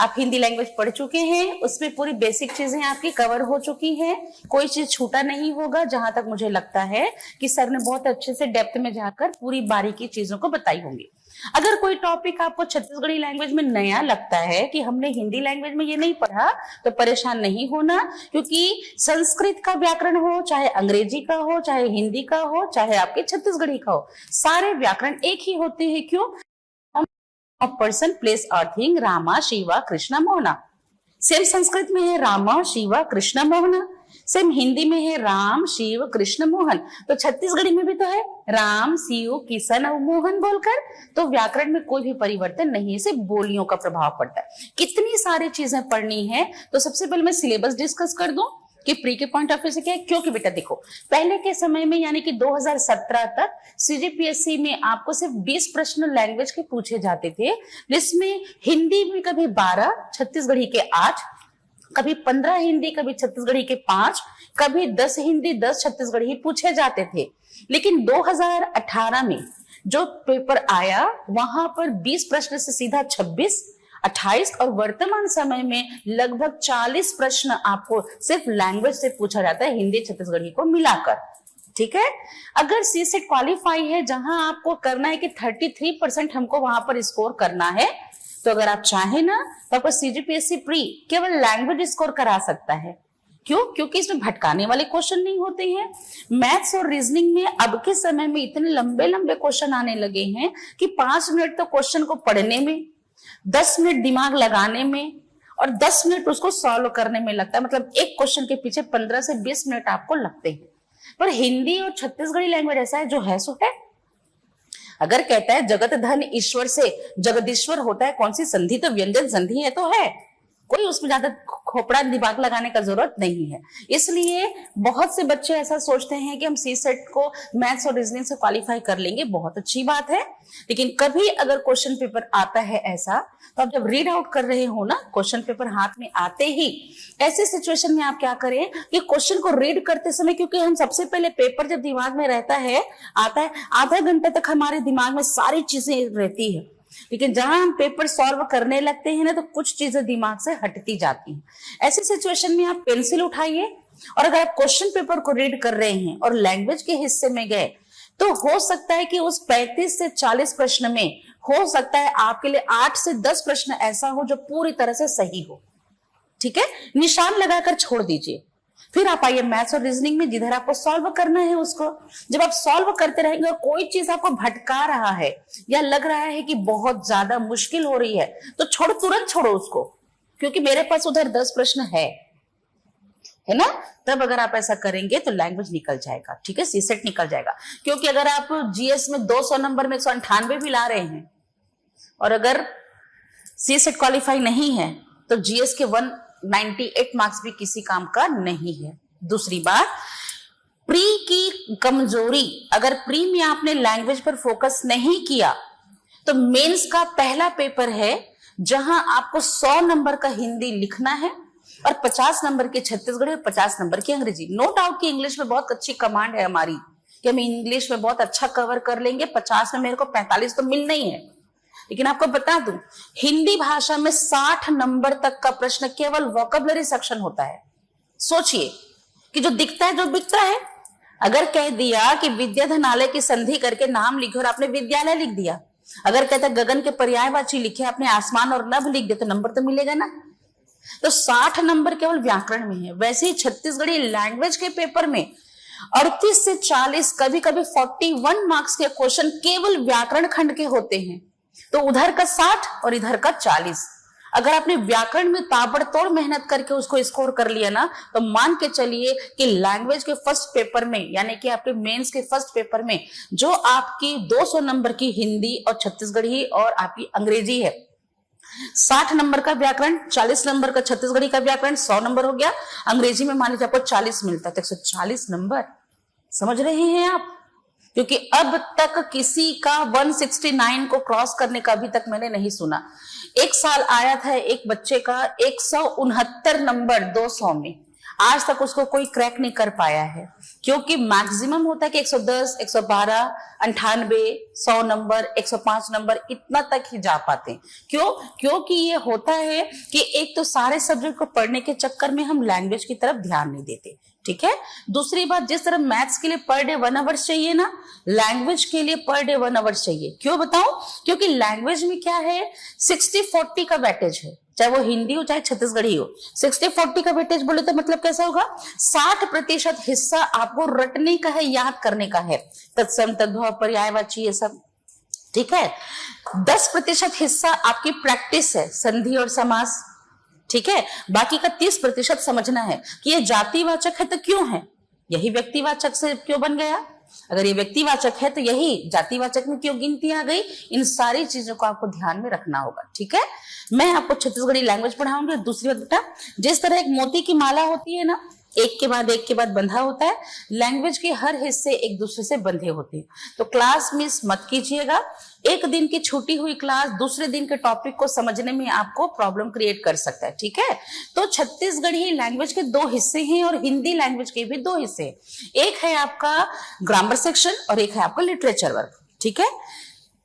आप हिंदी लैंग्वेज पढ़ चुके हैं, उसमें पूरी बेसिक चीजें आपकी कवर हो चुकी हैं, कोई चीज छूटा नहीं होगा। जहां तक मुझे लगता है कि सर ने बहुत अच्छे से डेप्थ में जाकर पूरी बारीकी चीजों को बताई होंगी। अगर कोई टॉपिक आपको छत्तीसगढ़ी लैंग्वेज में नया लगता है कि हमने हिंदी लैंग्वेज में ये नहीं पढ़ा, तो परेशान नहीं होना, क्योंकि संस्कृत का व्याकरण हो, चाहे अंग्रेजी का हो, चाहे हिंदी का हो, चाहे आपके छत्तीसगढ़ी का हो, सारे व्याकरण एक ही होते हैं। क्यों? पर्सन, प्लेस और थिंग, रामा शिवा कृष्णा मोहना। सेम संस्कृत में है रामा शिवा कृष्ण मोहना, सेम हिंदी में है राम शिव कृष्ण मोहन, तो छत्तीसगढ़ी में भी तो है राम शिव किशन और मोहन बोलकर। तो व्याकरण में कोई भी परिवर्तन नहीं है, सिर्फ बोलियों का प्रभाव पड़ता है। कितनी सारी चीजें पढ़नी है, तो सबसे पहले मैं सिलेबस डिस्कस कर दूं कि प्री के पॉइंट ऑफ व्यू से क्या है। क्योंकि बेटा देखो, पहले के समय में यानी कि 2017 तक सीजीपीएससी में आपको सिर्फ 20 प्रश्न लैंग्वेज के पूछे जाते थे, जिसमें हिंदी में कभी 12, छत्तीसगढ़ी के 8, कभी 15 हिंदी, कभी छत्तीसगढ़ी के 5, कभी 10 हिंदी 10 छत्तीसगढ़ी पूछे जाते थे। लेकिन 2018 में जो पेपर आया वहां पर 20 प्रश्न से सीधा 26, 28 और वर्तमान समय में लगभग 40 प्रश्न आपको सिर्फ लैंग्वेज से पूछा जाता है, हिंदी छत्तीसगढ़ी को मिलाकर। ठीक है, अगर सी सेट क्वालिफाई है, जहां आपको करना है कि 33% हमको वहां पर स्कोर करना है, तो अगर आप चाहें ना तो आपको सीजीपीएससी प्री केवल लैंग्वेज स्कोर करा सकता है। क्यों? क्योंकि इसमें भटकाने वाले क्वेश्चन नहीं होते हैं। मैथ्स और रीजनिंग में अब के समय में इतने लंबे लंबे क्वेश्चन आने लगे हैं कि 5 मिनट तो क्वेश्चन को पढ़ने में, 10 मिनट दिमाग लगाने में और 10 मिनट उसको सॉल्व करने में लगता है। मतलब एक क्वेश्चन के पीछे 15 से 20 मिनट आपको लगते हैं। पर हिंदी और छत्तीसगढ़ी लैंग्वेज ऐसा है जो है सो है। अगर कहता है जगत धन ईश्वर से जगदीश्वर होता है, कौन सी संधि? तो व्यंजन संधि है, तो है, कोई उसमें ज्यादा खोपड़ा दिमाग लगाने का जरूरत नहीं है। इसलिए बहुत से बच्चे ऐसा सोचते हैं कि हम सी सेट को मैथ्स और रीजनिंग से क्वालिफाई कर लेंगे, बहुत अच्छी बात है। लेकिन कभी अगर क्वेश्चन पेपर आता है ऐसा, तो आप जब रीड आउट कर रहे हो ना, क्वेश्चन पेपर हाथ में आते ही ऐसे सिचुएशन में आप क्या करें कि क्वेश्चन को रीड करते समय, क्योंकि हम सबसे पहले पेपर जब दिमाग में रहता है, आता है, आधा घंटे तक हमारे दिमाग में सारी चीजें रहती है, लेकिन जहां हम पेपर सॉल्व करने लगते हैं ना, तो कुछ चीजें दिमाग से हटती जाती हैं। ऐसी सिचुएशन में आप पेंसिल उठाइए और अगर आप क्वेश्चन पेपर को रीड कर रहे हैं और लैंग्वेज के हिस्से में गए, तो हो सकता है कि उस 35 से 40 प्रश्न में हो सकता है आपके लिए 8 से 10 प्रश्न ऐसा हो जो पूरी तरह से सही हो। ठीक है, निशान लगाकर छोड़ दीजिए। फिर आप आइए मैथ्स और रीजनिंग में, जिधर आपको सॉल्व करना है उसको। जब आप सॉल्व करते रहेंगे और कोई चीज आपको भटका रहा है या लग रहा है कि बहुत ज्यादा मुश्किल हो रही है, तो तुरंत छोड़ो उसको, क्योंकि मेरे पास उधर 10 प्रश्न है ना। तब अगर आप ऐसा करेंगे तो लैंग्वेज निकल जाएगा। ठीक है, सीसेट निकल जाएगा। क्योंकि अगर आप जीएस में 200 नंबर में 198 भी ला रहे हैं और अगर सीसेट क्वालिफाई नहीं है, तो जीएस के 198 मार्क्स भी किसी काम का नहीं है। दूसरी बात, प्री की कमजोरी, अगर प्री में आपने लैंग्वेज पर फोकस नहीं किया, तो मेंस का पहला पेपर है जहां आपको 100 नंबर का हिंदी लिखना है और 50 नंबर के छत्तीसगढ़ी और 50 नंबर की अंग्रेजी। नो डाउट कि इंग्लिश में बहुत अच्छी कमांड है हमारी कि हम इंग्लिश में बहुत अच्छा कवर कर लेंगे, 50 में मेरे को 45 तो मिलना ही है। लेकिन आपको बता दूं, हिंदी भाषा में 60 नंबर तक का प्रश्न केवल वोकैबुलरी सेक्शन होता है। सोचिए कि जो दिखता है जो बिकता है। अगर कह दिया कि विद्याधनालय की संधि करके नाम लिखे और आपने विद्यालय लिख दिया, अगर कहता गगन के पर्यायवाची लिखे, आपने आसमान और नभ लिख दिया, तो नंबर तो मिलेगा ना। तो 60 नंबर केवल व्याकरण में है। वैसे ही छत्तीसगढ़ी लैंग्वेज के पेपर में 38 से 40, कभी कभी 41 मार्क्स के क्वेश्चन केवल व्याकरण खंड के होते हैं। तो उधर का 60 और इधर का 40। अगर आपने व्याकरण में ताबड़तोड़ मेहनत करके उसको स्कोर कर लिया ना, तो मान के चलिए कि लैंग्वेज के फर्स्ट पेपर में, यानी कि आपके मेंस के फर्स्ट पेपर में, जो आपकी 200 नंबर की हिंदी और छत्तीसगढ़ी और आपकी अंग्रेजी है, 60 नंबर का व्याकरण, 40 नंबर का छत्तीसगढ़ी का व्याकरण, 100 नंबर हो गया। अंग्रेजी में मान लीजिए आपको 40 मिलता है, तो 140 नंबर। समझ रहे हैं आप? क्योंकि अब तक किसी का 169 को क्रॉस करने का अभी तक मैंने नहीं सुना। एक साल आया था एक बच्चे का 169 नंबर 200 में। आज तक उसको कोई क्रैक नहीं कर पाया है, क्योंकि मैक्सिमम होता है कि 110, 112, 98, 100 नंबर, 105 नंबर इतना तक ही जा पाते हैं। क्यों? क्योंकि ये होता है कि एक तो सारे सब्जेक्ट को पढ़ने के चक्कर में हम लैंग्वेज की तरफ ध्यान नहीं देते, ठीक है। दूसरी बात, जिस तरह मैथ्स के लिए पर डे 1 आवर चाहिए ना, लैंग्वेज के लिए पर डे 1 आवर चाहिए। क्यों बताऊं? क्योंकि लैंग्वेज में क्या है, 60-40 का वेटेज है, चाहे वो हिंदी हो चाहे छत्तीसगढ़ी हो। 60-40 का वेटेज बोले तो मतलब कैसा होगा, 60% हिस्सा आपको रटने का है, याद करने का है, तत्सम तद्भव पर्यायवाची ये सब, ठीक है। 10% हिस्सा आपकी प्रैक्टिस है, संधि और समास, ठीक है। बाकी का 30% समझना है कि ये जातिवाचक है तो क्यों है, यही व्यक्तिवाचक से क्यों बन गया, अगर ये व्यक्तिवाचक है तो यही जातिवाचक में क्यों गिनती आ गई। इन सारी चीजों को आपको ध्यान में रखना होगा, ठीक है। मैं आपको छत्तीसगढ़ी लैंग्वेज पढ़ाऊंगी। दूसरी बात बेटा, जिस तरह एक मोती की माला होती है ना, एक के बाद बंधा होता है, लैंग्वेज के हर हिस्से एक दूसरे से बंधे होते हैं। तो क्लास मिस मत कीजिएगा। एक दिन की छूटी हुई क्लास दूसरे दिन के टॉपिक को समझने में आपको प्रॉब्लम क्रिएट कर सकता है, ठीक है। तो छत्तीसगढ़ी लैंग्वेज के 2 हिस्से हैं और हिंदी लैंग्वेज के भी 2 हिस्से हैं। एक है आपका ग्रामर सेक्शन और एक है आपका लिटरेचर वर्क, ठीक है।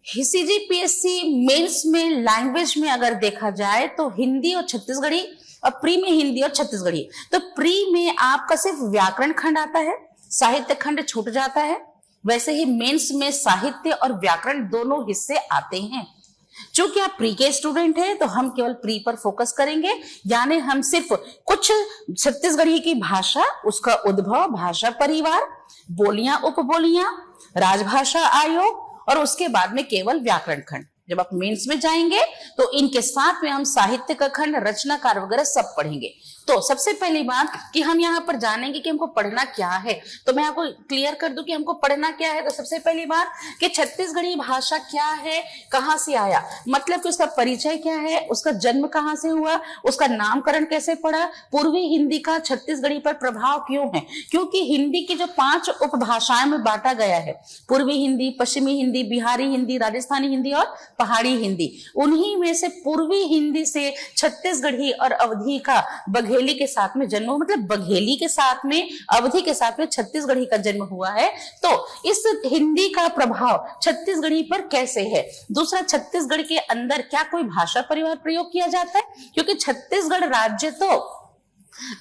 सीजीपीएससी मेंस में लैंग्वेज में अगर देखा जाए तो हिंदी और छत्तीसगढ़ी, और प्री में हिंदी और छत्तीसगढ़ी। तो प्री में आपका सिर्फ व्याकरण खंड आता है, साहित्य खंड छूट जाता है। वैसे ही मेंस में साहित्य और व्याकरण दोनों हिस्से आते हैं। चूंकि आप प्री के स्टूडेंट हैं तो हम केवल प्री पर फोकस करेंगे, यानी हम सिर्फ कुछ छत्तीसगढ़ी की भाषा, उसका उद्भव, भाषा परिवार, बोलियां, उपबोलियां, राजभाषा आयोग और उसके बाद में केवल व्याकरण खंड। जब आप मेंस में जाएंगे तो इनके साथ में हम साहित्य का खंड, रचनाकार वगैरह सब पढ़ेंगे। तो सबसे पहली बात कि हम यहाँ पर जानेंगे कि हमको पढ़ना क्या है। तो मैं आपको क्लियर कर दूं कि हमको पढ़ना क्या है। तो सबसे पहली बात कि छत्तीसगढ़ी भाषा क्या है, कहाँ से आया, मतलब कि उसका परिचय क्या है, उसका जन्म कहाँ से हुआ, उसका नामकरण कैसे पड़ा, पूर्वी हिंदी का छत्तीसगढ़ी पर प्रभाव क्यों है। क्योंकि हिंदी की जो 5 उपभाषाएं में बांटा गया है, पूर्वी हिंदी, पश्चिमी हिंदी, बिहारी हिंदी, राजस्थानी हिंदी और पहाड़ी हिंदी, उन्हीं में से पूर्वी हिंदी से छत्तीसगढ़ी और अवधी का बघेली के साथ में जन्म, मतलब बघेली के साथ में, अवधी के साथ में छत्तीसगढ़ी का जन्म हुआ है। तो इस हिंदी का प्रभाव छत्तीसगढ़ी पर कैसे है। दूसरा, छत्तीसगढ़ के अंदर क्या कोई भाषा परिवार प्रयोग किया जाता है, क्योंकि छत्तीसगढ़ राज्य तो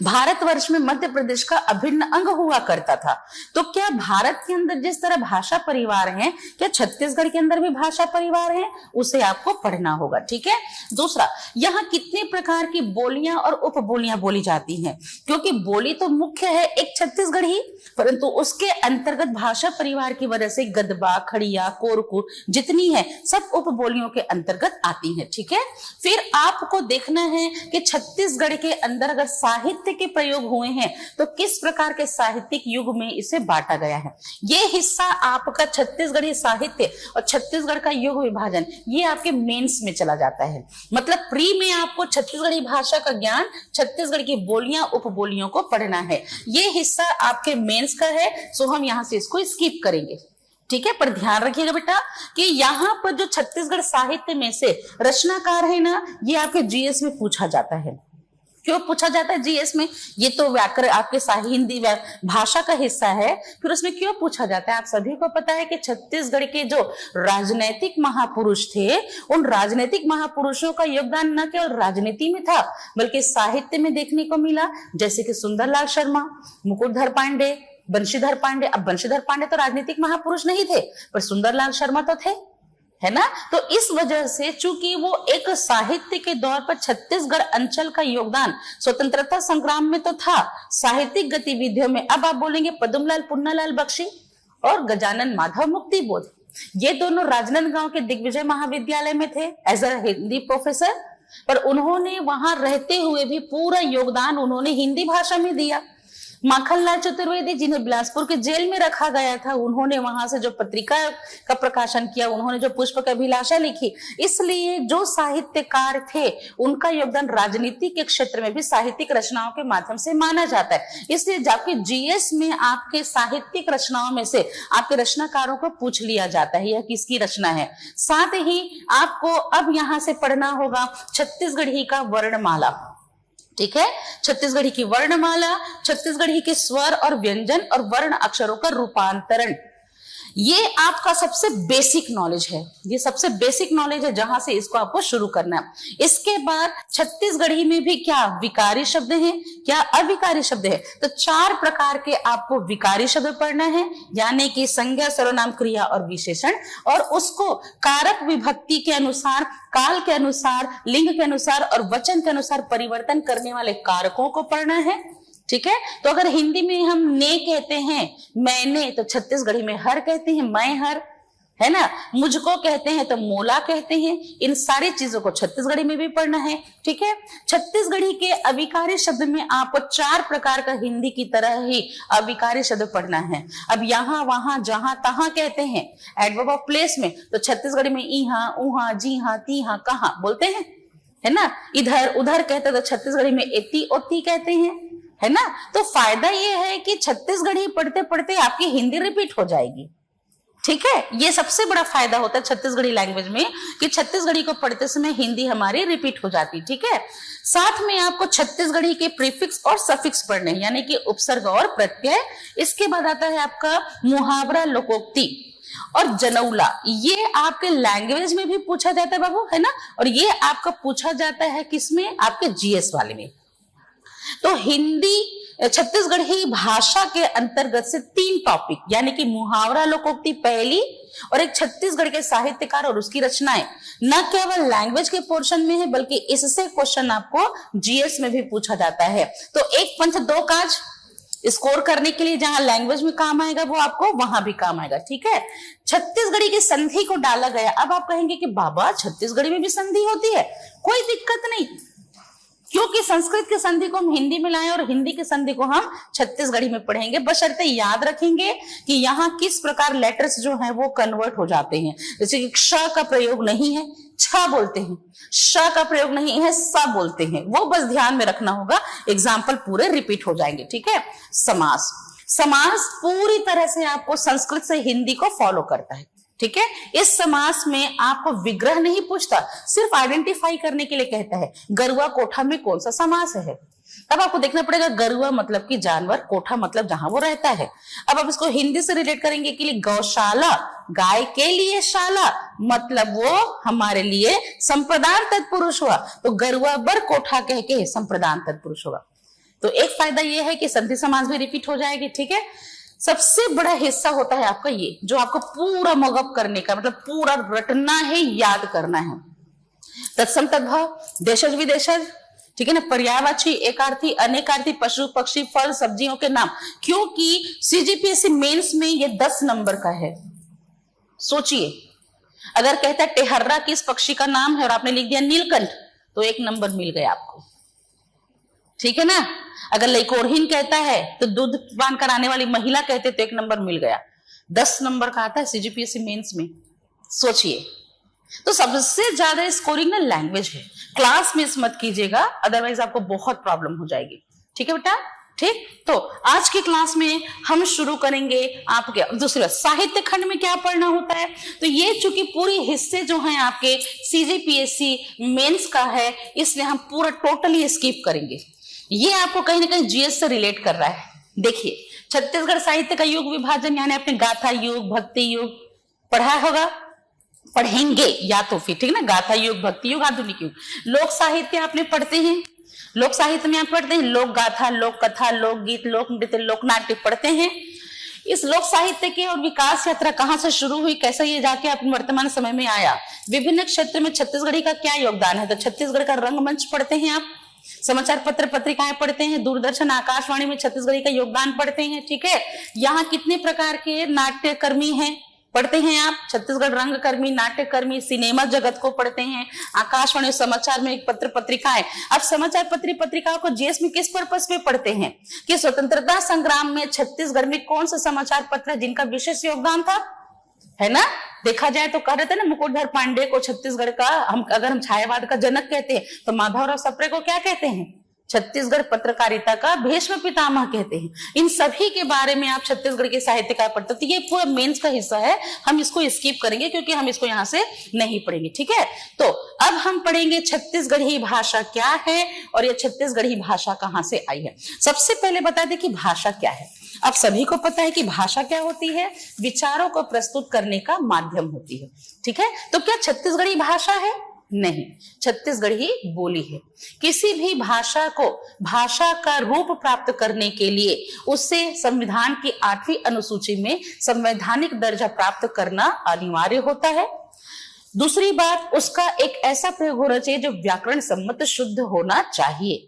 भारतवर्ष में मध्य प्रदेश का अभिन्न अंग हुआ करता था। तो क्या भारत के अंदर जिस तरह भाषा परिवार है, क्या छत्तीसगढ़ के अंदर भी भाषा परिवार है, उसे आपको पढ़ना होगा, ठीक है। दूसरा, यहाँ कितने प्रकार की बोलियां और उपबोलियां बोली जाती हैं, क्योंकि बोली तो मुख्य है एक छत्तीसगढ़ी, परंतु उसके अंतर्गत भाषा परिवार की वजह से गदबा, खड़िया, कोरकू जितनी है सब उपबोलियों के अंतर्गत आती है, ठीक है। फिर आपको देखना है कि छत्तीसगढ़ के अंदर अगर साहित्य के प्रयोग हुए हैं तो किस प्रकार के साहित्यिक युग में इसे बांटा गया है। ये हिस्सा आपका छत्तीसगढ़ी साहित्य और छत्तीसगढ़ का युग विभाजन, ये आपके मेंस में चला जाता है। मतलब प्री में आपको छत्तीसगढ़ी भाषा का ज्ञान, छत्तीसगढ़ की बोलियां, उपबोलियों को पढ़ना है। ये हिस्सा आपके मेंस का है, सो हम यहां से इसको स्किप करेंगे, ठीक है। पर ध्यान रखिएगा बेटा कि यहाँ पर जो छत्तीसगढ़ साहित्य में से रचनाकार है ना, ये आपके जीएस में पूछा जाता है। क्यों पूछा जाता है जीएस में, ये तो व्याकरण आपके हिंदी भाषा का हिस्सा है, फिर उसमें क्यों पूछा जाता है। आप सभी को पता है कि छत्तीसगढ़ के जो राजनैतिक महापुरुष थे, उन राजनैतिक महापुरुषों का योगदान न केवल राजनीति में था बल्कि साहित्य में देखने को मिला, जैसे कि सुंदरलाल शर्मा, मुकुटधर पांडे, बंशीधर पांडे। अब बंशीधर पांडे तो राजनीतिक महापुरुष नहीं थे, पर सुंदरलाल शर्मा तो थे, है ना। तो इस वजह से चूंकि वो एक साहित्य के दौर पर छत्तीसगढ़ अंचल का योगदान स्वतंत्रता संग्राम में तो था, साहित्यिक गतिविधियों में अब आप बोलेंगे पद्मलाल पुन्नालाल बख्शी और गजानन माधव मुक्तिबोध, ये दोनों राजनांदगांव के दिग्विजय महाविद्यालय में थे एज अ हिंदी प्रोफेसर, पर उन्होंने वहां रहते हुए भी पूरा योगदान उन्होंने हिंदी भाषा में दिया। माखनलाल चतुर्वेदी, जिन्हें बिलासपुर के जेल में रखा गया था, उन्होंने वहां से जो पत्रिका का प्रकाशन किया, उन्होंने जो पुष्प की अभिलाषा लिखी। इसलिए जो साहित्यकार थे उनका योगदान राजनीति के क्षेत्र में भी साहित्यिक रचनाओं के माध्यम से माना जाता है। इसलिए जबकि जीएस में आपके साहित्यिक रचनाओं में से आपके रचनाकारों को पूछ लिया जाता है यह किसकी रचना है। साथ ही आपको अब यहां से पढ़ना होगा छत्तीसगढ़ी का वर्णमाला, ठीक है। छत्तीसगढ़ी की वर्णमाला, छत्तीसगढ़ी के स्वर और व्यंजन और वर्ण अक्षरों का रूपांतरण, ये आपका सबसे बेसिक नॉलेज है, ये सबसे बेसिक नॉलेज है जहां से इसको आपको शुरू करना है। इसके बाद छत्तीसगढ़ी में भी क्या विकारी शब्द हैं, क्या अविकारी शब्द है, तो 4 प्रकार के आपको विकारी शब्द पढ़ना है, यानी कि संज्ञा, सर्वनाम, क्रिया और विशेषण, और उसको कारक विभक्ति के अनुसार, काल के अनुसार, लिंग के अनुसार और वचन के अनुसार परिवर्तन करने वाले कारकों को पढ़ना है। ठीक है। तो अगर हिंदी में हम ने कहते हैं मैंने, तो छत्तीसगढ़ी में हर कहते हैं मैं हर, है ना। मुझको कहते हैं तो मोला कहते हैं। इन सारी चीजों को छत्तीसगढ़ी में भी पढ़ना है। ठीक है। छत्तीसगढ़ी के अविकारी शब्द में आपको 4 प्रकार का हिंदी की तरह ही अविकारी शब्द पढ़ना है। अब यहाँ वहां जहां तहां कहते हैं एडवर्ब ऑफ प्लेस में, तो छत्तीसगढ़ी में इहा, उहा, जी हाँ, ती हाँ, कहाँ बोलते हैं, है ना। इधर उधर कहते तो छत्तीसगढ़ी में एती ओती कहते हैं, है ना। तो फायदा ये है कि छत्तीसगढ़ी पढ़ते पढ़ते आपकी हिंदी रिपीट हो जाएगी। ठीक है। ये सबसे बड़ा फायदा होता है छत्तीसगढ़ी लैंग्वेज में कि छत्तीसगढ़ी को पढ़ते समय हिंदी हमारी रिपीट हो जाती। ठीक है। साथ में आपको छत्तीसगढ़ी के प्रीफिक्स और सफिक्स पढ़ने, यानी कि उपसर्ग और प्रत्यय। इसके बाद आता है आपका मुहावरा, लोकोक्ति और जनौला। ये आपके लैंग्वेज में भी पूछा जाता है बाबू, है ना। और ये आपका पूछा जाता है किसमें, आपके जीएस वाले में। तो हिंदी छत्तीसगढ़ी भाषा के अंतर्गत से 3 टॉपिक, यानी कि मुहावरा, लोकोक्ति पहली, और एक छत्तीसगढ़ के साहित्यकार और उसकी रचनाएं, न केवल लैंग्वेज के पोर्शन में है बल्कि इससे क्वेश्चन आपको जीएस में भी पूछा जाता है। तो 1 पंच 2 काज स्कोर करने के लिए जहां लैंग्वेज में काम आएगा वो आपको वहां भी काम आएगा। ठीक है। छत्तीसगढ़ी की संधि को डाला गया। अब आप कहेंगे कि बाबा छत्तीसगढ़ी में भी संधि होती है, कोई दिक्कत नहीं, क्योंकि संस्कृत की संधि को हम हिंदी में लाएं और हिंदी की संधि को हम छत्तीसगढ़ी में पढ़ेंगे, बशर्ते याद रखेंगे कि यहाँ किस प्रकार लेटर्स जो हैं वो कन्वर्ट हो जाते हैं। जैसे कि क्ष का प्रयोग नहीं है, छ बोलते हैं, श का प्रयोग नहीं है, स बोलते हैं, वो बस ध्यान में रखना होगा, एग्जाम्पल पूरे रिपीट हो जाएंगे। ठीक है। समास, समास पूरी तरह से आपको संस्कृत से हिंदी को फॉलो करता है। ठीक है। इस समास में आपको विग्रह नहीं पूछता, सिर्फ आइडेंटिफाई करने के लिए कहता है गरुआ कोठा में कौन सा समास है। अब आपको देखना पड़ेगा गरुआ मतलब कि जानवर, कोठा मतलब जहां वो रहता है। अब आप इसको हिंदी से रिलेट करेंगे कि लिए गौशाला, गाय के लिए शाला, मतलब वो हमारे लिए संप्रदान तत्पुरुष हुआ, तो गरुआ बर कोठा कह के संप्रदान तत्पुरुष हुआ। तो एक फायदा ये है कि संधि समास भी रिपीट हो जाएगी। ठीक है। सबसे बड़ा हिस्सा होता है आपका ये, जो आपको पूरा मगअप करने का, मतलब पूरा रटना है, याद करना है। तत्सम तद्भव, देशज विदेशज, ठीक है ना, पर्यायवाची, एकार्थी, अनेकार्थी, पशु पक्षी, फल सब्जियों के नाम, क्योंकि सीजीपीएससी मेंस में ये 10 नंबर का है। सोचिए, अगर कहता है टेहर्रा किस पक्षी का नाम है और आपने लिख दिया नीलकंठ, तो 1 नंबर मिल गया आपको। ठीक है ना। अगर लैकोरहीन कहता है तो दूध पान कराने वाली महिला कहते तो 1 नंबर मिल गया। 10 नंबर का आता है सीजीपीएससी मेंस में, सोचिए। तो सबसे ज्यादा स्कोरिंग ना लैंग्वेज है। क्लास मिस मत कीजिएगा, अदरवाइज आपको बहुत प्रॉब्लम हो जाएगी। ठीक है बेटा। ठीक। तो आज की क्लास में हम शुरू करेंगे आपके दूसरे साहित्य खंड में क्या पढ़ना होता है। तो ये चूंकि पूरी हिस्से जो हैं आपके सीजीपीएससी मेंस का है, इसलिए हम पूरा टोटली स्किप करेंगे। ये आपको कहीं ना कहीं जीएस से रिलेट कर रहा है। देखिए, छत्तीसगढ़ साहित्य का युग विभाजन, यानी आपने गाथा युग, भक्ति युग पढ़ा होगा, पढ़ेंगे या तो फिर, ठीक ना, गाथा युग, भक्ति युग, आधुनिक युग। लोक साहित्य आपने पढ़ते हैं, लोक साहित्य में आप पढ़ते हैं लोक गाथा, लोक कथा, लोकगीत, लोक नृत्य, लोक नाट्य पढ़ते हैं। इस लोक साहित्य की और विकास यात्रा कहां से शुरू हुई, कैसे ये जाके अपने वर्तमान समय में आया, विभिन्न क्षेत्र में छत्तीसगढ़ी का क्या योगदान है। तो छत्तीसगढ़ का रंगमंच पढ़ते हैं आप, समाचार पत्र पत्रिकाएं पढ़ते हैं, दूरदर्शन आकाशवाणी में छत्तीसगढ़ी का योगदान पढ़ते हैं। ठीक है। यहाँ कितने प्रकार के नाट्यकर्मी हैं पढ़ते हैं आप, छत्तीसगढ़ रंगकर्मी, नाट्यकर्मी, सिनेमा जगत को पढ़ते हैं, आकाशवाणी समाचार में पत्र पत्रिकाएं। अब समाचार पत्र पत्रिकाओं को जीएस में किस पर्पस में पढ़ते हैं कि स्वतंत्रता संग्राम में छत्तीसगढ़ में कौन सा समाचार पत्र है जिनका विशेष योगदान था, है ना। देखा जाए तो कह रहे थे ना मुकुटधर पांडे को छत्तीसगढ़ का, हम अगर हम छायावाद का जनक कहते हैं तो माधवराव सप्रे को क्या कहते हैं, छत्तीसगढ़ पत्रकारिता का भीष्म पितामह कहते हैं। इन सभी के बारे में आप छत्तीसगढ़ के साहित्यकार पढ़ते, तो ये पूरा मेंस का हिस्सा है, हम इसको स्किप करेंगे क्योंकि हम इसको यहाँ से नहीं पढ़ेंगे, ठीक है। तो अब हम पढ़ेंगे छत्तीसगढ़ी भाषा क्या है और ये छत्तीसगढ़ी भाषा कहाँ से आई है। सबसे पहले बता दें कि भाषा क्या है। आप सभी को पता है कि भाषा क्या होती है, विचारों को प्रस्तुत करने का माध्यम होती है, ठीक है। तो क्या छत्तीसगढ़ी भाषा है? नहीं, छत्तीसगढ़ी बोली है। किसी भी भाषा को भाषा का रूप प्राप्त करने के लिए उससे संविधान की 8वीं अनुसूची में संवैधानिक दर्जा प्राप्त करना अनिवार्य होता है। दूसरी बात, उसका एक ऐसा प्रयोग होना चाहिए जो व्याकरण सम्मत शुद्ध होना चाहिए।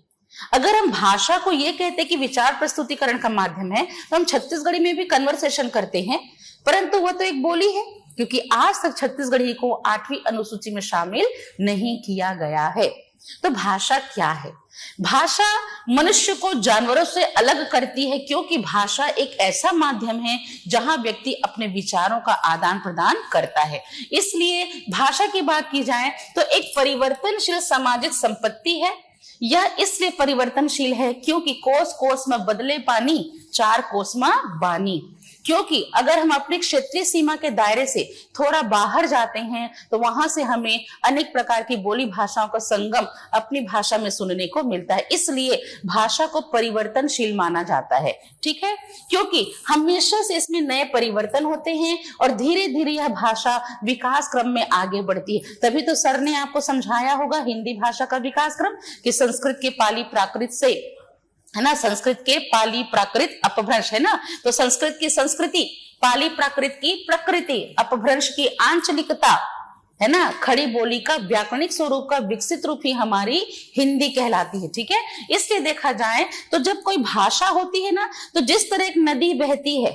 अगर हम भाषा को ये कहते कि विचार प्रस्तुतिकरण का माध्यम है, तो हम छत्तीसगढ़ी में भी कन्वर्सेशन करते हैं, परंतु वह तो एक बोली है, क्योंकि आज तक छत्तीसगढ़ी को 8वीं अनुसूची में शामिल नहीं किया गया है। तो भाषा क्या है? भाषा मनुष्य को जानवरों से अलग करती है, क्योंकि भाषा एक ऐसा माध्यम है जहां व्यक्ति अपने विचारों का आदान प्रदान करता है। इसलिए भाषा की बात की जाए तो एक परिवर्तनशील सामाजिक संपत्ति है। यह इसलिए परिवर्तनशील है क्योंकि कोस कोस में बदले पानी, चार कोस में बानी। क्योंकि अगर हम अपनी क्षेत्रीय सीमा के दायरे से थोड़ा बाहर जाते हैं तो वहां से हमें अनेक प्रकार की बोली भाषाओं का संगम अपनी भाषा में सुनने को मिलता है। इसलिए भाषा को परिवर्तनशील माना जाता है, ठीक है, क्योंकि हमेशा से इसमें नए परिवर्तन होते हैं और धीरे धीरे यह भाषा विकास क्रम में आगे बढ़ती है। तभी तो सर ने आपको समझाया होगा हिंदी भाषा का विकास क्रम कि संस्कृत के पाली प्राकृत से, है ना, संस्कृत के पाली प्राकृत अपभ्रंश, है ना, तो संस्कृत की संस्कृति, पाली प्राकृत की प्रकृति, अपभ्रंश की आंचलिकता, है ना, खड़ी बोली का व्याकरणिक स्वरूप का विकसित रूप ही हमारी हिंदी कहलाती है, ठीक है। इसलिए देखा जाए तो जब कोई भाषा होती है ना, तो जिस तरह एक नदी बहती है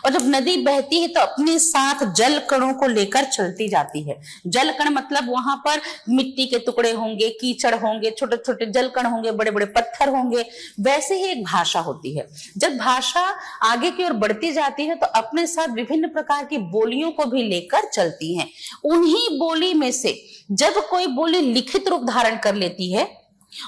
और जब नदी बहती है तो अपने साथ जल कणों को लेकर चलती जाती है। जल कण मतलब वहां पर मिट्टी के टुकड़े होंगे, कीचड़ होंगे, छोटे छोटे जल कण होंगे, बड़े बड़े पत्थर होंगे। वैसे ही एक भाषा होती है। जब भाषा आगे की ओर बढ़ती जाती है तो अपने साथ विभिन्न प्रकार की बोलियों को भी लेकर चलती है। उन्हीं बोली में से जब कोई बोली लिखित रूप धारण कर लेती है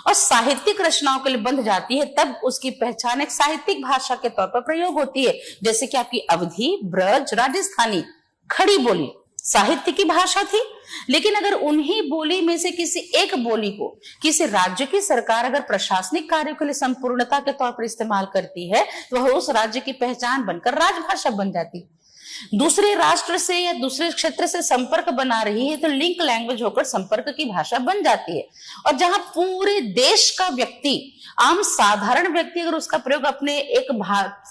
और साहित्यिक रचनाओं के लिए बंध जाती है, तब उसकी पहचान एक साहित्यिक भाषा के तौर पर प्रयोग होती है। जैसे कि आपकी अवधी, ब्रज, राजस्थानी, खड़ी बोली साहित्य की भाषा थी। लेकिन अगर उन्हीं बोली में से किसी एक बोली को किसी राज्य की सरकार अगर प्रशासनिक कार्यों के लिए संपूर्णता के तौर पर इस्तेमाल करती है तो वह उस राज्य की पहचान बनकर राजभाषा बन जाती है। दूसरे राष्ट्र से या दूसरे क्षेत्र से संपर्क बना रही है तो लिंक लैंग्वेज होकर संपर्क की भाषा बन जाती है। और जहां पूरे देश का व्यक्ति, आम साधारण व्यक्ति अगर उसका प्रयोग अपने एक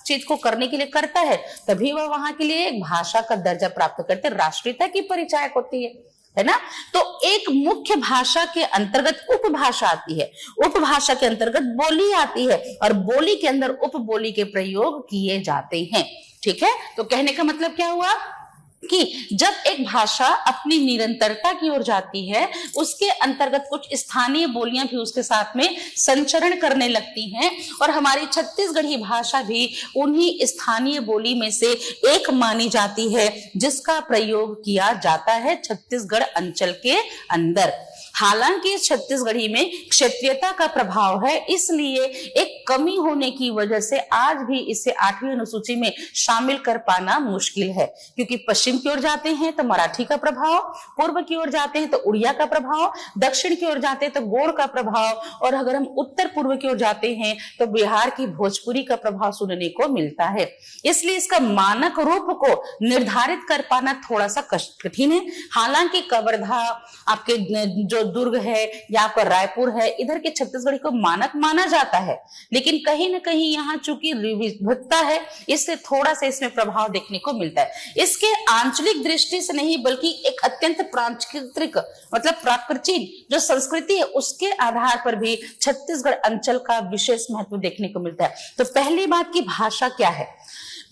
चीज को करने के लिए करता है, तभी वह वहां के लिए एक भाषा का दर्जा प्राप्त करते, राष्ट्रीयता की परिचायक होती है ना। तो एक मुख्य भाषा के अंतर्गत उपभाषा आती है, उपभाषा के अंतर्गत बोली आती है और बोली के अंदर उपबोली के प्रयोग किए जाते हैं, ठीक है। तो कहने का मतलब क्या हुआ कि जब एक भाषा अपनी निरंतरता की ओर जाती है, उसके अंतर्गत कुछ स्थानीय बोलियां भी उसके साथ में संचरण करने लगती हैं और हमारी छत्तीसगढ़ी भाषा भी उन्हीं स्थानीय बोली में से एक मानी जाती है जिसका प्रयोग किया जाता है छत्तीसगढ़ अंचल के अंदर। हालांकि छत्तीसगढ़ी में क्षेत्रीयता का प्रभाव है, इसलिए एक कमी होने की वजह से आज भी इसे 8वीं अनुसूची में शामिल कर पाना मुश्किल है। क्योंकि पश्चिम की ओर जाते हैं तो मराठी का प्रभाव, पूर्व की ओर जाते हैं तो उड़िया का प्रभाव, दक्षिण की ओर जाते हैं तो गोड़ का प्रभाव, और अगर हम उत्तर पूर्व की ओर जाते हैं तो बिहार की भोजपुरी का प्रभाव सुनने को मिलता है। इसलिए इसका मानक रूप को निर्धारित कर पाना थोड़ा सा कठिन है। हालांकि कवर्धा, आपके जो दुर्ग है या आपका रायपुर है, इधर के छत्तीसगढ़ी को मानक माना जाता है, लेकिन कहीं ना कहीं यहाँ चूंकि विविधता है इससे थोड़ा सा इसमें प्रभाव देखने को मिलता है। इसके आंचलिक दृष्टि से नहीं बल्कि एक अत्यंत प्राकृतिक मतलब प्राकृतिक जो संस्कृति है उसके आधार पर भी छत्तीसगढ़ अंचल का विशेष महत्व देखने को मिलता है। तो पहली बात की भाषा क्या है?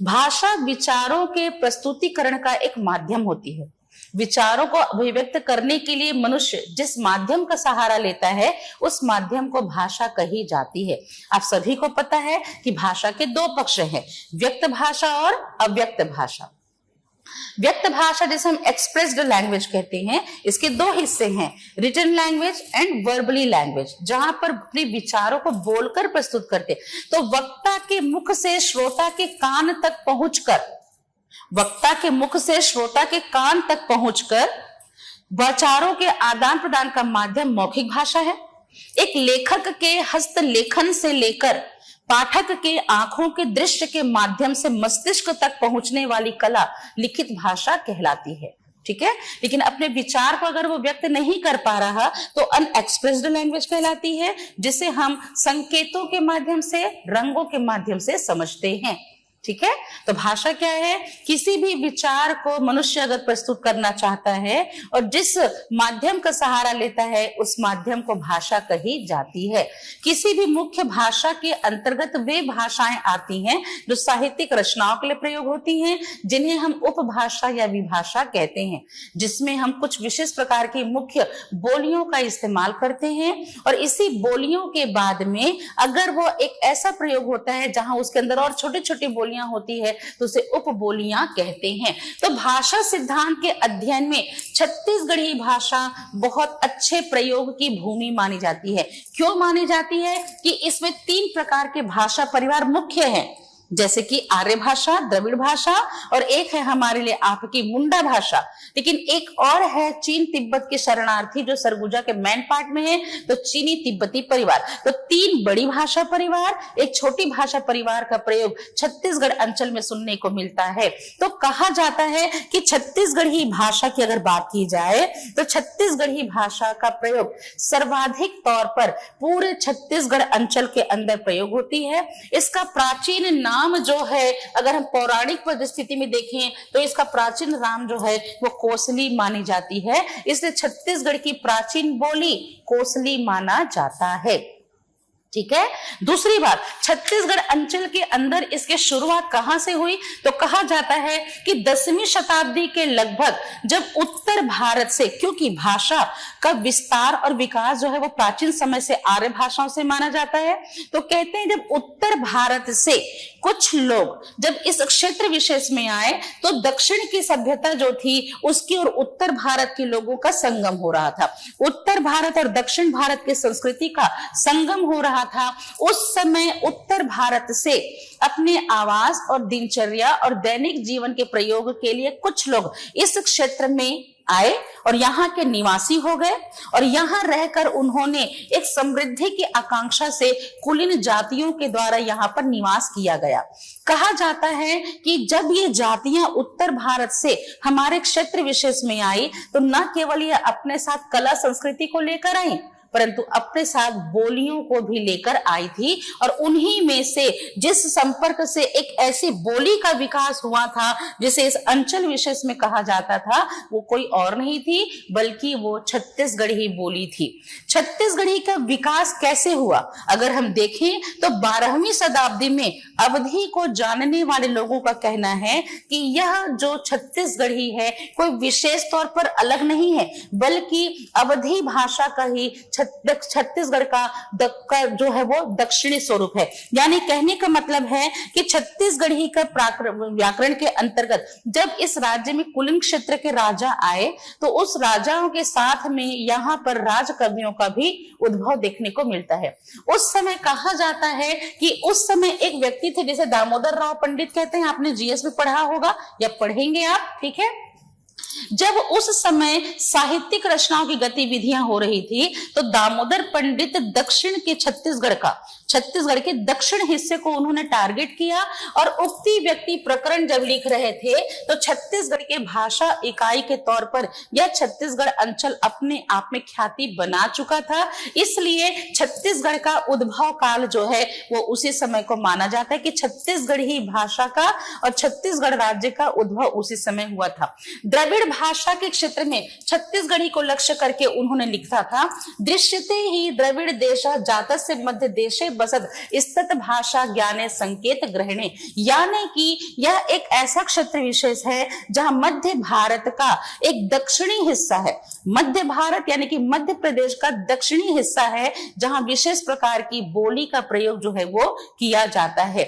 भाषा विचारों के प्रस्तुतिकरण का एक माध्यम होती है। विचारों को अभिव्यक्त करने के लिए मनुष्य जिस माध्यम का सहारा लेता है उस माध्यम को भाषा कही जाती है। आप सभी को पता है कि भाषा के दो पक्ष हैं, व्यक्त भाषा और अव्यक्त भाषा। व्यक्त भाषा जिसे हम एक्सप्रेस्ड लैंग्वेज कहते हैं, इसके दो हिस्से हैं, written language and verbally language, जहां पर अपने विचारों को बोलकर प्रस्तुत करते। तो वक्ता के मुख से श्रोता के कान तक पहुंचकर, वक्ता के मुख से श्रोता के कान तक पहुंचकर विचारों के आदान प्रदान का माध्यम मौखिक भाषा है। एक लेखक के हस्तलेखन से लेकर पाठक के आंखों के दृश्य के माध्यम से मस्तिष्क तक पहुंचने वाली कला लिखित भाषा कहलाती है। ठीक है, लेकिन अपने विचार को अगर वो व्यक्त नहीं कर पा रहा तो अनएक्सप्रेस्ड लैंग्वेज कहलाती है, जिसे हम संकेतों के माध्यम से, रंगों के माध्यम से समझते हैं। ठीक है, तो भाषा क्या है? किसी भी विचार को मनुष्य अगर प्रस्तुत करना चाहता है और जिस माध्यम का सहारा लेता है उस माध्यम को भाषा कही जाती है। किसी भी मुख्य भाषा के अंतर्गत वे भाषाएं आती हैं जो साहित्यिक रचनाओं के लिए प्रयोग होती हैं, जिन्हें हम उपभाषा या विभाषा कहते हैं, जिसमें हम कुछ विशेष प्रकार की मुख्य बोलियों का इस्तेमाल करते हैं और इसी बोलियों के बाद में अगर वो एक ऐसा प्रयोग होता है जहां उसके अंदर और छोटी छोटी बोलियां होती है तो उसे उपबोलियां कहते हैं। तो भाषा सिद्धांत के अध्ययन में छत्तीसगढ़ी भाषा बहुत अच्छे प्रयोग की भूमि मानी जाती है। क्यों मानी जाती है? कि इसमें 3 प्रकार के भाषा परिवार मुख्य हैं, जैसे कि आर्य भाषा, द्रविड़ भाषा और एक है हमारे लिए आपकी मुंडा भाषा। लेकिन एक और है चीन तिब्बत के शरणार्थी जो सरगुजा के मेन पार्ट में है, तो चीनी तिब्बती परिवार। तो 3 बड़ी भाषा परिवार, एक छोटी भाषा परिवार का प्रयोग छत्तीसगढ़ अंचल में सुनने को मिलता है। तो कहा जाता है कि छत्तीसगढ़ी भाषा की अगर बात की जाए तो छत्तीसगढ़ी भाषा का प्रयोग सर्वाधिक तौर पर पूरे छत्तीसगढ़ अंचल के अंदर प्रयोग होती है। इसका प्राचीन नाम जो है, अगर हम पौराणिक परिस्थिति में देखें तो इसका प्राचीन नाम जो है वो कोसली मानी जाती है, इसलिए छत्तीसगढ़ की प्राचीन बोली कोसली माना जाता है। ठीक है, दूसरी बात, छत्तीसगढ़ अंचल के अंदर इसके शुरुआत कहां से हुई? तो कहा जाता है कि 10वीं शताब्दी के लगभग जब उत्तर भारत से, क्योंकि भाषा का विस्तार और विकास जो है वो प्राचीन समय से आर्य भाषाओं से माना जाता है, तो कहते हैं जब उत्तर भारत से कुछ लोग जब इस क्षेत्र विशेष में आए तो दक्षिण की सभ्यता जो थी उसकी और उत्तर भारत के लोगों का संगम हो रहा था। उत्तर भारत और दक्षिण भारत की संस्कृति का संगम हो रहा था। उस समय उत्तर भारत से अपने आवास और दिनचर्या और दैनिक जीवन के प्रयोग के लिए कुछ लोग इस क्षेत्र में आए और यहाँ के निवासी हो गए और यहाँ रहकर उन्होंने एक समृद्धि की आकांक्षा से कुलीन जातियों के द्वारा यहाँ पर निवास किया गया। कहा जाता है कि जब ये जातियां उत्तर भारत से हमारे क्षेत्र विशेष में आई तो न केवल ये अपने साथ कला संस्कृति को लेकर आई परंतु अपने साथ बोलियों को भी लेकर आई थी और उन्हीं में से जिस संपर्क से एक ऐसी बोली का विकास हुआ था जिसे इस अंचल विशेष में कहा जाता था वो कोई और नहीं थी बल्कि वो छत्तीसगढ़ी बोली थी। छत्तीसगढ़ी का विकास कैसे हुआ अगर हम देखें तो 12वीं शताब्दी में अवधी को जानने वाले लोगों का कहना है कि यह जो छत्तीसगढ़ी है कोई विशेष तौर पर अलग नहीं है बल्कि अवधी भाषा का ही छत्तीसगढ़ का जो है वो दक्षिणी स्वरूप है। यानी कहने का मतलब है कि छत्तीसगढ़ी का व्याकरण के अंतर्गत जब इस राज्य में कुलीन क्षेत्र के राजा आए तो उस राजाओं के साथ में यहाँ पर राज कवियों का भी उद्भव देखने को मिलता है। उस समय कहा जाता है कि उस समय एक व्यक्ति थे जिसे दामोदर राव पंडित कहते हैं, आपने जीएस में पढ़ा होगा या पढ़ेंगे आप, ठीक है। जब उस समय साहित्यिक रचनाओं की गतिविधियां हो रही थी तो दामोदर पंडित दक्षिण के छत्तीसगढ़ के दक्षिण हिस्से को उन्होंने टारगेट किया और उक्ति व्यक्ति प्रकरण जब लिख रहे थे तो छत्तीसगढ़ के भाषा इकाई के तौर पर यह छत्तीसगढ़ अंचल अपने आप में ख्याति बना चुका था। इसलिए छत्तीसगढ़ का उद्भव काल जो है वो उसी समय को माना जाता है कि छत्तीसगढ़ी भाषा का और छत्तीसगढ़ राज्य का उद्भव उसी समय हुआ था। द्रविड़ भाषा के क्षेत्र में छत्तीसगढ़ी को लक्ष्य करके उन्होंने लिखा था, दृश्यते ही द्रविड़ देश जातस्य मध्य देशे बसत स्थित भाषा ज्ञाने संकेत ग्रहणे, यानी कि यह एक ऐसा क्षेत्र विशेष है जहां मध्य भारत का एक दक्षिणी हिस्सा है। मध्य भारत यानी कि मध्य प्रदेश का दक्षिणी हिस्सा है जहां विशेष प्रकार की बोली का प्रयोग जो है वो किया जाता है।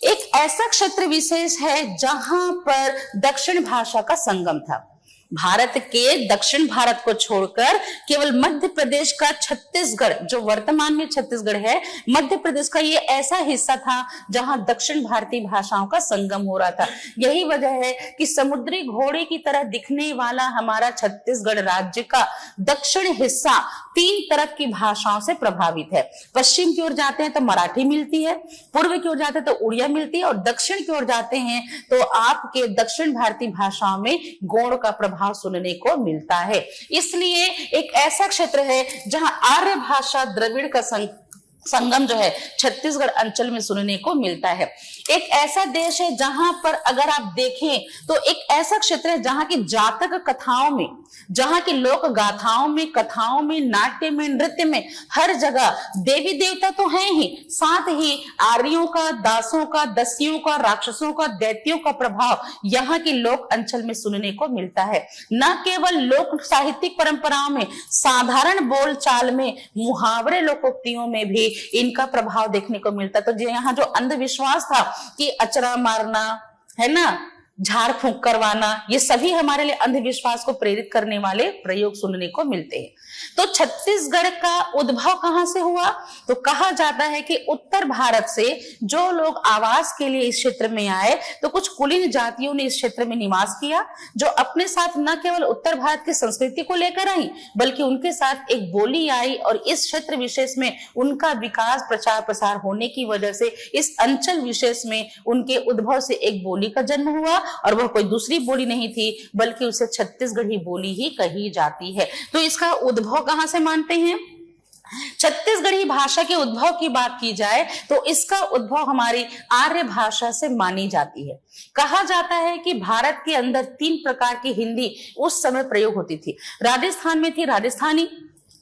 एक ऐसा क्षेत्र विशेष है जहां पर दक्षिण भाषा का संगम था। भारत के दक्षिण भारत को छोड़कर केवल मध्य प्रदेश का छत्तीसगढ़, जो वर्तमान में छत्तीसगढ़ है, मध्य प्रदेश का ये ऐसा हिस्सा था जहां दक्षिण भारतीय भाषाओं का संगम हो रहा था। यही वजह है कि समुद्री घोड़े की तरह दिखने वाला हमारा छत्तीसगढ़ राज्य का दक्षिण हिस्सा 3 तरह की भाषाओं से प्रभावित है। पश्चिम की ओर जाते हैं तो मराठी मिलती है, पूर्व की ओर जाते हैं तो उड़िया मिलती है, और दक्षिण की ओर जाते हैं तो आपके दक्षिण भारतीय भाषाओं में गोंड का प्रभाव सुनने को मिलता है। इसलिए एक ऐसा क्षेत्र है जहां आर्य भाषा द्रविड़ का संगम जो है छत्तीसगढ़ अंचल में सुनने को मिलता है। एक ऐसा देश है जहां पर अगर आप देखें तो एक ऐसा क्षेत्र है जहां की जातक कथाओं में, जहां की लोक गाथाओं में, कथाओं में, नाट्य में, नृत्य में, हर जगह देवी देवता तो हैं ही, साथ ही आर्यों का, दासों का, दस्युओं का, राक्षसों का, दैत्यों का प्रभाव यहाँ की लोक अंचल में सुनने को मिलता है। न केवल लोक साहित्यिक परंपराओं में, साधारण बोल चाल में, मुहावरे लोकोक्तियों में भी इनका प्रभाव देखने को मिलता। तो यहाँ जो अंधविश्वास था कि अचरा मारना है ना, झाड़ फूंक करवाना, ये सभी हमारे लिए अंधविश्वास को प्रेरित करने वाले प्रयोग सुनने को मिलते हैं। तो छत्तीसगढ़ का उद्भव कहां से हुआ? तो कहा जाता है कि उत्तर भारत से जो लोग आवास के लिए इस क्षेत्र में आए तो कुछ कुलीन जातियों ने इस क्षेत्र में निवास किया, जो अपने साथ न केवल उत्तर भारत की संस्कृति को लेकर आई बल्कि उनके साथ एक बोली आई, और इस क्षेत्र विशेष में उनका विकास प्रचार प्रसार होने की वजह से इस अंचल विशेष में उनके उद्भव से एक बोली का जन्म हुआ, और वह कोई दूसरी बोली नहीं थी बल्कि उसे छत्तीसगढ़ी बोली ही कही जाती है। तो इसका उद्भव कहां से मानते हैं? छत्तीसगढ़ी भाषा के उद्भव की बात की जाए तो इसका उद्भव हमारी आर्य भाषा से मानी जाती है। कहा जाता है कि भारत के अंदर 3 प्रकार की हिंदी उस समय प्रयोग होती थी। राजस्थान में थी राजस्थानी,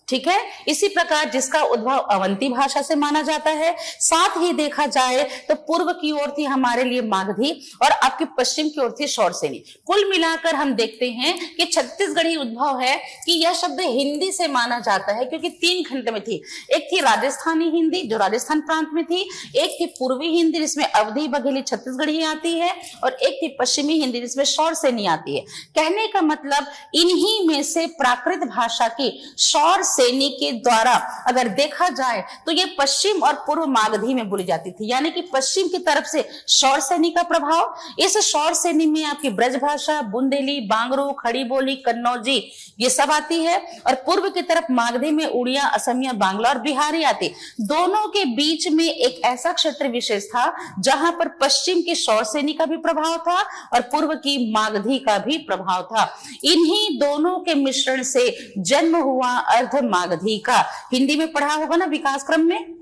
ठीक है, इसी प्रकार जिसका उद्भव अवंती भाषा से माना जाता है। साथ ही देखा जाए तो पूर्व की ओर थी हमारे लिए मागधी, और आपके पश्चिम की ओर थी शौरसेनी। कुल मिलाकर हम देखते हैं कि छत्तीसगढ़ी उद्भव है कि यह शब्द हिंदी से माना जाता है, क्योंकि 3 खंड में थी। एक थी राजस्थानी हिंदी जो राजस्थान प्रांत में थी, एक थी पूर्वी हिंदी जिसमें अवधी, बघेली, छत्तीसगढ़ी आती है, और एक थी पश्चिमी हिंदी जिसमें शौरसेनी आती है। कहने का मतलब इन्हीं में से प्राकृत भाषा की शौरसेनी के द्वारा अगर देखा जाए तो ये पश्चिम और पूर्व मागधी में बोली जाती थी, यानी कि पश्चिम की तरफ से शौरसेनी का प्रभाव। इस शौरसेनी में आपकी ब्रज भाषा, बुंदेली, बांगरू, खड़ी बोली, कन्नौजी ये सब आती है, और पूर्व की तरफ मागधी में उड़िया, असमिया, बांग्ला और बिहारी आती। दोनों के बीच में एक ऐसा क्षेत्र विशेष था जहां पर पश्चिम की शौरसेनी का भी प्रभाव था और पूर्व की मागधी का भी प्रभाव था। इन्हीं दोनों के मिश्रण से जन्म हुआ अर्ध मागधी का। हिंदी में पढ़ा होगा ना, विकास क्रम में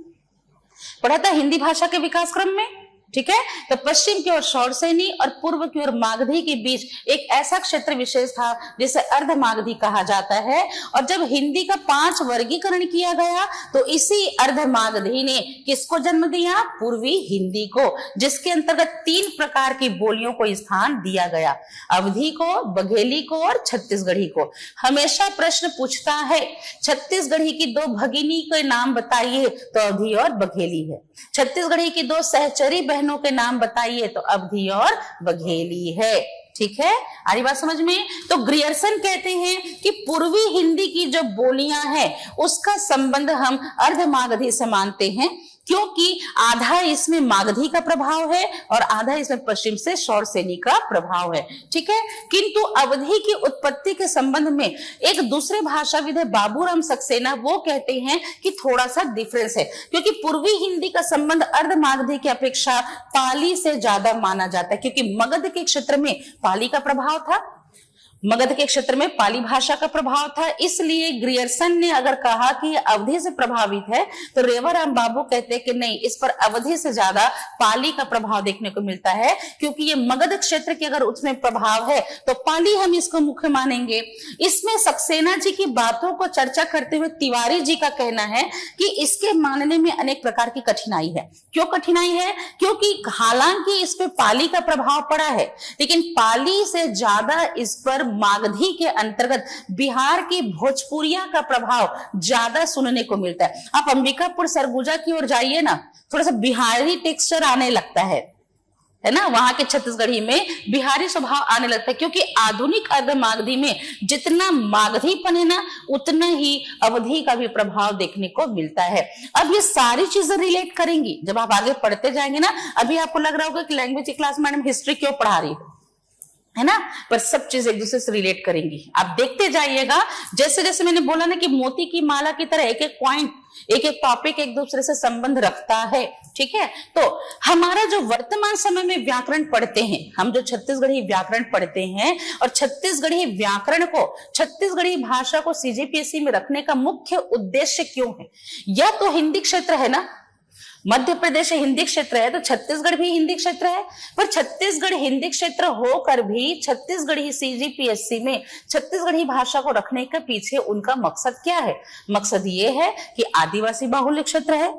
पढ़ा था, हिंदी भाषा के विकास क्रम में, ठीक है। तो पश्चिम की ओर शौरसेनी और पूर्व की ओर मागधी के बीच एक ऐसा क्षेत्र विशेष था जिसे अर्ध मागधी कहा जाता है। और जब हिंदी का 5 वर्गीकरण किया गया तो इसी अर्ध मागधी ने किसको जन्म दिया? पूर्वी हिंदी को, जिसके अंतर्गत 3 प्रकार की बोलियों को स्थान दिया गया, अवधी को, बघेली को और छत्तीसगढ़ी को। हमेशा प्रश्न पूछता है छत्तीसगढ़ी की 2 भगिनी के नाम बताइए तो अवधी और बघेली है, छत्तीसगढ़ी की 2 सहचरी बहनों के नाम बताइए तो अवधी और बघेली है, ठीक है। आ रही बात समझ में? तो ग्रियर्सन कहते हैं कि पूर्वी हिंदी की जो बोलियां हैं उसका संबंध हम अर्ध मागधी से मानते हैं, क्योंकि आधा इसमें मागधी का प्रभाव है और आधा इसमें पश्चिम से शौरसेनी का प्रभाव है, ठीक है। किंतु अवधी की उत्पत्ति के संबंध में एक दूसरे भाषाविद है बाबूराम सक्सेना, वो कहते हैं कि थोड़ा सा डिफरेंस है, क्योंकि पूर्वी हिंदी का संबंध अर्ध मागधी की अपेक्षा पाली से ज्यादा माना जाता है, क्योंकि मगध के क्षेत्र में पाली का प्रभाव था मगध के क्षेत्र में पाली भाषा का प्रभाव था, इसलिए ग्रियर्सन ने अगर कहा कि ये अवधि से प्रभावित है तो रेवाराम बाबू कहते हैं कि नहीं, इस पर अवधि से ज्यादा पाली का प्रभाव देखने को मिलता है, क्योंकि ये मगध क्षेत्र की अगर उसमें प्रभाव है तो पाली हम इसको मुख्य मानेंगे। इसमें सक्सेना जी की बातों को चर्चा करते हुए तिवारी जी का कहना है कि इसके मानने में अनेक प्रकार की कठिनाई है। क्यों कठिनाई है? क्योंकि हालांकि इस पे पाली का प्रभाव पड़ा है, लेकिन पाली से ज्यादा इस पर मागधी के अंतर्गत बिहार की भोजपुरिया का प्रभाव ज्यादा सुनने को मिलता है। आप अंबिकापुर सरगुजा की ओर जाइए ना, थोड़ा सा बिहारी टेक्सचर आने लगता है ना, वहां के छत्तीसगढ़ी में बिहारी स्वभाव आने लगता है, क्योंकि आधुनिक अर्ध मागधी में जितना मागधीपन है ना, उतना ही अवधि का भी प्रभाव देखने को मिलता है। अब ये सारी चीजें रिलेट करेंगी जब आप आगे पढ़ते जाएंगे ना। अभी आपको लग रहा होगा कि लैंग्वेज की क्लास मैडम हिस्ट्री क्यों पढ़ा रही है ना, पर सब चीज एक दूसरे से रिलेट करेंगी, आप देखते जाइएगा। जैसे जैसे मैंने बोला ना कि मोती की माला की तरह एक एक पॉइंट, एक एक टॉपिक एक दूसरे से संबंध रखता है, ठीक है। तो हमारा जो वर्तमान समय में व्याकरण पढ़ते हैं, हम जो छत्तीसगढ़ी व्याकरण पढ़ते हैं, और छत्तीसगढ़ी व्याकरण को, छत्तीसगढ़ी भाषा को सीजीपीएससी में रखने का मुख्य उद्देश्य क्यों है? यह तो हिंदी क्षेत्र है ना, मध्य प्रदेश हिंदी क्षेत्र है तो छत्तीसगढ़ भी हिंदी क्षेत्र है, पर छत्तीसगढ़ हिंदी क्षेत्र होकर भी छत्तीसगढ़ी सीजीपीएससी में छत्तीसगढ़ी भाषा को रखने के पीछे उनका मकसद क्या है? मकसद ये है कि आदिवासी बाहुल्य क्षेत्र है,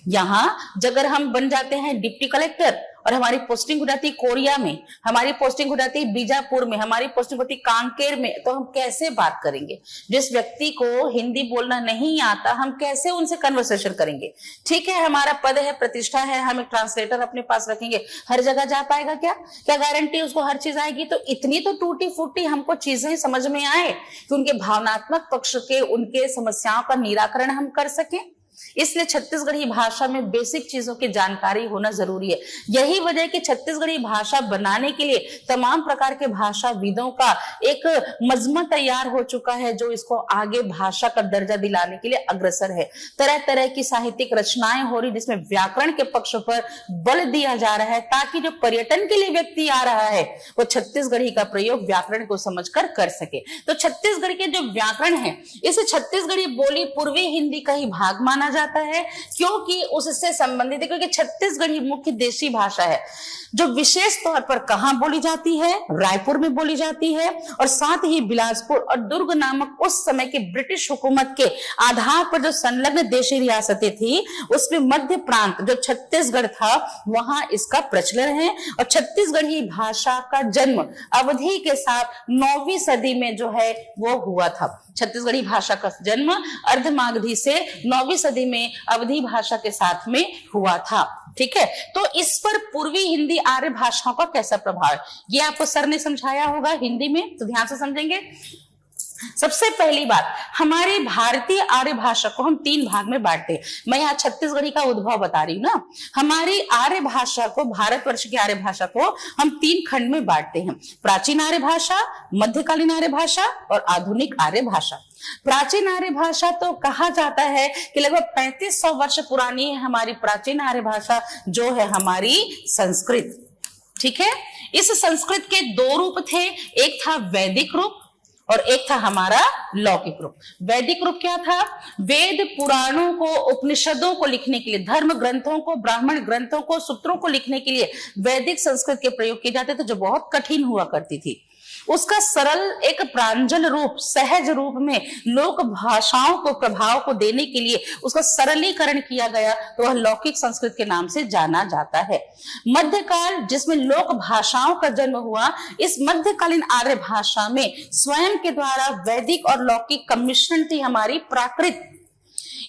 यहाँ अगर हम बन जाते हैं डिप्टी कलेक्टर और हमारी पोस्टिंग हो जाती है कोरिया में, हमारी पोस्टिंग हो जाती है बीजापुर में, हमारी पोस्टिंग होती है कांकेर में, तो हम कैसे बात करेंगे? जिस व्यक्ति को हिंदी बोलना नहीं आता, हम कैसे उनसे कन्वर्सेशन करेंगे? ठीक है, हमारा पद है, प्रतिष्ठा है, हम एक ट्रांसलेटर अपने पास रखेंगे, हर जगह जा पाएगा क्या? क्या गारंटी उसको हर चीज आएगी? तो इतनी तो टूटी फूटी हमको चीजें समझ में आए कि उनके भावनात्मक पक्ष के, उनके समस्याओं का निराकरण हम कर सकें। इसलिए छत्तीसगढ़ी भाषा में बेसिक चीजों की जानकारी होना जरूरी है। यही वजह है कि छत्तीसगढ़ी भाषा बनाने के लिए तमाम प्रकार के भाषाविदों का एक मजमा तैयार हो चुका है, जो इसको आगे भाषा का दर्जा दिलाने के लिए अग्रसर है। तरह तरह की साहित्यिक रचनाएं हो रही, जिसमें व्याकरण के पक्ष पर बल दिया जा रहा है, ताकि जो पर्यटन के लिए व्यक्ति आ रहा है वो छत्तीसगढ़ी का प्रयोग व्याकरण को समझकर कर सके। तो छत्तीसगढ़ के जो व्याकरण है, इसे छत्तीसगढ़ी बोली पूर्वी हिंदी का ही भाग माना जाता है, क्योंकि उससे संबंधित है, क्योंकि छत्तीसगढ़ी मुख्य देशी भाषा है, जो विशेष तौर पर कहां बोली जाती है? रायपुर में बोली जाती है, और साथ ही बिलासपुर और दुर्ग नामक उस समय के ब्रिटिश हुकूमत के आधार पर जो संलग्न देशी रियासतें थी, उसमें मध्य प्रांत जो छत्तीसगढ़ था, वहां इसका प्रचलन है। और छत्तीसगढ़ी भाषा का जन्म अवधि के साथ 9वीं सदी में जो है वो हुआ था। छत्तीसगढ़ी भाषा का जन्म अर्धमागधी से 9वीं सदी में अवधी भाषा के साथ में हुआ था, ठीक है। तो इस पर पूर्वी हिंदी आर्य भाषाओं का कैसा प्रभाव है, ये आपको सर ने समझाया होगा हिंदी में, तो ध्यान से समझेंगे। सबसे पहली बात, हमारी भारतीय आर्य भाषा को हम 3 भाग में बांटते हैं। मैं यहाँ छत्तीसगढ़ी का उद्भव बता रही हूँ ना। हमारी आर्य भाषा को, भारतवर्ष की आर्य भाषा को हम 3 खंड में बांटते हैं: प्राचीन आर्य भाषा, मध्यकालीन आर्य भाषा और आधुनिक आर्य भाषा। प्राचीन आर्य भाषा तो कहा जाता है कि लगभग 3500 वर्ष पुरानी है हमारी प्राचीन आर्य भाषा, जो है हमारी संस्कृत, ठीक है। इस संस्कृत के 2 रूप थे, एक था वैदिक रूप और एक था हमारा लौकिक रूप। वैदिक रूप क्या था? वेद पुराणों को, उपनिषदों को लिखने के लिए, धर्म ग्रंथों को, ब्राह्मण ग्रंथों को, सूत्रों को लिखने के लिए वैदिक संस्कृत के प्रयोग किए जाते थे, जो बहुत कठिन हुआ करती थी। उसका सरल, एक प्रांजल रूप, सहज रूप में लोक भाषाओं को प्रभाव को देने के लिए उसका सरलीकरण किया गया, तो वह लौकिक संस्कृत के नाम से जाना जाता है। मध्यकाल, जिसमें लोक भाषाओं का जन्म हुआ, इस मध्यकालीन आर्य भाषा में स्वयं के द्वारा वैदिक और लौकिक का मिश्रण थी हमारी प्राकृत।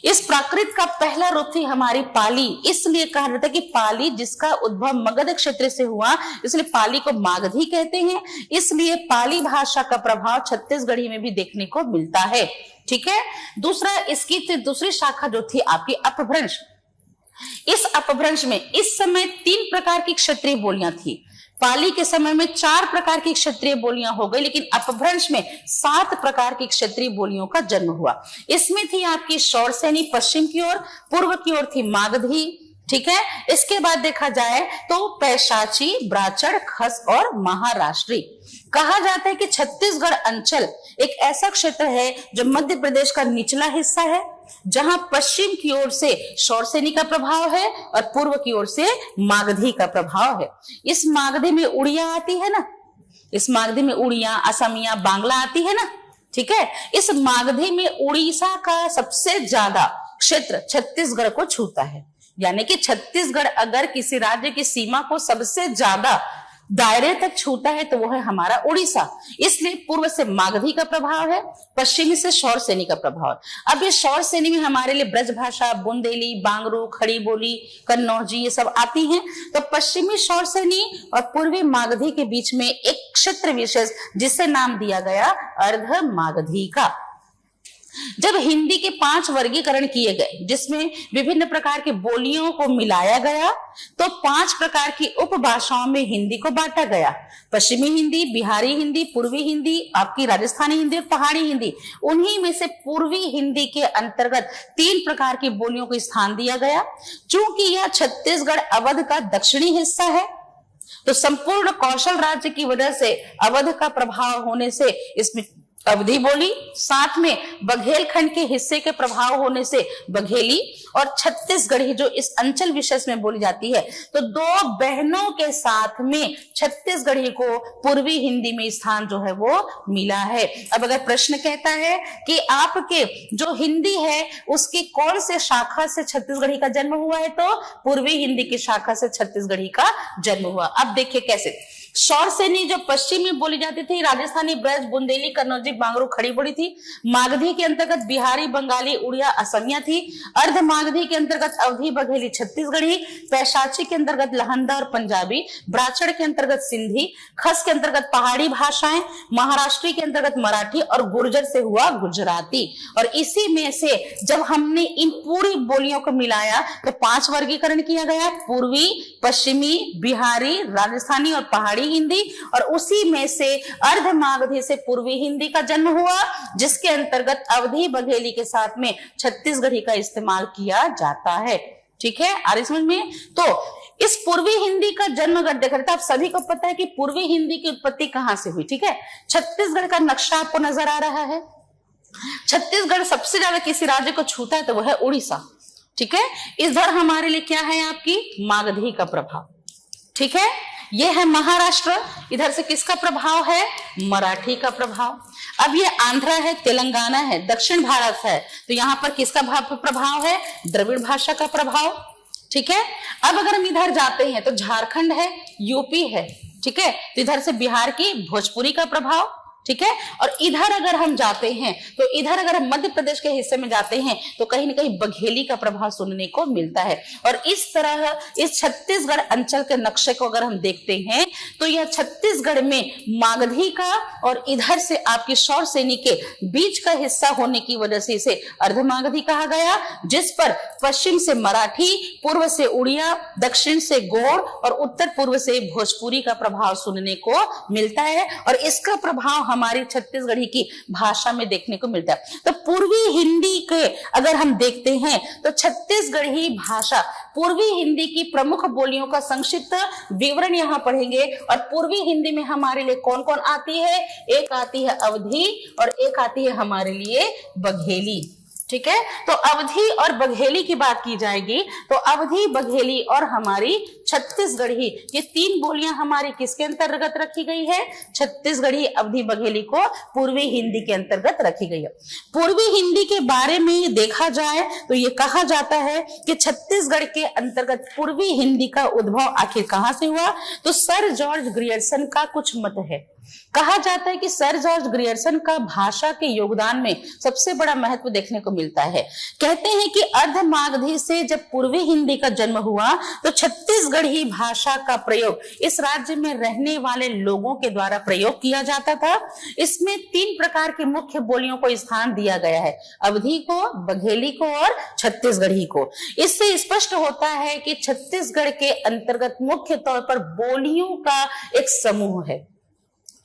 इस प्राकृत का पहला रूप थी हमारी पाली। इसलिए कहा जाता है कि पाली, जिसका उद्भव मगध क्षेत्र से हुआ, इसलिए पाली को मागधी कहते हैं। इसलिए पाली भाषा का प्रभाव छत्तीसगढ़ी में भी देखने को मिलता है, ठीक है। दूसरा, इसकी दूसरी शाखा जो थी आपकी अपभ्रंश। इस अपभ्रंश में इस समय 3 प्रकार की क्षेत्रीय बोलियां थी। पाली के समय में 4 प्रकार की क्षेत्रीय बोलियां हो गई, लेकिन अपभ्रंश में 7 प्रकार की क्षेत्रीय बोलियों का जन्म हुआ। इसमें थी आपकी शौरसेनी पश्चिम की ओर, पूर्व की ओर थी मागधी, ठीक है। इसके बाद देखा जाए तो पैशाची, ब्राचड़, खस और महाराष्ट्री। कहा जाता है कि छत्तीसगढ़ अंचल एक ऐसा क्षेत्र है जो मध्य प्रदेश का निचला हिस्सा है, जहां पश्चिम की ओर से शौरसेनी का प्रभाव है और पूर्व की ओर से मागधी का प्रभाव है। इस मागधी में उड़िया आती है ना, इस मागधी में उड़िया, असमिया, बांग्ला आती है ना, ठीक है। इस मागधी में उड़ीसा का सबसे ज्यादा क्षेत्र छत्तीसगढ़ को छूता है, यानी कि छत्तीसगढ़ अगर किसी राज्य की सीमा को सबसे ज्यादा दायरे तक छूता है तो वो है हमारा उड़ीसा। इसलिए पूर्व से मागधी का प्रभाव है, पश्चिमी से शौरसेनी का प्रभाव है। अब ये शौरसेनी में हमारे लिए ब्रज भाषा, बुंदेली, बांगरू, खड़ी बोली, कन्नौजी ये सब आती हैं। तो पश्चिमी शौरसेनी और पूर्वी मागधी के बीच में एक क्षेत्र विशेष जिसे नाम दिया गया अर्ध मागधी का। जब हिंदी के 5 वर्गीकरण किए गए, जिसमें विभिन्न प्रकार की बोलियों को मिलाया गया, तो 5 प्रकार की उपभाषाओं में हिंदी को बांटा गया। पश्चिमी हिंदी, बिहारी हिंदी, पूर्वी हिंदी, आपकी राजस्थानी हिंदी और पहाड़ी हिंदी। उन्हीं में से पूर्वी हिंदी के अंतर्गत 3 प्रकार की बोलियों को स्थान दिया गया। चूंकि यह छत्तीसगढ़ अवध का दक्षिणी हिस्सा है, तो संपूर्ण कौशल राज्य की वजह से अवध का प्रभाव होने से इसमें अवधी बोली, साथ में बघेल खंड के हिस्से के प्रभाव होने से बघेली और छत्तीसगढ़ी जो इस अंचल विशेष में बोली जाती है। तो 2 बहनों के साथ में छत्तीसगढ़ी को पूर्वी हिंदी में स्थान जो है वो मिला है। अब अगर प्रश्न कहता है कि आपके जो हिंदी है उसकी कौन से शाखा से छत्तीसगढ़ी का जन्म हुआ है, तो पूर्वी हिंदी की शाखा से छत्तीसगढ़ी का जन्म हुआ। अब देखिए कैसे। शौरसेनी जो पश्चिम में बोली जाती थी, राजस्थानी, ब्रज, बुंदेली, कन्नौजी, बांगरू, खड़ी बोली थी। मागधी के अंतर्गत बिहारी, बंगाली, उड़िया, असमिया थी। अर्ध मागधी के अंतर्गत अवधी, बघेली, छत्तीसगढ़ी। पैशाची के अंतर्गत लहंदा और पंजाबी। ब्राचड़ के अंतर्गत सिंधी। खस के अंतर्गत पहाड़ी भाषाएं। महाराष्ट्री के अंतर्गत मराठी और गुर्जर से हुआ गुजराती। और इसी में से जब हमने इन पूरी बोलियों को मिलाया तो 5 वर्गीकरण किया गया, पूर्वी, पश्चिमी, बिहारी, राजस्थानी और पहाड़ी हिंदी। और उसी में से अर्ध मागधी से पूर्वी हिंदी का जन्म हुआ, जिसके अंतर्गत अवधी, बघेली के साथ में छत्तीसगढ़ी का इस्तेमाल किया जाता है। ठीक है, आ रही समझ में। तो इस पूर्वी हिंदी का जन्म अगर देखा तो आप सभी को पता है कि पूर्वी हिंदी की उत्पत्ति कहां से हुई। ठीक है, छत्तीसगढ़ का नक्शा आपको नजर आ रहा है। छत्तीसगढ़ सबसे ज्यादा किसी राज्य को छूता है तो वो है उड़ीसा। ठीक है, इधर हमारे लिए क्या है, आपकी मागधी का प्रभाव। ठीक है, ये है महाराष्ट्र, इधर से किसका प्रभाव है, मराठी का प्रभाव। अब ये आंध्रा है, तेलंगाना है, दक्षिण भारत है, तो यहाँ पर किसका प्रभाव है, द्रविड़ भाषा का प्रभाव। ठीक है, अब अगर हम इधर जाते हैं तो झारखंड है, यूपी है। ठीक है, तो इधर से बिहार की भोजपुरी का प्रभाव। ठीक है, और इधर अगर हम जाते हैं तो इधर अगर हम मध्य प्रदेश के हिस्से में जाते हैं तो कहीं ना कहीं बघेली का प्रभाव सुनने को मिलता है। और इस तरह इस छत्तीसगढ़ अंचल के नक्शे को अगर हम देखते हैं तो यह छत्तीसगढ़ में मागधी का और इधर से आपकी शौरसेनी के बीच का हिस्सा होने की वजह से इसे अर्धमागधी कहा गया, जिस पर पश्चिम से मराठी, पूर्व से उड़िया, दक्षिण से गोड़ और उत्तर पूर्व से भोजपुरी का प्रभाव सुनने को मिलता है। और इसका प्रभाव हमारी छत्तीसगढ़ी की भाषा में देखने को मिलता है। तो पूर्वी हिंदी के अगर हम देखते हैं तो छत्तीसगढ़ी भाषा पूर्वी हिंदी की प्रमुख बोलियों का संक्षिप्त विवरण यहाँ पढ़ेंगे। और पूर्वी हिंदी में हमारे लिए कौन कौन आती है, एक आती है अवधी और एक आती है हमारे लिए बघेली। ठीक है, तो अवधी और बघेली की बात की जाएगी तो अवधी, बघेली और हमारी छत्तीसगढ़ी, ये 3 बोलियां हमारी किसके अंतर्गत रखी गई है, छत्तीसगढ़ी, अवधी, बघेली को पूर्वी हिंदी के अंतर्गत रखी गई है। पूर्वी हिंदी के बारे में देखा जाए तो ये कहा जाता है कि छत्तीसगढ़ के अंतर्गत पूर्वी हिंदी का उद्भव आखिर कहां से हुआ, तो सर जॉर्ज ग्रियर्सन का कुछ मत है। कहा जाता है कि सर जॉर्ज ग्रियर्सन का भाषा के योगदान में सबसे बड़ा महत्व देखने को मिलता है। कहते हैं कि अर्धमागधी से जब पूर्वी हिंदी का जन्म हुआ तो छत्तीसगढ़ी भाषा का प्रयोग इस राज्य में रहने वाले लोगों के द्वारा प्रयोग किया जाता था। इसमें 3 प्रकार की मुख्य बोलियों को स्थान दिया गया है, अवधी को, बघेली को और छत्तीसगढ़ी को। इससे स्पष्ट होता है कि छत्तीसगढ़ के अंतर्गत मुख्य तौर पर बोलियों का एक समूह है।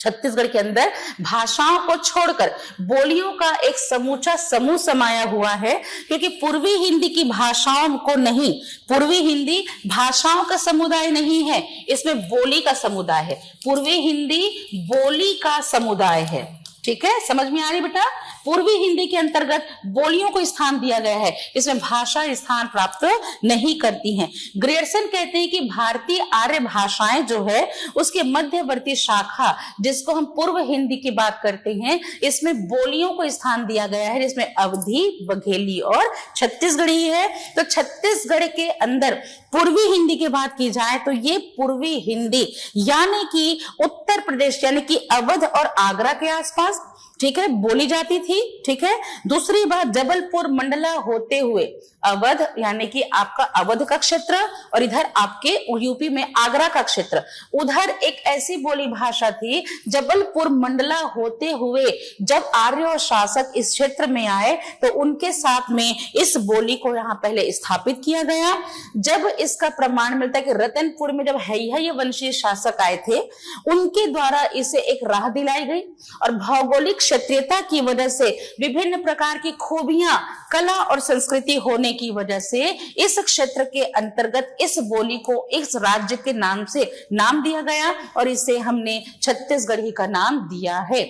छत्तीसगढ़ के अंदर भाषाओं को छोड़कर बोलियों का एक समूचा समूह समाया हुआ है, क्योंकि पूर्वी हिंदी की भाषाओं को नहीं, पूर्वी हिंदी भाषाओं का समुदाय नहीं है, इसमें बोली का समुदाय है। पूर्वी हिंदी बोली का समुदाय है। ठीक है, समझ में आ रही बेटा? पूर्वी हिंदी के अंतर्गत बोलियों को स्थान दिया गया है, इसमें भाषा स्थान प्राप्त नहीं करती हैं। ग्रियर्सन कहते हैं कि भारतीय आर्य भाषाएं जो है उसके मध्यवर्ती शाखा, जिसको हम पूर्व हिंदी की बात करते हैं, इसमें बोलियों को स्थान दिया गया है, जिसमें अवधी, बघेली और छत्तीसगढ़ी है। तो छत्तीसगढ़ के अंदर पूर्वी हिंदी की बात की जाए तो ये पूर्वी हिंदी यानी कि उत्तर प्रदेश यानी कि अवध और आगरा के आसपास, ठीक है, बोली जाती थी। ठीक है, दूसरी बात, जबलपुर मंडला होते हुए अवध यानी कि आपका अवध का क्षेत्र और इधर आपके यूपी में आगरा का क्षेत्र, उधर एक ऐसी बोली भाषा थी। जबलपुर मंडला होते हुए जब आर्य और शासक इस क्षेत्र में आए तो उनके साथ में इस बोली को यहाँ पहले स्थापित किया गया। जब इसका प्रमाण मिलता है कि रतनपुर में जब हैहय वंशीय शासक आए थे, उनके द्वारा इसे एक राह दिलाई गई और भौगोलिक क्षेत्रीयता की वजह से विभिन्न प्रकार की खूबियां, कला और संस्कृति होने की वजह से इस क्षेत्र के अंतर्गत इस बोली को इस राज्य के नाम से नाम दिया गया और इसे हमने छत्तीसगढ़ी का नाम दिया है।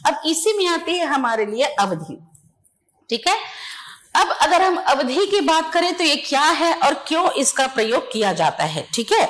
अब इसी में आती है हमारे लिए अवधी। ठीक है, अब अगर हम अवधी की बात करें तो ये क्या है और क्यों इसका प्रयोग किया जाता है। ठीक है,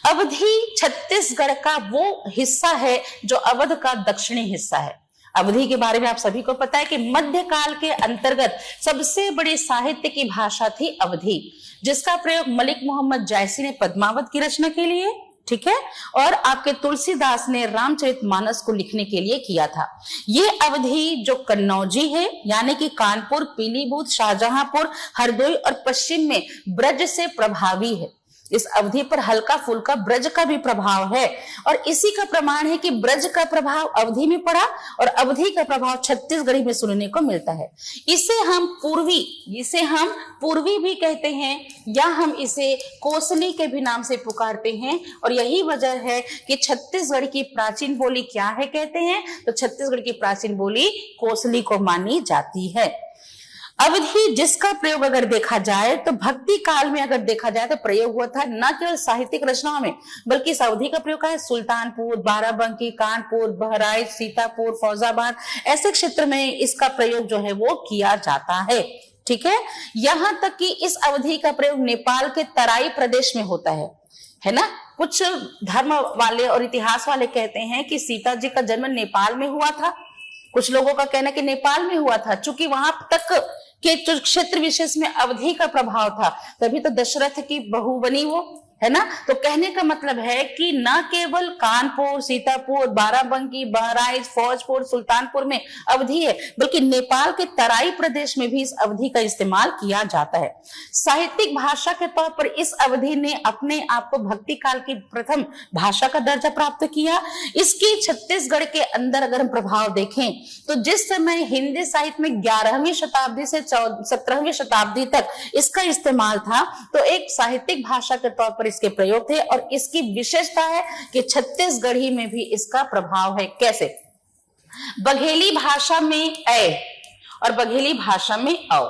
अवधी छत्तीसगढ़ का वो हिस्सा है जो अवध का दक्षिणी हिस्सा है। अवधी के बारे में आप सभी को पता है कि मध्यकाल के अंतर्गत सबसे बड़ी साहित्य की भाषा थी अवधी, जिसका प्रयोग मलिक मोहम्मद जायसी ने पद्मावत की रचना के लिए, ठीक है, और आपके तुलसीदास ने रामचरितमानस को लिखने के लिए किया था। ये अवधी जो कन्नौजी है यानी कि कानपुर, पीलीभूत, शाहजहांपुर, हरदोई और पश्चिम में ब्रज से प्रभावी है। इस अवधि पर हल्का फुल्का ब्रज का भी प्रभाव है और इसी का प्रमाण है कि ब्रज का प्रभाव अवधि में पड़ा और अवधि का प्रभाव छत्तीसगढ़ी में सुनने को मिलता है। इसे हम पूर्वी भी कहते हैं या हम इसे कोसली के भी नाम से पुकारते हैं और यही वजह है कि छत्तीसगढ़ की प्राचीन बोली क्या है कहते हैं तो छत्तीसगढ़ की प्राचीन बोली कोसली को मानी जाती है। अवधि जिसका प्रयोग अगर देखा जाए तो भक्ति काल में अगर देखा जाए तो प्रयोग हुआ था न केवल साहित्यिक रचनाओं में, बल्कि इस अवधि का प्रयोग है सुल्तानपुर, बाराबंकी, कानपुर, बहराइच, सीतापुर, फौजाबाद ऐसे क्षेत्र में इसका प्रयोग जो है वो किया जाता है। ठीक है, यहां तक कि इस अवधि का प्रयोग नेपाल के तराई प्रदेश में होता है ना। कुछ धर्म वाले और इतिहास वाले कहते हैं कि सीता जी का जन्म नेपाल में हुआ था, कुछ लोगों का कहना है कि नेपाल में हुआ था, चूंकि वहां तक के क्षेत्र विशेष में अवधि का प्रभाव था, तभी तो दशरथ की बहू बनी वो, है ना। तो कहने का मतलब है कि न केवल कानपुर, सीतापुर, बाराबंकी, बहराइच, फौजपुर, सुल्तानपुर में अवधि है, बल्कि नेपाल के तराई प्रदेश में भी इस अवधि का इस्तेमाल किया जाता है। साहित्यिक भाषा के तौर पर इस अवधि ने अपने आप को भक्ति काल की प्रथम भाषा का दर्जा प्राप्त किया। इसकी छत्तीसगढ़ के अंदर अगर हम प्रभाव देखें तो जिस समय हिंदी साहित्य में 11वीं शताब्दी से 17वीं शताब्दी तक इसका इस्तेमाल था, तो एक साहित्यिक भाषा के तौर पर इसके प्रयोग थे और इसकी विशेषता है कि छत्तीसगढ़ी में भी इसका प्रभाव है। कैसे? बघेली भाषा में ऐ और बघेली भाषा में औ,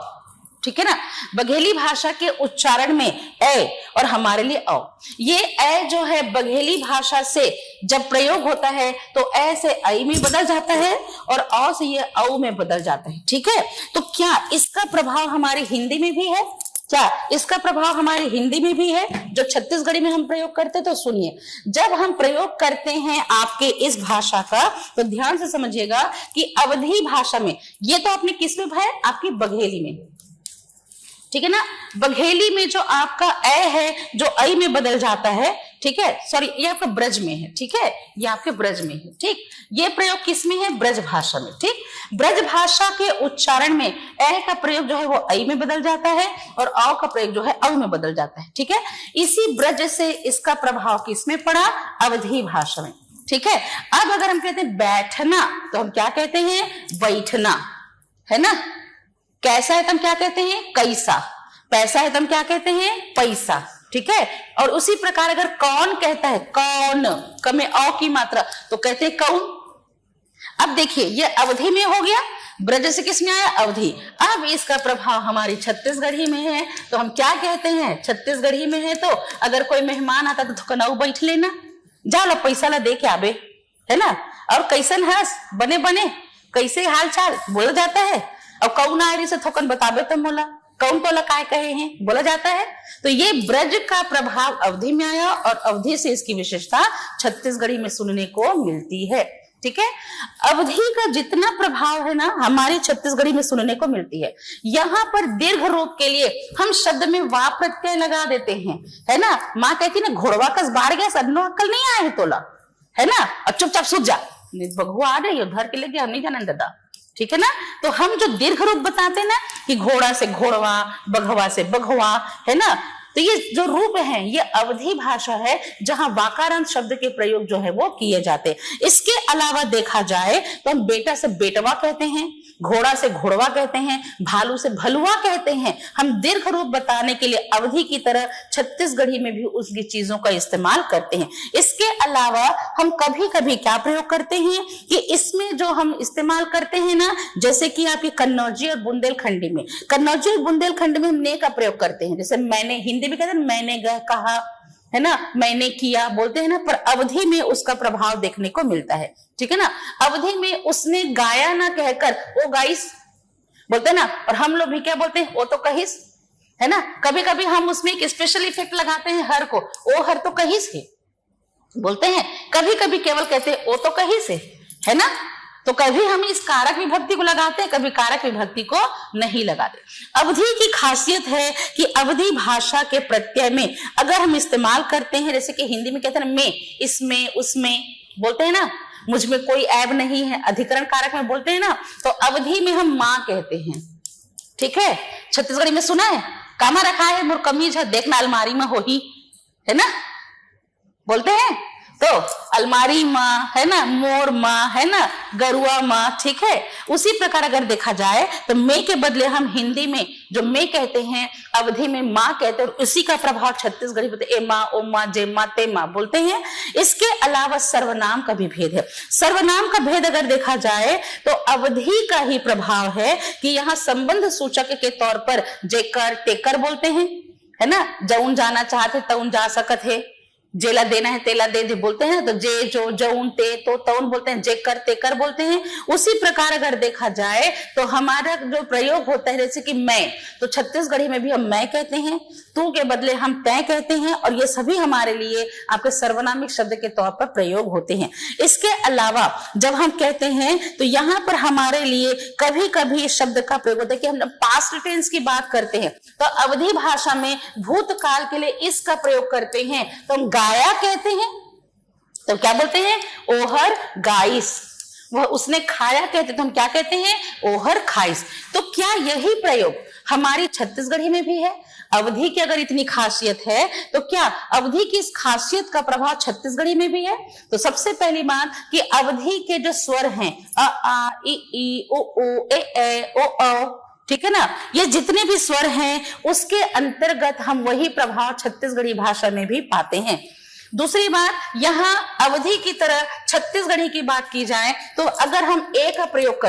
ठीक है ना। बघेली भाषा के उच्चारण में ऐ और हमारे लिए औ। ये ऐ जो है बघेली भाषा से जब प्रयोग होता है तो ऐ से ऐ में बदल जाता है और औ से ये औ में बदल जाता है। ठीक है, तो क्या इसका प्रभाव हमारी हिंदी में भी है? क्या इसका प्रभाव हमारी हिंदी में भी है जो छत्तीसगढ़ी में हम प्रयोग करते हैं? तो सुनिए, जब हम प्रयोग करते हैं आपके इस भाषा का तो ध्यान से समझिएगा कि अवधी भाषा में ये तो आपने किस में है? आपकी बघेली में, ठीक है ना। बघेली में जो आपका ऐ है जो ऐ में बदल जाता है, ठीक है, सॉरी ये आपका ब्रज में है, ठीक है, ये आपके ब्रज में है। ठीक, ये प्रयोग किस में है? ब्रज भाषा में। ठीक, ब्रज भाषा के उच्चारण में ऐ का प्रयोग जो है वो ऐ में बदल जाता है और औ का प्रयोग जो है औ में बदल जाता है। ठीक है, इसी ब्रज से इसका प्रभाव किसमें पड़ा? अवधी भाषा में। ठीक है, अब अगर हम कहते हैं बैठना तो हम क्या कहते हैं? बैठना, है ना। कैसा है तो हम क्या कहते हैं? कैसा। पैसा है तो हम क्या कहते हैं? पैसा। ठीक है, और उसी प्रकार अगर कौन कहता है, कौन, क में औ की मात्रा तो कहते हैं कौन, अब देखिए ये अवधि में हो गया, ब्रज से किस में आया, अवधि। अब इसका प्रभाव हमारी छत्तीसगढ़ी में है, तो हम क्या कहते हैं, छत्तीसगढ़ी में है तो अगर कोई मेहमान आता तो कनाऊ बैठ लेना, जा लो पैसा ला दे के आबे, है ना। और कैसन हंस बने बने, कैसे हाल चाल बोला जाता है। और कौन आयरी से थोकन बताबे तो मोला, कौन तोला काय कहे हैं बोला जाता है। तो ये ब्रज का प्रभाव अवधि में आया और अवधि से इसकी विशेषता छत्तीसगढ़ी में सुनने को मिलती है। ठीक है, अवधि का जितना प्रभाव है ना हमारी छत्तीसगढ़ी में सुनने को मिलती है। यहाँ पर दीर्घ रूप के लिए हम शब्द में वा प्रत्यय लगा देते हैं, है ना। माँ कहती ना घोड़वा कस बाढ़ गया, सदनो अक्कल नहीं आए है तोला, है ना, और चुपचाप सूझ जा, बगुआ आ रही है घर के लेके, हम नहीं जाना दादा, ठीक है ना। तो हम जो दीर्घ रूप बताते ना कि घोड़ा से घोड़वा, बघवा से बघवा, है ना, तो ये जो रूप है ये अवधि भाषा है जहां वाकारांत शब्द के प्रयोग जो है वो किए जाते हैं। इसके अलावा देखा जाए तो हम बेटा से बेटवा कहते हैं, घोड़ा से घोड़वा कहते हैं, भालू से भलुआ कहते हैं। हम दीर्घ रूप बताने के लिए अवधि की तरह छत्तीसगढ़ी में भी उसकी चीजों का इस्तेमाल करते हैं। इसके अलावा हम कभी कभी क्या प्रयोग करते हैं कि इसमें जो हम इस्तेमाल करते हैं ना, जैसे कि आपके कन्नौजी और बुंदेलखंडी में, कन्नौजी और बुंदेलखंडी में हम ने का प्रयोग करते हैं। जैसे मैंने, हिंदी में कहते हैं मैंने कहा, है ना, मैंने किया बोलते हैं ना, पर अवधि में उसका प्रभाव देखने को मिलता है। ठीक है ना, अवधि में उसने गाया ना कहकर वो गाइस बोलते हैं ना, और हम लोग भी क्या बोलते हैं, वो तो कहिस, है ना। कभी कभी हम उसमें एक स्पेशल इफेक्ट लगाते हैं हर को, ओ हर तो कहिस है बोलते हैं। कभी कभी केवल कहते हैं ओ तो कहिस है ना। तो कभी हम इस कारक विभक्ति को लगाते हैं, कभी कारक विभक्ति को नहीं लगाते। अवधि की खासियत है कि अवधि भाषा के प्रत्यय में अगर हम इस्तेमाल करते हैं, जैसे कि हिंदी में कहते हैं मैं, इसमें, उसमें बोलते हैं ना, मुझ में कोई ऐब नहीं है, अधिकरण कारक में बोलते हैं ना, तो अवधि में हम माँ कहते हैं। ठीक है, छत्तीसगढ़ी में सुना है, कामा रखा है मोर कमीज है, देखना अलमारी में हो ही, है ना, बोलते हैं। तो अलमारी माँ, है ना, मोर माँ, है ना, गरुआ माँ, ठीक है। उसी प्रकार अगर देखा जाए तो मैं के बदले हम हिंदी में जो मैं कहते हैं अवधि में माँ कहते हैं, और उसी का प्रभाव छत्तीसगढ़ी बोलते ए माँ, ओ माँ, जे माँ, ते माँ बोलते हैं। इसके अलावा सर्वनाम का भी भेद है। सर्वनाम का भेद अगर देखा जाए तो अवधि का ही प्रभाव है कि यहाँ संबंध सूचक के तौर पर जेकर, तेकर बोलते हैं, है ना, जऊन जाना चाहते तउन जा सकत है, जेला देना है तेला दे दे बोलते हैं, तो जे, जो, जऊन, ते, तो, तउन बोलते हैं, जेकर, तेकर बोलते हैं। उसी प्रकार अगर देखा जाए तो हमारा जो प्रयोग होता है, जैसे कि मैं, तो छत्तीसगढ़ी में भी हम मैं कहते हैं, तू के बदले हम तय कहते हैं, और ये सभी हमारे लिए आपके सर्वनामिक शब्द के तौर पर प्रयोग होते हैं। इसके अलावा जब हम कहते हैं तो यहाँ पर हमारे लिए कभी कभी शब्द का प्रयोग होता है कि हम पास्ट टेंस की बात करते हैं, तो अवधि भाषा में भूतकाल के लिए इसका प्रयोग करते हैं, तो हम गाया कहते हैं, तो क्या बोलते हैं, ओहर गाइस। वह उसने खाया कहते तो हम क्या कहते हैं, ओहर खाइस। तो क्या यही प्रयोग हमारी छत्तीसगढ़ी में भी है? अवधि की अगर इतनी खासियत है तो क्या अवधि की इस खासियत का प्रभाव छत्तीसगढ़ी में भी है? तो सबसे पहली बात कि अवधि के जो स्वर हैं अ, आ, ई, ओ, ए, ओ, ठीक है ना, ये जितने भी स्वर हैं उसके अंतर्गत हम वही प्रभाव छत्तीसगढ़ी भाषा में भी पाते हैं। दूसरी बात, यहाँ अवधि की तरह छत्तीसगढ़ी की बात की जाए तो अगर हम ए का प्रयोग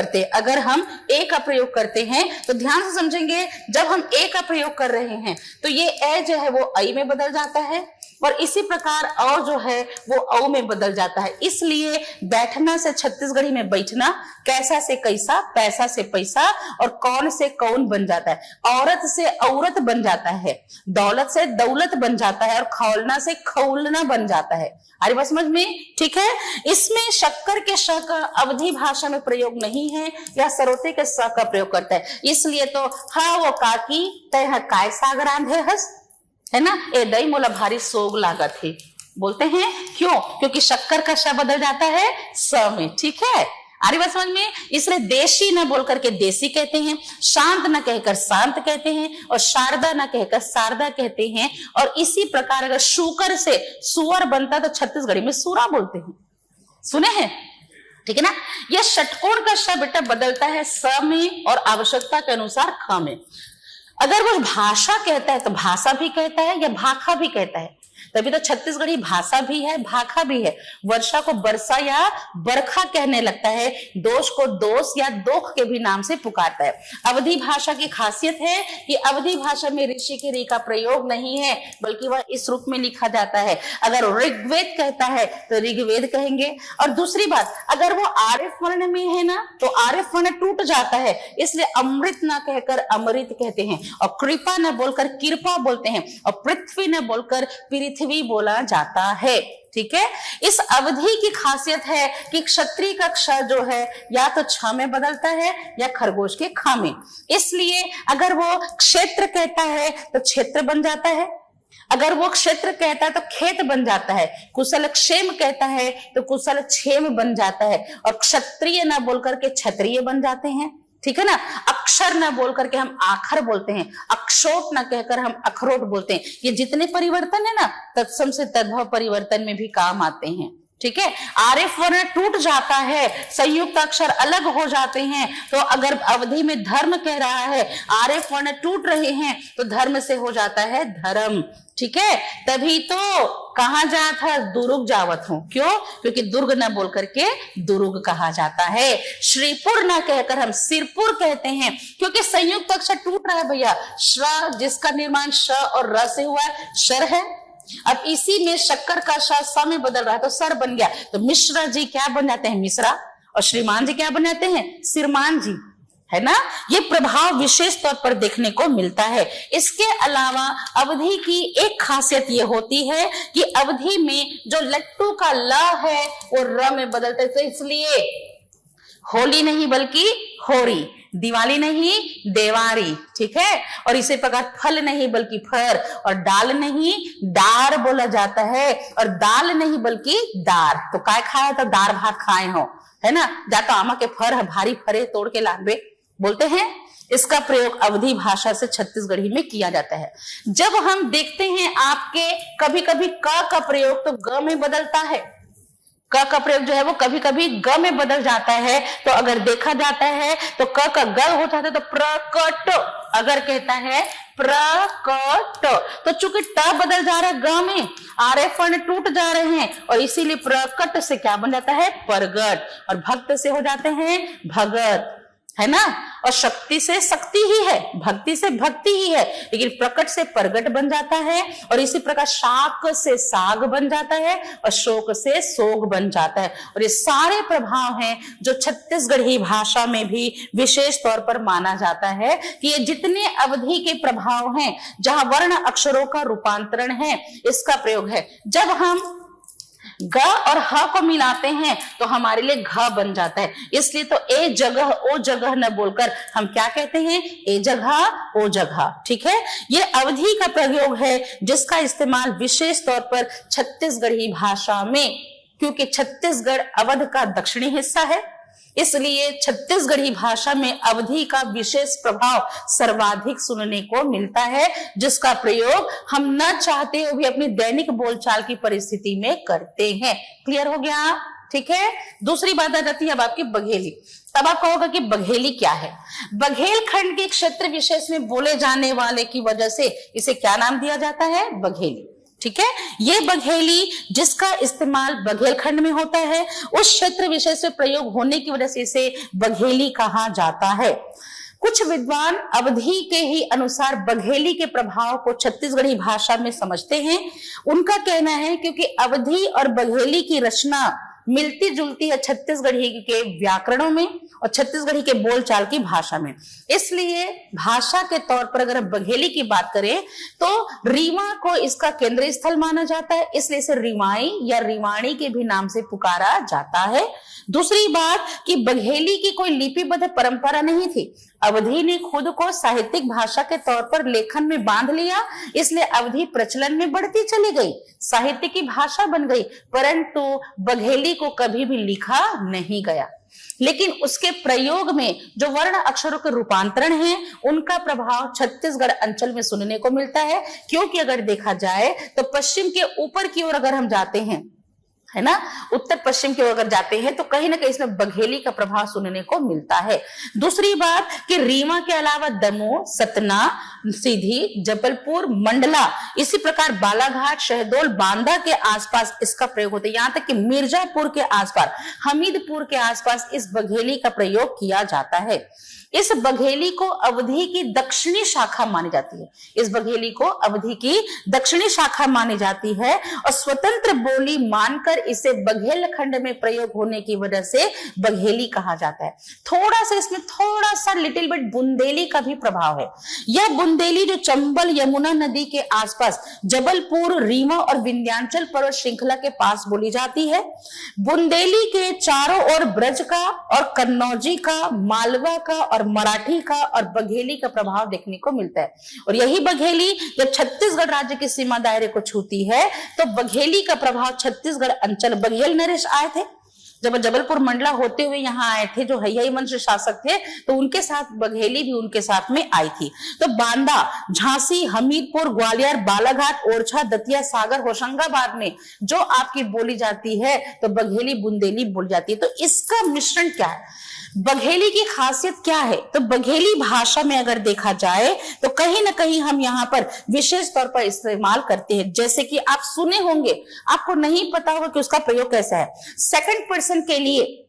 करते हैं तो ध्यान से समझेंगे, जब हम ए का प्रयोग कर रहे हैं तो ये ए जो है वो आई में बदल जाता है, और इसी प्रकार औ जो है वो औ में बदल जाता है। इसलिए बैठना से छत्तीसगढ़ी में बैठना, कैसा से कैसा, पैसा से पैसा, और कौन से कौन बन जाता है, औरत से औरत बन जाता है, दौलत से दौलत बन जाता है, और खौलना से खौलना बन जाता है। अरे बस समझ में, ठीक है। इसमें शक्कर के श का अवधि भाषा में प्रयोग नहीं है, या सरोते के स का प्रयोग करता है। इसलिए तो हा वो काकी तय काय सागरांध है हस, है ना, ए दई मोला भारी सोग लागत है बोलते हैं। क्यों? क्योंकि शक्कर का श बदल जाता है स में, ठीक है। आरी बात समझ में। इसलिए देशी न बोल करके देसी कहते हैं, शांत न कहकर शांत कहते हैं, और शारदा न कहकर शारदा कहते हैं। और इसी प्रकार अगर शुकर से सुअर बनता तो छत्तीसगढ़ी में सूरा बोलते हैं, सुने हैं, ठीक है ना। यह षटकोण का श बेटा बदलता है स में और आवश्यकता के अनुसार ख में। अगर वो भाषा कहता है तो भाषा भी कहता है या भाखा भी कहता है। तभी तो छत्तीसगढ़ी भाषा भी है, भाखा भी है। वर्षा को बरसा या बरखा कहने लगता है, दोष को दोष या दोख के भी नाम से पुकारता है। अवधी भाषा की खासियत है कि अवधी भाषा में ऋषि के री का प्रयोग नहीं है, बल्कि वह इस रूप में लिखा जाता है। अगर ऋग्वेद कहता है तो ऋग्वेद कहेंगे। और दूसरी बात, अगर वो आरिफ वर्ण में है ना, तो आरिफ वर्ण टूट जाता है, इसलिए अमृत ना कहकर अमृत कहते हैं, और कृपा न बोलकर कृपा बोलते हैं, और पृथ्वी न बोलकर पृथ्वी बोला जाता है। ठीक है, इस अवधि की खासियत है कि क्षत्रिय का क्ष जो है या तो छ में बदलता है या खरगोश के ख में, इसलिए अगर वो क्षेत्र कहता है तो क्षेत्र बन जाता है, अगर वो क्षेत्र कहता है तो खेत बन जाता है, कुशल क्षेम कहता है तो कुशल क्षेम बन जाता है, और क्षत्रिय न बोलकर के क्षत्रिय बन जाते हैं। ठीक है ना, अक्षर न बोल करके हम आखर बोलते हैं, अक्षोट न कहकर हम अखरोट बोलते हैं। ये जितने परिवर्तन है ना, तत्सम से तद्भव परिवर्तन में भी काम आते हैं। ठीक है, आरिफ वर्ण टूट जाता है, संयुक्त अक्षर अलग हो जाते हैं, तो अगर अवधि में धर्म कह रहा है, आरिफ वर्ण टूट रहे हैं, तो धर्म से हो जाता है धर्म। ठीक है, तभी तो कहा जाता था दुर्ग जावत हूं, क्यों? क्योंकि दुर्ग न बोल करके दुर्ग कहा जाता है। श्रीपुर न कहकर हम सिरपुर कहते हैं, क्योंकि संयुक्त अक्षर टूट रहा है भैया। श्र जिसका निर्माण श और र से हुआ है, शर है। अब इसी में शक्कर का श में बदल रहा है तो सर बन गया, तो मिश्रा जी क्या बन जाते हैं? मिश्रा। और श्रीमान जी क्या बन जाते हैं? श्रीमान जी, है ना। ये प्रभाव विशेष तौर पर देखने को मिलता है। इसके अलावा अवधि की एक खासियत ये होती है कि अवधि में जो लट्टू का ल है वो र में बदलता है, तो इसलिए होली नहीं बल्कि होरी, दिवाली नहीं देवारी। ठीक है, और इसी प्रकार फल नहीं बल्कि फर, और डाल नहीं डार बोला जाता है, और दाल नहीं बल्कि दार। तो काय खाया तो दार भात खाए हो, है ना। जाता आमा के फर है, भारी फरे तोड़ के लाबे बोलते हैं। इसका प्रयोग अवधी भाषा से छत्तीसगढ़ी में किया जाता है। जब हम देखते हैं आपके कभी कभी क का प्रयोग तो ग में बदलता है, क का प्रयोग जो है वो कभी कभी ग में बदल जाता है, तो अगर देखा जाता है तो क का ग हो जाता है तो प्रकट। अगर कहता है प्रकट, तो चूंकि ट बदल जा रहा है ग में, आरिफ वर्ण टूट जा रहे हैं, और इसीलिए प्रकट से क्या बन जाता है? परगट, और भक्त से हो जाते हैं भगत, है ना। और शक्ति से शक्ति ही है, भक्ति से भक्ति ही है, लेकिन प्रकट से प्रगट बन जाता है, और इसी प्रकार शाक से साग बन जाता है, और शोक से सोग बन जाता है। और ये सारे प्रभाव हैं जो छत्तीसगढ़ी भाषा में भी विशेष तौर पर माना जाता है कि ये जितने अवधि के प्रभाव हैं, जहां वर्ण अक्षरों का रूपांतरण है, इसका प्रयोग है। जब हम ग और ह को मिलाते हैं तो हमारे लिए घ बन जाता है, इसलिए तो ए जगह ओ जगह न बोलकर हम क्या कहते हैं? ए जगह ओ जगह। ठीक है, ये अवधि का प्रयोग है जिसका इस्तेमाल विशेष तौर पर छत्तीसगढ़ी भाषा में, क्योंकि छत्तीसगढ़ अवध का दक्षिणी हिस्सा है, इसलिए छत्तीसगढ़ी भाषा में अवधि का विशेष प्रभाव सर्वाधिक सुनने को मिलता है, जिसका प्रयोग हम न चाहते हुए भी अपनी दैनिक बोलचाल की परिस्थिति में करते हैं। क्लियर हो गया? ठीक है, दूसरी बात आ जाती है अब आपकी बघेली। तब आप कहोगे कि बघेली क्या है? बघेल खंड के क्षेत्र विशेष में बोले जाने वाले की वजह से इसे क्या नाम दिया जाता है? बघेली। ठीक है, ये बघेली जिसका इस्तेमाल बघेलखंड में होता है, उस क्षेत्र विशेष में प्रयोग होने की वजह से इसे बघेली कहा जाता है। कुछ विद्वान अवधि के ही अनुसार बघेली के प्रभाव को छत्तीसगढ़ी भाषा में समझते हैं। उनका कहना है क्योंकि अवधि और बघेली की रचना मिलती जुलती है छत्तीसगढ़ी के व्याकरणों में और छत्तीसगढ़ी के बोलचाल की भाषा में, इसलिए भाषा के तौर पर अगर बघेली की बात करें तो रीवा को इसका केंद्रीय स्थल माना जाता है, इसलिए इसे रिवाई या रिवाणी के भी नाम से पुकारा जाता है। दूसरी बात कि बघेली की कोई लिपिबद्ध परंपरा नहीं थी, अवधि ने खुद को साहित्यिक भाषा के तौर पर लेखन में बांध लिया, इसलिए अवधि प्रचलन में बढ़ती चली गई, साहित्य की भाषा बन गई, परंतु बघेली को कभी भी लिखा नहीं गया। लेकिन उसके प्रयोग में जो वर्ण अक्षरों के रूपांतरण हैं, उनका प्रभाव छत्तीसगढ़ अंचल में सुनने को मिलता है। क्योंकि अगर देखा जाए तो पश्चिम के ऊपर की ओर अगर हम जाते हैं है ना। उत्तर पश्चिम की ओर अगर जाते हैं तो कहीं ना कहीं इसमें बघेली का प्रभाव सुनने को मिलता है। दूसरी बात कि रीवा के अलावा दमोह, सतना, सीधी, जबलपुर, मंडला, इसी प्रकार बालाघाट, शहडोल, बांदा के आसपास इसका प्रयोग होता है। यहां तक कि मिर्जापुर के आसपास, हमीदपुर के आसपास इस बघेली का प्रयोग किया जाता है। इस बघेली को अवधि की दक्षिणी शाखा मानी जाती है। इस बघेली को अवधि की दक्षिणी शाखा मानी जाती है और स्वतंत्र बोली मानकर इसे बघेलखंड में प्रयोग होने की वजह से बघेली कहा जाता है। थोड़ा सा इसमें थोड़ा सा लिटिल बिट बुंदेली का भी प्रभाव है। यह बुंदेली जो चंबल यमुना नदी के आसपास जबलपुर, रीवा और विंध्याचल पर्वत श्रृंखला के पास बोली जाती है। बुंदेली के चारों ओर ब्रज का और कन्नौजी का, मालवा का और मराठी का और बघेली का प्रभाव देखने को मिलता है। और यही बघेली जब छत्तीसगढ़ राज्य की सीमा दायरे को छूती है तो बघेली का प्रभाव छत्तीसगढ़ अंचल, बघेल नरेश आए थे जब जबलपुर मंडला होते हुए यहाँ आए थे, जो हैयाई वंश शासक थे, तो उनके साथ बघेली भी उनके साथ में आई थी। तो बांदा, झांसी, हमीरपुर, ग्वालियर, बालाघाट, ओरछा, दतिया, सागर, होशंगाबाद में जो आपकी बोली जाती है तो बघेली बुंदेली बोली जाती है। तो इसका मिश्रण क्या है, बघेली की खासियत क्या है? तो बघेली भाषा में अगर देखा जाए तो कहीं ना कहीं हम यहाँ पर विशेष तौर पर इस्तेमाल करते हैं। जैसे कि आप सुने होंगे, आपको नहीं पता होगा कि उसका प्रयोग कैसा है। सेकंड पर्सन के लिए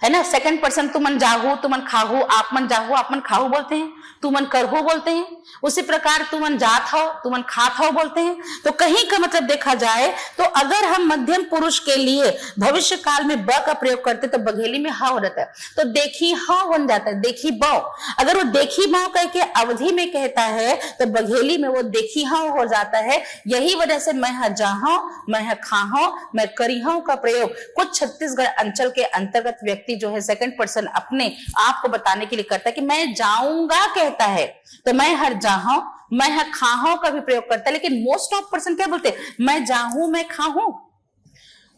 है ना, सेकंड पर्सन तुमन जाहू, तुमन खाहू, आप मन जाहू, आप मन खाहू बोलते हैं, तुमन करहू बोलते हैं। उसी प्रकार तुमन जात हो, तुमन खात हो बोलते हैं। तो कहीं का मतलब देखा जाए तो अगर हम मध्यम पुरुष के लिए भविष्य काल में ब का प्रयोग करते तो बघेली में ह हो जाता है, तो देखी ह बन जाता है, देखी बौ। अगर वो देखी बौ कह के अवधि में कहता है तो बघेली में वो देखी ह हो जाता है। यही वजह से मैं ह जाहूं, मैं ह खाहूं, मैं करीहूं का प्रयोग कुछ छत्तीसगढ़ अंचल के अंतर्गत व्यक्ति जो है सेकंड पर्सन अपने आप को बताने के लिए करता है कि मैं जाऊंगा कहता है, तो मैं हर जाहूं, मैं हर खाहूं का भी प्रयोग करता है। लेकिन मोस्ट ऑफ पर्सन क्या बोलते हैं, मैं जाहूं, मैं खाहूं।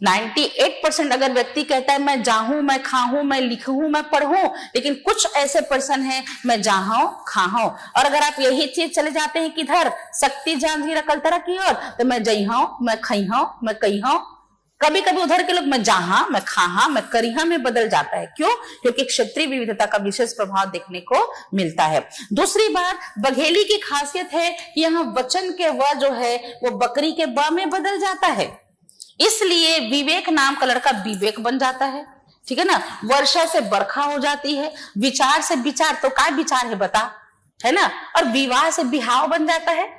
98% अगर व्यक्ति कहता है मैं जाहूं, मैं खाहूं, मैं लिखूं, मैं पढ़ूं, लेकिन कुछ ऐसे पर्सन हैं मैं जाहूं, खाहूं। और अगर आप यही चीज चले जाते हैं किधर, शक्ति जांघी रकलतरा की ओर, तो मैं जइहूं, मैं खइहूं, मैं कहिहूं। कभी कभी उधर के लोग मैं जाहा, मैं खाहा, मैं करिहा में बदल जाता है। क्यों? क्योंकि क्षेत्रीय विविधता का विशेष प्रभाव देखने को मिलता है। दूसरी बात, बघेली की खासियत है कि यहाँ वचन के व जो है वो बकरी के ब में बदल जाता है, इसलिए विवेक नाम का लड़का विवेक बन जाता है। ठीक है ना। वर्षा से बरखा हो जाती है, विचार से विचार, तो क्या विचार है बता, है ना। और विवाह से बिहाव बन जाता है,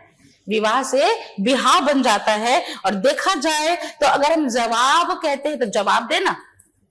विवाह से बिहाव बन जाता है। और देखा जाए तो अगर हम जवाब कहते हैं तो जवाब देना,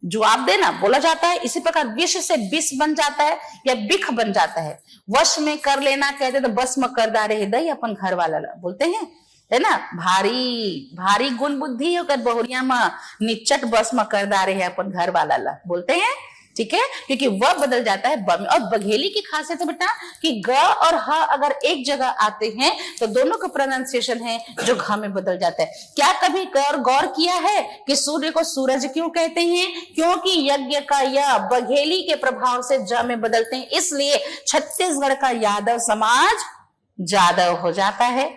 जवाब देना बोला जाता है। इसी प्रकार विष से विष बन जाता है या बिख बन जाता है। वश में कर लेना कहते तो बस में कर डारे हृदय अपन घर वाला बोलते हैं, है ना। भारी भारी गुण बुद्धि होकर बहुरिया में निचट बस में कर डारे है अपन घर वाला बोलते हैं। ठीक है, क्योंकि वह बदल जाता है ब में। और बघेली की खासियत है बेटा कि ग और ह अगर एक जगह आते हैं तो दोनों का प्रोनाउंसिएशन है जो घ में बदल जाता है। क्या कभी गौर किया है कि सूर्य को सूरज क्यों कहते हैं? क्योंकि यज्ञ का य बघेली के प्रभाव से ज में बदलते हैं, इसलिए छत्तीसगढ़ का यादव समाज जादव हो जाता है।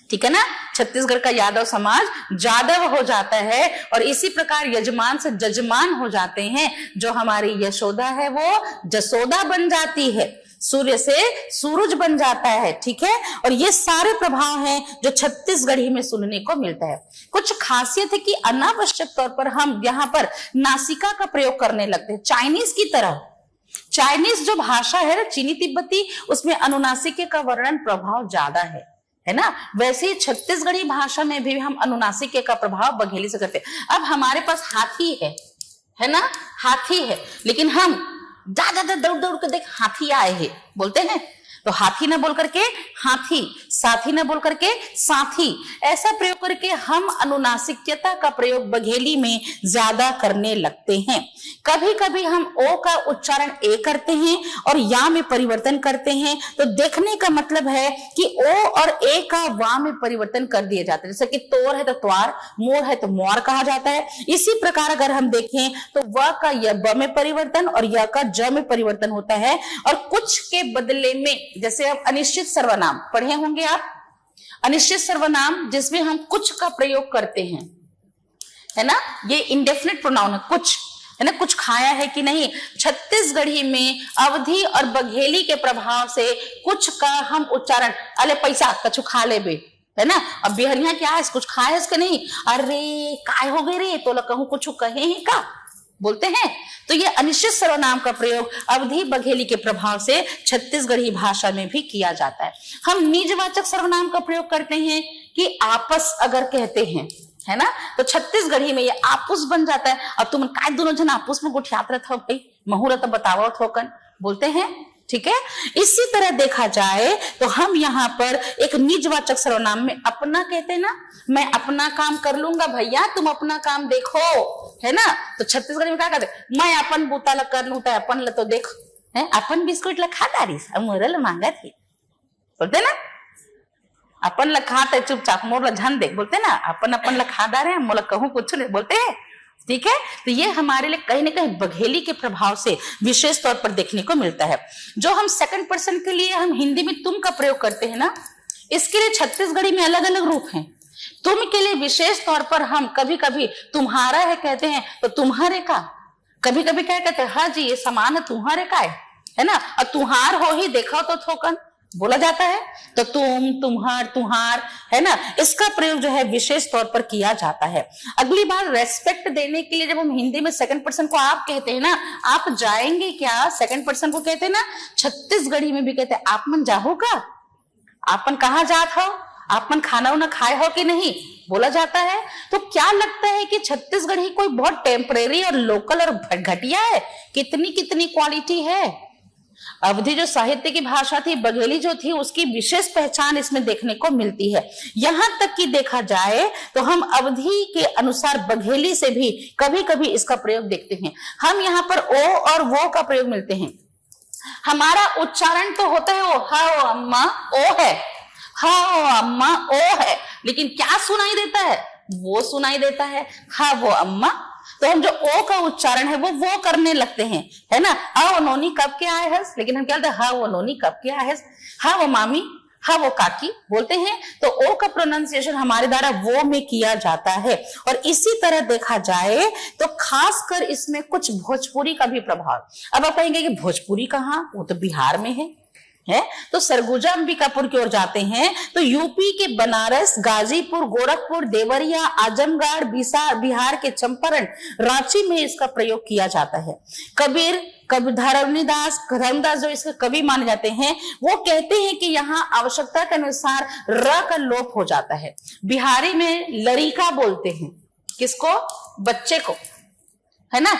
ठीक है ना, छत्तीसगढ़ का यादव समाज जादव हो जाता है। और इसी प्रकार यजमान से जजमान हो जाते हैं। जो हमारी यशोदा है वो जसोदा बन जाती है, सूर्य से सूरज बन जाता है। ठीक है, और ये सारे प्रभाव हैं जो छत्तीसगढ़ी में सुनने को मिलता है। कुछ खासियत है कि अनावश्यक तौर पर हम यहाँ पर नासिका का प्रयोग करने लगते हैं, चाइनीज की तरह। चाइनीज जो भाषा है ना, चीनी तिब्बती, उसमें अनुनासिके का वर्णन प्रभाव ज्यादा है ना। वैसे ही छत्तीसगढ़ी भाषा में भी हम अनुनासिके का प्रभाव बघेली से करते हैं। अब हमारे पास हाथी है ना, हाथी है, लेकिन हम ज्यादा दौड़ दौड़ के देख हाथी आए हैं बोलते हैं, तो हाथी ना बोल करके हाथी, साथी ना बोल करके साथी, ऐसा प्रयोग करके हम अनुनासिकता का प्रयोग बघेली में ज्यादा करने लगते हैं। कभी कभी हम ओ का उच्चारण ए करते हैं और या में परिवर्तन करते हैं, तो देखने का मतलब है कि ओ और ए का वा में परिवर्तन कर दिया जाता है। जैसे कि तोर है तो त्वार, मोर है तो मोर कहा जाता है। इसी प्रकार अगर हम देखें तो व का य ब में परिवर्तन और य का ज में परिवर्तन होता है। और कुछ के बदले में, जैसे अब अनिश्चित सर्वनाम पढ़े होंगे आप, अनिश्चित सर्वनाम जिसमें हम कुछ का प्रयोग करते हैं, है ना, ये इंडेफिनिट प्रोनाउन है, कुछ, है ना, कुछ खाया है कि नहीं। छत्तीसगढ़ी में अवधी और बघेली के प्रभाव से कुछ का हम उच्चारण, अले पैसा कछु खा ले बे, है ना। अब बिहनिया क्या है, कुछ खाया है इसके नहीं, अरे काय हो गए रे, तो कहूं कुछ कहे ही का बोलते हैं। तो ये अनिश्चित सर्वनाम का प्रयोग अवधी बघेली के प्रभाव से छत्तीसगढ़ी भाषा में भी किया जाता है। हम निजवाचक सर्वनाम का प्रयोग करते हैं कि आपस अगर कहते हैं, है ना, तो छत्तीसगढ़ी में ये आपुस बन जाता है। अब तुम काय दोनों जन आपुस में गुठियात रहते हो भाई, मुहूर्त बतावो थोकन बोलते हैं, ठीक है। इसी तरह देखा जाए तो हम यहाँ पर एक निजवाचक सर्वनाम में अपना कहते हैं ना, मैं अपना काम कर लूंगा भैया, तुम अपना काम देखो, है ना। तो छत्तीसगढ़ी में क्या कहते, मैं अपन बूता ल कर लूं, अपन ल तो देख, है अपन बिस्कुट ल खा दारिस, मोरल मांगा थी, बोलते ना, अपन ल खाते चुपचाप, मोर ल झन देख, बोलते ना, अपन ल खा दा रहे, मोला कहूं कुछ नहीं, बोलते हैं, ठीक है। तो ये हमारे लिए कहीं ना कहीं बघेली के प्रभाव से विशेष तौर पर देखने को मिलता है। जो हम सेकंड पर्सन के लिए हम हिंदी में तुम का प्रयोग करते हैं ना, इसके लिए छत्तीसगढ़ी में अलग अलग रूप हैं। तुम के लिए विशेष तौर पर हम कभी कभी तुम्हारा है कहते हैं तो तुम्हारे का, कभी कभी क्या कहते हैं, हाँ जी ये सामान है तुम्हारे का है ना, और तुहार हो ही देखा तो थोकन बोला जाता है। तो तुम, तुम्हार, तुहार, है ना, इसका प्रयोग जो है विशेष तौर पर किया जाता है। अगली बार रेस्पेक्ट देने के लिए जब हम हिंदी में सेकंड पर्सन को आप कहते हैं ना, आप जाएंगे क्या, सेकंड पर्सन को कहते हैं ना, छत्तीसगढ़ी में भी कहते हैं आप मन जाहो का, आपन कहाँ जात हो, आप मन खाना उना खाए हो कि नहीं, बोला जाता है। तो क्या लगता है कि छत्तीसगढ़ी कोई बहुत टेम्परेरी और लोकल और घटिया है, कितनी कितनी क्वालिटी है। अवधी जो साहित्य की भाषा थी, बघेली जो थी, उसकी विशेष पहचान इसमें देखने को मिलती है। यहां तक कि देखा जाए तो हम अवधी के अनुसार बघेली से भी कभी कभी इसका प्रयोग देखते हैं। हम यहाँ पर ओ और वो का प्रयोग मिलते हैं। हमारा उच्चारण तो होता है ओ, हा ओ अम्मा ओ है, हा ओ अम्मा ओ है, लेकिन क्या सुनाई देता है, वो सुनाई देता है, हा वो अम्मा। तो हम जो ओ का उच्चारण है वो करने लगते हैं, है ना। हाँ वो नोनी कब के आए है, लेकिन हम क्या बोलते हैं, हाँ वो नोनी कब के आए है, हाँ वो मामी, हाँ वो काकी बोलते हैं। तो ओ का प्रोनाउंसिएशन हमारे द्वारा वो में किया जाता है। और इसी तरह देखा जाए तो खासकर इसमें कुछ भोजपुरी का भी प्रभाव। अब आप कहेंगे कि भोजपुरी कहाँ, वो तो बिहार में है। तो सरगुजा अंबिकापुर की ओर जाते हैं तो यूपी के बनारस, गाजीपुर, गोरखपुर, देवरिया, आजमगढ़, बिहार के चंपारण, रांची में इसका प्रयोग किया जाता है। कबीर धर्मदास जो इसके कवि माने जाते हैं, वो कहते हैं कि यहाँ आवश्यकता के अनुसार र का लोप हो जाता है। बिहारी में लड़िका बोलते हैं, किसको, बच्चे को, है ना।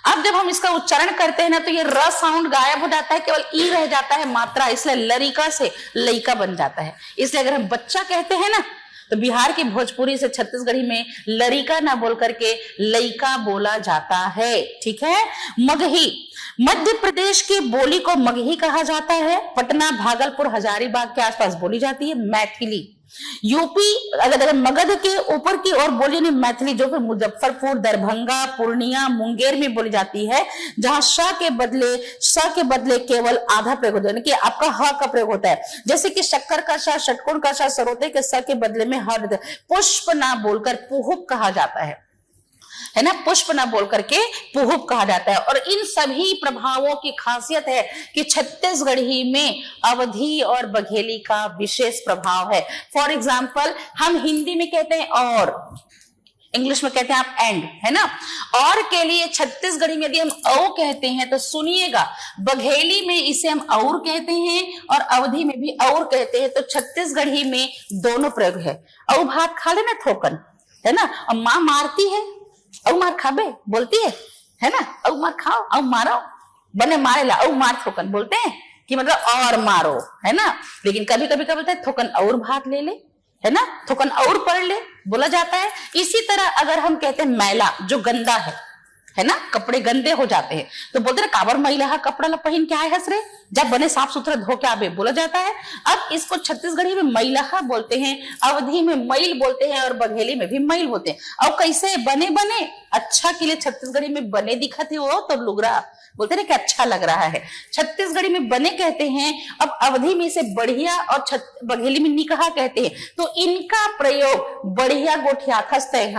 अब जब हम इसका उच्चारण करते हैं ना तो ये र साउंड गायब हो जाता है, केवल ई रह जाता है मात्रा, इसलिए लरिका से लइका बन जाता है। इसलिए अगर हम बच्चा कहते हैं ना तो बिहार की भोजपुरी से छत्तीसगढ़ी में लरिका ना बोल करके लइका बोला जाता है, ठीक है। मगही, मध्य प्रदेश की बोली को मगही कहा जाता है। पटना, भागलपुर, हजारीबाग के आसपास बोली जाती है मैथिली। यूपी अगर मगध के ऊपर की ओर बोली नहीं मैथिली, जो फिर मुजफ्फरपुर, दरभंगा, पूर्णिया, मुंगेर में बोली जाती है, जहां श के बदले केवल आधा प्रयोग होता है, यानी कि आपका ह का प्रयोग होता है। जैसे कि शक्कर का श, षटकोण का श, सरोते के स के बदले में ह, पुष्प ना बोलकर पुहुप कहा जाता है ना, पुष्प ना बोल करके पुहुप कहा जाता है। और इन सभी प्रभावों की खासियत है कि छत्तीसगढ़ी में अवधी और बघेली का विशेष प्रभाव है। फॉर एग्जाम्पल हम हिंदी में कहते हैं और, इंग्लिश में कहते हैं आप एंड, है ना। और के लिए छत्तीसगढ़ी में यदि हम औ कहते हैं तो सुनिएगा, बघेली में इसे हम और कहते हैं और अवधी में भी और कहते हैं। तो छत्तीसगढ़ी में दोनों प्रयोग है। औ भात खा लेना थोकन, है ना, और माँ मारती है, औ मार खाबे बोलती है ना, औ मार खाओ, औ मारो, बने मारेला, औ मार थोकन बोलते हैं कि मतलब और मारो, है ना। लेकिन कभी कभी क्या बोलते हैं, थोकन और भात ले ले, है ना, थोकन और पढ़ ले बोला जाता है। इसी तरह अगर हम कहते हैं मैला, जो गंदा है ना, कपड़े गंदे हो जाते हैं तो बोलते हैं काबर मैला कपड़ा ला पहन के आए हंस रे, जब बने साफ सुथरा धो के आवे बोला जाता है। अब इसको छत्तीसगढ़ी में मैलहा बोलते हैं, अवधी में मैल बोलते हैं और बघेली में भी मैल बोलते हैं। और कैसे बने अच्छा के लिए छत्तीसगढ़ी में बने दिखत है वो तो लुगरा बोलते हैं कि अच्छा लग रहा है, छत्तीसगढ़ी में बने कहते हैं। अब अवधी में इसे बढ़िया और बघेली में निकहा कहते हैं। तो इनका प्रयोग बढ़िया गोठियाथस तय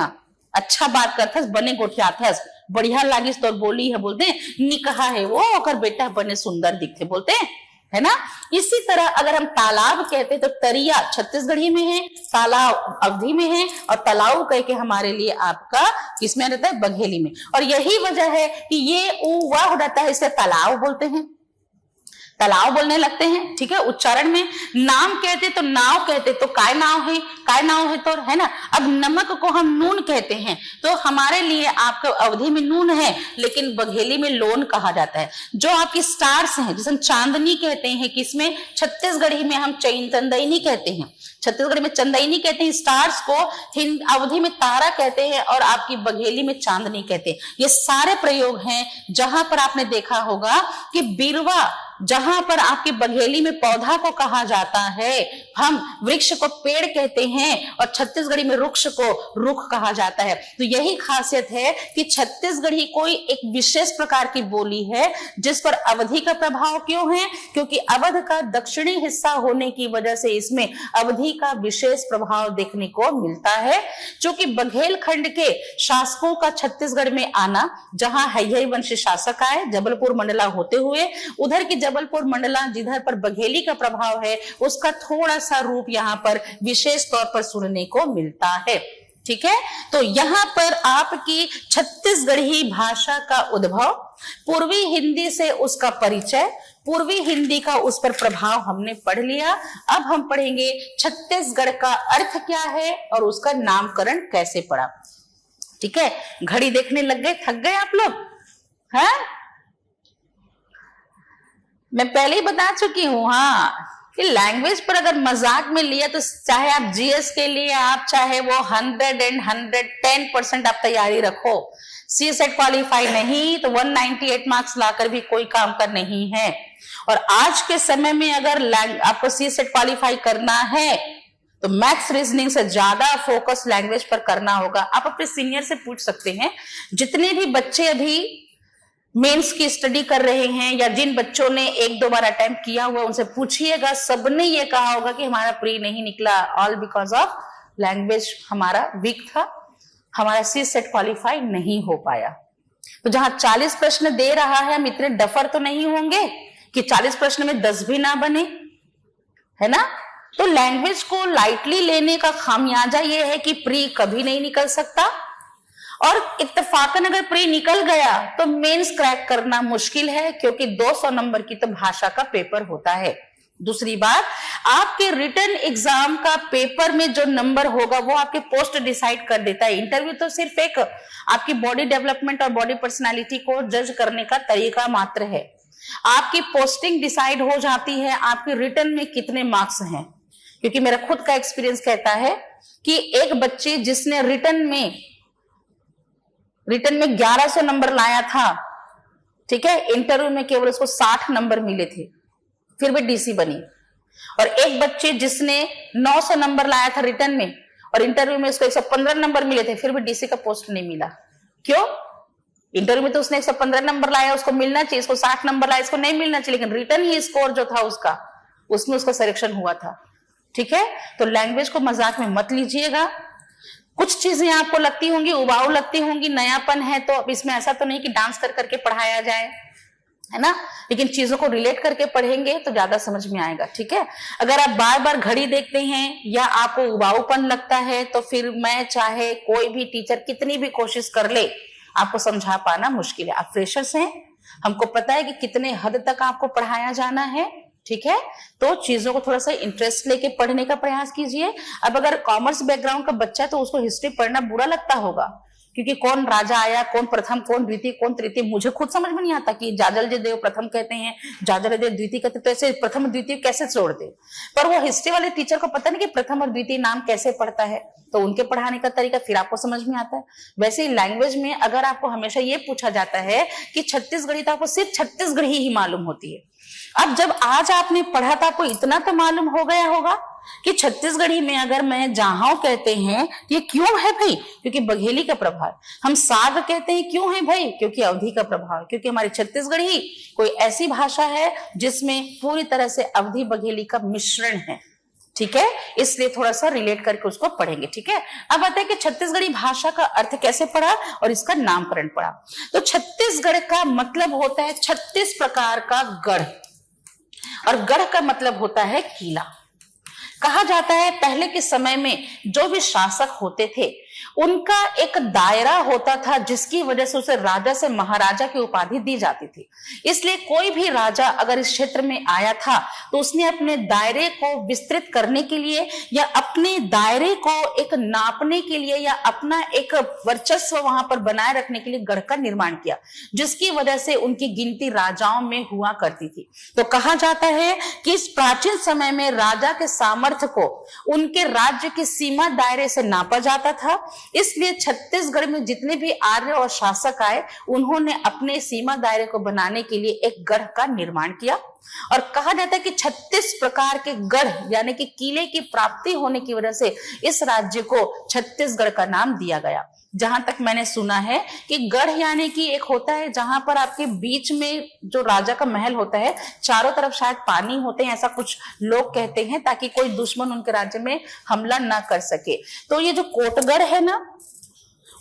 अच्छा बात करथस बने गोठियाथस, बढ़िया लागिस तो बोली है बोलते हैं, निकहा है वो ओकर बेटा बने सुंदर दिखते बोलते हैं, है ना। इसी तरह अगर हम तालाब कहते तो तरिया छत्तीसगढ़ी में है, तालाब अवधी में है, और तालाब कह के हमारे लिए आपका किसमें रहता है, बघेली में। और यही वजह है कि ये ऊ वाह हो जाता है, इसे तालाब बोलते हैं, तालाब बोलने लगते हैं, ठीक है। उच्चारण में नाम कहते तो नाव कहते तो काय नाव है तो, है ना। अब नमक को हम नून कहते हैं तो हमारे लिए आपका अवधि में नून है, लेकिन बघेली में लोन कहा जाता है। जो आपकी स्टार्स हैं जिसे हम चांदनी कहते हैं, किसमें, छत्तीसगढ़ी में हम चंदैनी कहते हैं, छत्तीसगढ़ी में चंदैनी कहते हैं, स्टार्स को अवधि में तारा कहते हैं, और आपकी बघेली में चांदनी कहते हैं। ये सारे प्रयोग हैं जहां पर आपने देखा होगा कि बिरवा, जहां पर आपकी बघेली में पौधा को कहा जाता है, हम वृक्ष को पेड़ कहते हैं, और छत्तीसगढ़ी में वृक्ष को रुख कहा जाता है। तो यही खासियत है कि छत्तीसगढ़ी कोई एक विशेष प्रकार की बोली है जिस पर अवधि का प्रभाव क्यों है, क्योंकि अवध का दक्षिणी हिस्सा होने की वजह से इसमें अवधि का विशेष प्रभाव देखने को मिलता है। क्योंकि बघेल खंड के शासकों का छत्तीसगढ़ में आना, जहां हैहई वंशी शासक आए जबलपुर मंडला होते हुए, उधर की जबलपुर मंडला जिधर पर बघेली का प्रभाव है, उसका थोड़ा सा रूप यहाँ पर विशेष तौर पर सुनने को मिलता है, ठीक है। तो यहाँ पर आपकी छत्तीसगढ़ी भाषा का उद्भव, पूर्वी हिंदी से उसका परिचय, पूर्वी हिंदी का उस पर प्रभाव हमने पढ़ लिया। अब हम पढ़ेंगे छत्तीसगढ़ का अर्थ क्या है और उसका नामकरण कैसे पड़ा, ठीक है। घड़ी देखने लग गए, थक गए आप लोग, हैं? मैं पहले ही बता चुकी हूं, हाँ, कि लैंग्वेज पर अगर मजाक में लिया तो चाहे आप जीएस के लिए आप चाहे वो 110% आप तैयारी रखो, सी सेट क्वालिफाई नहीं तो 198 मार्क्स लाकर भी कोई काम का नहीं है। और आज के समय में अगर आपको सी सेट क्वालिफाई करना है तो मैथ्स रीजनिंग से ज्यादा फोकस लैंग्वेज पर करना होगा। आप अपने सीनियर से पूछ सकते हैं, जितने भी बच्चे अभी मेंस की स्टडी कर रहे हैं या जिन बच्चों ने 1-2 बार अटेम्प्ट किया हुआ, उनसे पूछिएगा, सबने ये कहा होगा कि हमारा प्री नहीं निकला, ऑल बिकॉज ऑफ लैंग्वेज हमारा वीक था, हमारा सी सेट क्वालिफाई नहीं हो पाया। तो जहां 40 प्रश्न दे रहा है, हम इतने डफर तो नहीं होंगे कि 40 प्रश्न में 10 भी ना बने, है ना। तो लैंग्वेज को लाइटली लेने का खामियाजा ये है कि प्री कभी नहीं निकल सकता, और इत्तेफाकन अगर प्री निकल गया तो मेंस क्रैक करना मुश्किल है, क्योंकि 200 नंबर की तो भाषा का पेपर होता है। दूसरी बात, आपके रिटन एग्जाम का पेपर में जो नंबर होगा वो आपके पोस्ट डिसाइड कर देता है। इंटरव्यू तो सिर्फ एक आपकी बॉडी डेवलपमेंट और बॉडी पर्सनालिटी को जज करने का तरीका मात्र है। आपकी पोस्टिंग डिसाइड हो जाती है आपके रिटन में कितने मार्क्स हैं, क्योंकि मेरा खुद का एक्सपीरियंस कहता है कि एक बच्चे जिसने रिटन में 1100 नंबर लाया था, ठीक है, इंटरव्यू में केवल उसको 60 नंबर मिले थे, फिर भी डीसी बनी। और एक बच्चे जिसने 900 नंबर लाया था रिटन में और इंटरव्यू में उसको 115 नंबर मिले थे, फिर भी डीसी का पोस्ट नहीं मिला। क्यों? इंटरव्यू में तो उसने 115 नंबर लाया, उसको मिलना चाहिए, इसको 60 नंबर लाया, इसको नहीं मिलना चाहिए, लेकिन रिटन ही स्कोर जो था उसका, उसमें उसका सिलेक्शन हुआ था, ठीक है। तो लैंग्वेज को मजाक में मत लीजिएगा। कुछ चीजें आपको लगती होंगी, उबाऊ लगती होंगी, नयापन है, तो अब इसमें ऐसा तो नहीं कि डांस कर करके पढ़ाया जाए, है ना, लेकिन चीजों को रिलेट करके पढ़ेंगे तो ज्यादा समझ में आएगा, ठीक है। अगर आप बार बार घड़ी देखते हैं या आपको उबाऊपन लगता है तो फिर मैं चाहे कोई भी टीचर कितनी भी कोशिश कर ले, आपको समझा पाना मुश्किल है। आप फ्रेशर्स हैं, हमको पता है कि कितने हद तक आपको पढ़ाया जाना है, ठीक है। तो चीजों को थोड़ा सा इंटरेस्ट लेके पढ़ने का प्रयास कीजिए। अब अगर कॉमर्स बैकग्राउंड का बच्चा है तो उसको हिस्ट्री पढ़ना बुरा लगता होगा, क्योंकि कौन राजा आया, कौन प्रथम, कौन द्वितीय, कौन तृतीय, मुझे खुद समझ में नहीं आता कि जाजल देव प्रथम कहते हैं, जाजल देव द्वितीय कहते हैं, तो ऐसे प्रथम द्वितीय कैसे छोड़ दे। पर वो हिस्ट्री वाले टीचर को पता नहीं कि प्रथम और द्वितीय नाम कैसे पढ़ता है, तो उनके पढ़ाने का तरीका फिर आपको समझ में आता है। वैसे ही लैंग्वेज में अगर आपको हमेशा ये पूछा जाता है कि छत्तीसगढ़ी, तो आपको सिर्फ छत्तीसगढ़ी ही मालूम होती है। अब जब आज आपने पढ़ा तो आपको इतना तो मालूम हो गया होगा कि छत्तीसगढ़ी में अगर मैं जाहाव कहते हैं ये क्यों है भाई, क्योंकि बघेली का प्रभाव। हम साग कहते हैं क्यों है भाई, क्योंकि अवधि का प्रभाव, क्योंकि हमारी छत्तीसगढ़ी कोई ऐसी भाषा है जिसमें पूरी तरह से अवधि बघेली का मिश्रण है, ठीक है, इसलिए थोड़ा सा रिलेट करके उसको पढ़ेंगे। ठीक है, अब आता है कि छत्तीसगढ़ी भाषा का अर्थ कैसे पढ़ा और इसका नामकरण पढ़ा। तो छत्तीसगढ़ का मतलब होता है 36 प्रकार का गढ़, और गढ़ का मतलब होता है किला। कहा जाता है पहले के समय में जो भी शासक होते थे उनका एक दायरा होता था, जिसकी वजह से उसे राजा से महाराजा की उपाधि दी जाती थी। इसलिए कोई भी राजा अगर इस क्षेत्र में आया था तो उसने अपने दायरे को विस्तृत करने के लिए या अपने दायरे को एक नापने के लिए या अपना एक वर्चस्व वहां पर बनाए रखने के लिए गढ़ का निर्माण किया, जिसकी वजह से उनकी गिनती राजाओं में हुआ करती थी। तो कहा जाता है कि इस प्राचीन समय में राजा के सामर्थ्य को उनके राज्य की सीमा दायरे से नापा जाता था। इसलिए छत्तीसगढ़ में जितने भी आर्य और शासक आए उन्होंने अपने सीमा दायरे को बनाने के लिए एक गढ़ का निर्माण किया। और कहा जाता है कि 36 प्रकार के गढ़ यानी कि किले की प्राप्ति होने की वजह से इस राज्य को छत्तीसगढ़ का नाम दिया गया। जहां तक मैंने सुना है कि गढ़ यानी कि एक होता है जहां पर आपके बीच में जो राजा का महल होता है, चारों तरफ शायद पानी होते हैं, ऐसा कुछ लोग कहते हैं, ताकि कोई दुश्मन उनके राज्य में हमला ना कर सके। तो ये जो कोटगढ़ है ना,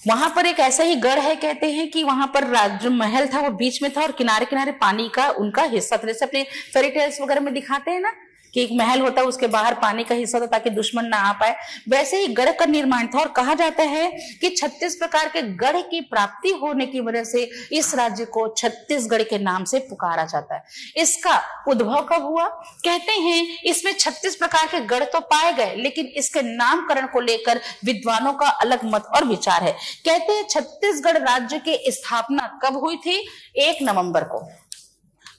वहां पर एक ऐसा ही गढ़ है, कहते हैं कि वहां पर जो महल था वो बीच में था और किनारे किनारे पानी का उनका हिस्सा था। जैसे अपने फेरी टेल्स वगैरह में दिखाते हैं ना कि एक महल होता है, उसके बाहर पानी का हिस्सा था ताकि दुश्मन ना आ पाए, वैसे ही गढ़ का निर्माण था। और कहा जाता है कि 36 प्रकार के गढ़ की प्राप्ति होने की वजह से इस राज्य को छत्तीसगढ़ के नाम से पुकारा जाता है। इसका उद्भव कब हुआ? कहते हैं इसमें 36 प्रकार के गढ़ तो पाए गए, लेकिन इसके नामकरण को लेकर विद्वानों का अलग मत और विचार है। कहते हैं छत्तीसगढ़ राज्य की स्थापना कब हुई थी? 1 नवंबर को।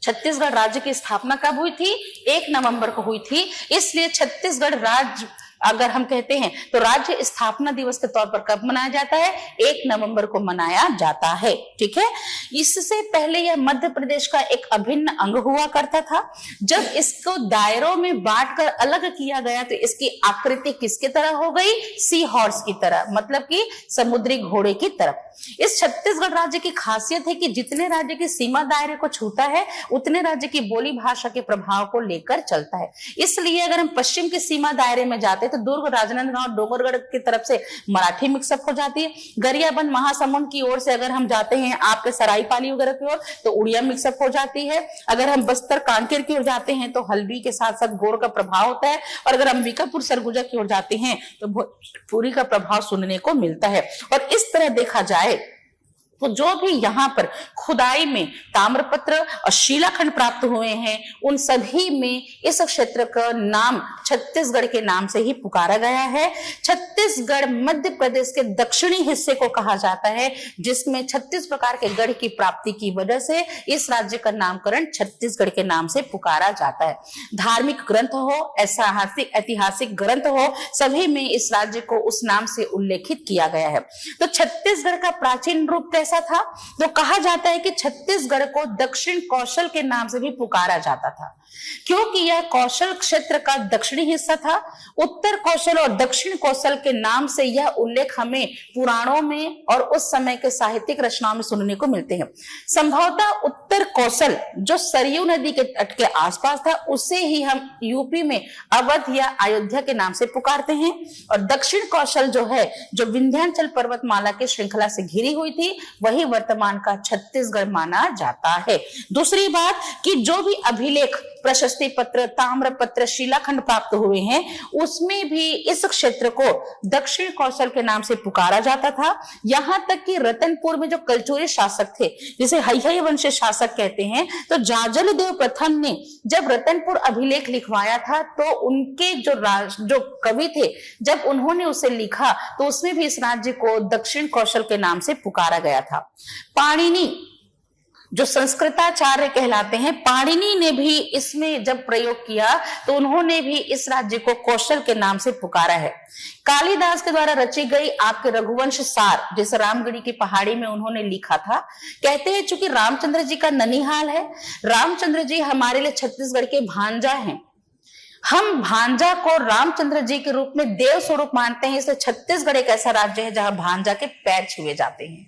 छत्तीसगढ़ राज्य की स्थापना कब हुई थी? 1 नवंबर को हुई थी। इसलिए छत्तीसगढ़ राज्य अगर हम कहते हैं तो राज्य स्थापना दिवस के तौर पर कब मनाया जाता है? 1 नवंबर को मनाया जाता है। ठीक है, इससे पहले यह मध्य प्रदेश का एक अभिन्न अंग हुआ करता था। जब इसको दायरों में बांटकर अलग किया गया तो इसकी आकृति किसकी तरह हो गई? सी हॉर्स की तरह, मतलब कि समुद्री घोड़े की तरह। इस छत्तीसगढ़ राज्य की खासियत है कि जितने राज्य की सीमा दायरे को छूता है उतने राज्य की बोली भाषा के प्रभाव को लेकर चलता है। इसलिए अगर हम पश्चिम की सीमा दायरे में जाते तो दुर्ग, राजनांदगांव, डोंगरगढ़ की तरफ से मराठी मिक्सअप हो जाती है। गरियाबंद, महासमुंद की ओर से अगर हम जाते हैं आपके सरायपाली वगैरह की ओर तो उड़िया मिक्सअप हो जाती है। अगर हम बस्तर, कांकेर की ओर जाते हैं तो हल्बी के साथ साथ गोड़ का प्रभाव होता है। और अगर अंबिकापुर, सरगुजा की ओर जाते हैं तो भोजपुरी का प्रभाव सुनने को मिलता है। और इस तरह देखा जाए तो जो भी यहाँ पर खुदाई में ताम्रपत्र और शिलाखंड प्राप्त हुए हैं उन सभी में इस क्षेत्र का नाम छत्तीसगढ़ के नाम से ही पुकारा गया है। छत्तीसगढ़ मध्य प्रदेश के दक्षिणी हिस्से को कहा जाता है, जिसमें 36 प्रकार के गढ़ की प्राप्ति की वजह से इस राज्य का नामकरण छत्तीसगढ़ के नाम से पुकारा जाता है। धार्मिक ग्रंथ हो, ऐतिहासिक ग्रंथ हो, सभी में इस राज्य को उस नाम से उल्लेखित किया गया है। तो छत्तीसगढ़ का प्राचीन रूप कैसा था? तो कहा जाता है कि छत्तीसगढ़ को दक्षिण कौशल के नाम से भी पुकारा जाता था, क्योंकि यह कौशल क्षेत्र का दक्षिणी हिस्सा था। उत्तर कौशल और दक्षिण कौशल के नाम से यह उल्लेख हमें पुराणों में और उस समय के साहित्यिक रचनाओं में सुनने को मिलते हैं। संभवतः उत्तर कौशल जो सरयू नदी के तट के आसपास था, उसे ही हम यूपी में अवध या अयोध्या के नाम से पुकारते हैं। और दक्षिण कौशल जो है, जो विंध्याचल पर्वतमाला की श्रृंखला से घिरी हुई थी, वही वर्तमान का छत्तीसगढ़ माना जाता है। दूसरी बात कि जो भी अभिलेख, प्रशस्ति पत्र, ताम्र पत्र, शिलाखंड प्राप्त हुए हैं उसमें भी इस क्षेत्र को दक्षिण कौशल के नाम से पुकारा जाता था। यहां तक कि रतनपुर में जो कलचुरी शासक थे, जिसे हैहय वंश शासक कहते हैं, तो जाजल देव प्रथम ने जब रतनपुर अभिलेख लिखवाया था तो उनके जो कवि थे, जब उन्होंने उसे लिखा तो उसमें भी इस राज्य को दक्षिण कौशल के नाम से पुकारा गया था। पाणिनि जो संस्कृताचार्य कहलाते हैं, पाणिनि ने भी इसमें जब प्रयोग किया तो उन्होंने भी इस राज्य को कौशल के नाम से पुकारा है। कालिदास के द्वारा रची गई आपके रघुवंश सार, जिसे रामगढ़ी की पहाड़ी में उन्होंने लिखा था, कहते हैं चूंकि रामचंद्र जी का ननिहाल है, रामचंद्र जी हमारे लिए छत्तीसगढ़ के भांजा हैं, हम भांजा को रामचंद्र जी के रूप में देव स्वरूप मानते हैं। इसलिए छत्तीसगढ़ एक ऐसा राज्य है जहां भांजा के पैर छुए जाते हैं।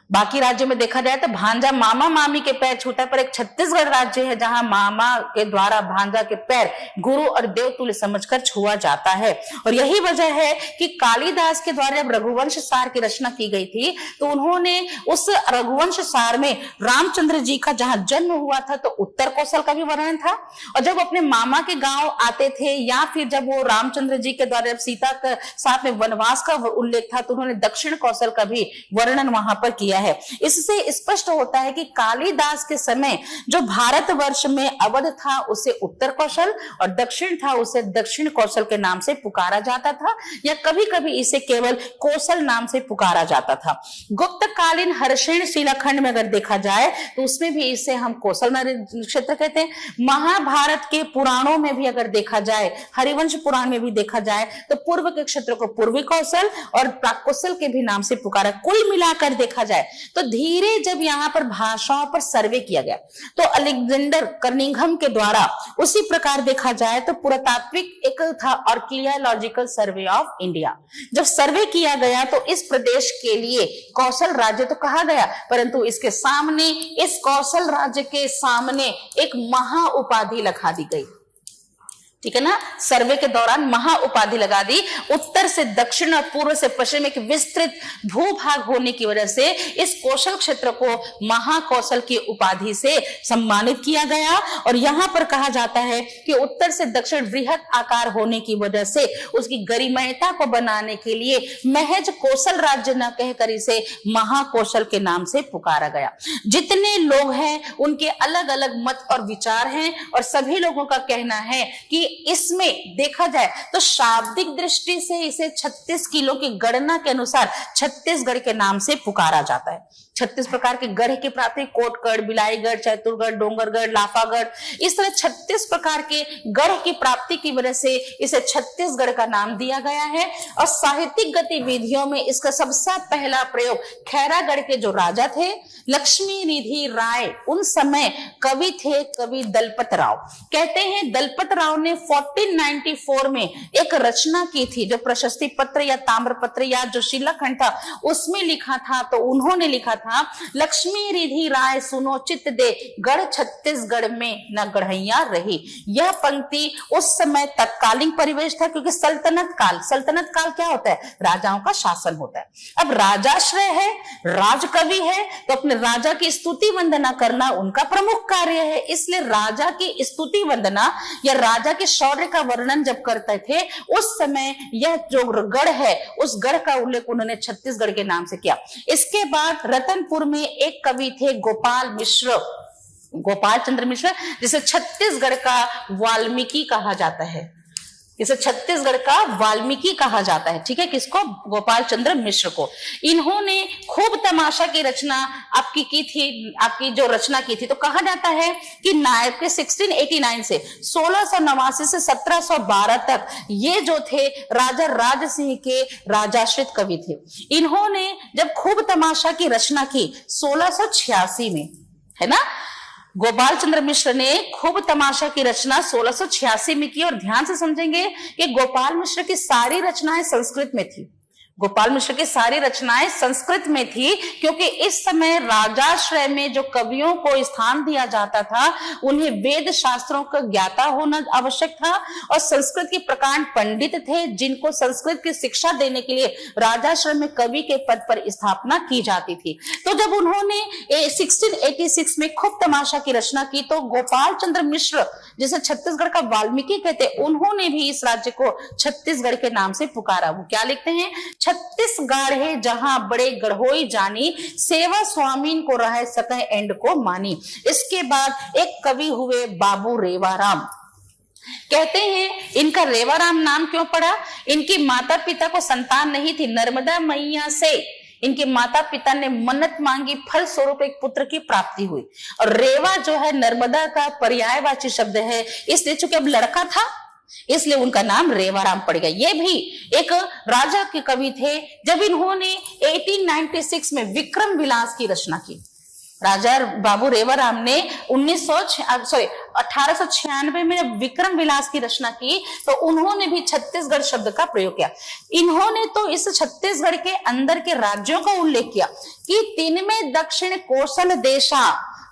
बाकी राज्यों में देखा जाए तो भांजा मामा मामी के पैर छूता है, पर एक छत्तीसगढ़ राज्य है जहां मामा के द्वारा भांजा के पैर गुरु और देवतुल्य समझकर छुआ जाता है। और यही वजह है कि कालिदास के द्वारा जब रघुवंश सार की रचना की गई थी तो उन्होंने उस रघुवंश सार में रामचंद्र जी का जहां जन्म हुआ था तो उत्तर कौशल का भी वर्णन था, और जब अपने मामा के गांव आते थे या फिर जब वो रामचंद्र जी के द्वारा जब सीता के साथ में वनवास का उल्लेख था तो उन्होंने दक्षिण कौशल का भी वर्णन वहां पर किया है। इससे स्पष्ट होता है कि कालिदास के समय जो भारतवर्ष में अवध था उसे उत्तर कौशल और दक्षिण था उसे दक्षिण कौशल के नाम से पुकारा जाता था, या कभी कभी इसे केवल कौशल नाम से पुकारा जाता था। गुप्तकालीन हर्षेण शिलाखंड में अगर देखा जाए तो उसमें भी इसे हम कौशल क्षेत्र कहते हैं। महाभारत के पुराणों में भी अगर देखा जाए, हरिवंश पुराण में भी देखा जाए तो पूर्व के क्षेत्र को पूर्वी कौशल और प्राक कौशल के भी नाम से पुकारा। कुल मिलाकर देखा जाए तो धीरे जब यहाँ पर भाषाओं पर सर्वे किया गया तो अलेक्जेंडर कर्निघम के द्वारा उसी प्रकार देखा जाए तो पुरातात्विक एक था आर्कियोलॉजिकल सर्वे ऑफ इंडिया। जब सर्वे किया गया तो इस प्रदेश के लिए कौशल राज्य तो कहा गया, परंतु इसके सामने, इस कौशल राज्य के सामने एक महा उपाधि लगा दी गई। ठीक है ना, सर्वे के दौरान महा उपाधि लगा दी। उत्तर से दक्षिण और पूर्व से पश्चिम एक विस्तृत भूभाग होने की वजह से इस कौशल क्षेत्र को महाकौशल की उपाधि से सम्मानित किया गया। और यहां पर कहा जाता है कि उत्तर से दक्षिण बृहद आकार होने की वजह से उसकी गरिमायता को बनाने के लिए महज कौशल राज्य न कहकर इसे महाकौशल के नाम से पुकारा गया। जितने लोग हैं उनके अलग अलग मत और विचार हैं, और सभी लोगों का कहना है कि इसमें देखा जाए तो शाब्दिक दृष्टि से इसे 36 किलो की गणना के अनुसार छत्तीसगढ़ के नाम से पुकारा जाता है। 36 प्रकार के गढ़ की प्राप्ति, कोटगढ़, बिलाईगढ़, चैतुरगढ़, डोंगरगढ़, लाफागढ़, इस तरह 36 प्रकार के गढ़ की प्राप्ति की वजह से इसे छत्तीसगढ़ का नाम दिया गया है। और साहित्यिक गतिविधियों में इसका सबसे पहला प्रयोग खैरागढ़ के जो राजा थे लक्ष्मी निधि राय, उन समय कवि थे, कवि दलपत राव। कहते हैं दलपत राव ने 1494 में एक रचना की थी जो प्रशस्ति पत्र या ताम्र पत्र या जो शिलाखंड था उसमें लिखा था। तो उन्होंने लिखा था, लक्ष्मी रिधि राय सुनो चित दे, गढ़ छत्तीसगढ़ में न गढ़ैया रही। यह पंक्ति उस समय तत्कालीन परिवेश था, क्योंकि सल्तनत काल क्या होता है, राजाओं का शासन होता है। अब राजाश्रय है, राजकवि है, तो अपने राजा की स्तुति वंदना करना उनका प्रमुख कार्य है। इसलिए राजा की स्तुति वंदना या राजा के शौर्य का वर्णन जब करते थे उस समय यह जो गढ़ है उस गढ़ का उल्लेख उन्होंने छत्तीसगढ़ के नाम से किया। इसके बाद रतनपुर में एक कवि थे गोपाल चंद्र मिश्र, जिसे छत्तीसगढ़ का वाल्मीकि कहा जाता है। इसे छत्तीसगढ़ का वाल्मीकि कहा जाता है। ठीक है, किसको? गोपाल चंद्र मिश्र को। इन्होंने खूब तमाशा की रचना आपकी जो रचना की थी, तो कहा जाता है कि नायब के 1689 से 1689 से 1712 तक ये जो थे राजा राज सिंह के राजाश्रित कवि थे। इन्होंने जब खूब तमाशा की रचना की 1686 में, है ना, गोपाल चंद्र मिश्र ने खूब तमाशा की रचना 1686 में की। और ध्यान से समझेंगे कि गोपाल मिश्र की सारी रचनाएं संस्कृत में थी। गोपाल मिश्र की सारी रचनाएं संस्कृत में थी, क्योंकि इस समय राजाश्रय में जो कवियों को स्थान दिया जाता था उन्हें वेद शास्त्रों का ज्ञाता होना आवश्यक था, और संस्कृत के प्रकांड पंडित थे जिनको संस्कृत की शिक्षा देने के लिए राजाश्रय में कवि के पद पर स्थापना की जाती थी। तो जब उन्होंने 1686 में खूब तमाशा की रचना की तो गोपाल चंद्र मिश्र, जिसे छत्तीसगढ़ का वाल्मीकि कहते, उन्होंने भी इस राज्य को छत्तीसगढ़ के नाम से पुकारा। वो क्या लिखते हैं, छत्तीसगढ़ है जहां बड़े गढ़ोई जानी, सेवा स्वामीन को रह सके एंड को मानी। इसके बाद एक कवि हुए बाबू रेवाराम। कहते हैं इनका रेवाराम नाम क्यों पड़ा, इनकी माता पिता को संतान नहीं थी। नर्मदा मैया से इनके माता पिता ने मन्नत मांगी, फल स्वरूप एक पुत्र की प्राप्ति हुई। और रेवा जो है नर्मदा का पर्यायवाची शब्द है, इसलिए चूंकि अब लड़का था इसलिए उनका नाम रेवाराम पड़ गया। ये भी एक राजा के कवि थे। जब इन्होंने 1896 में विक्रम विलास की रचना की, राजा बाबू रेवाराम ने 1896 में जब विक्रम विलास की रचना की तो उन्होंने भी छत्तीसगढ़ शब्द का प्रयोग किया। इन्होंने तो इस छत्तीसगढ़ के अंदर के राज्यों का उल्लेख किया कि तीन में दक्षिण कौशल देशा,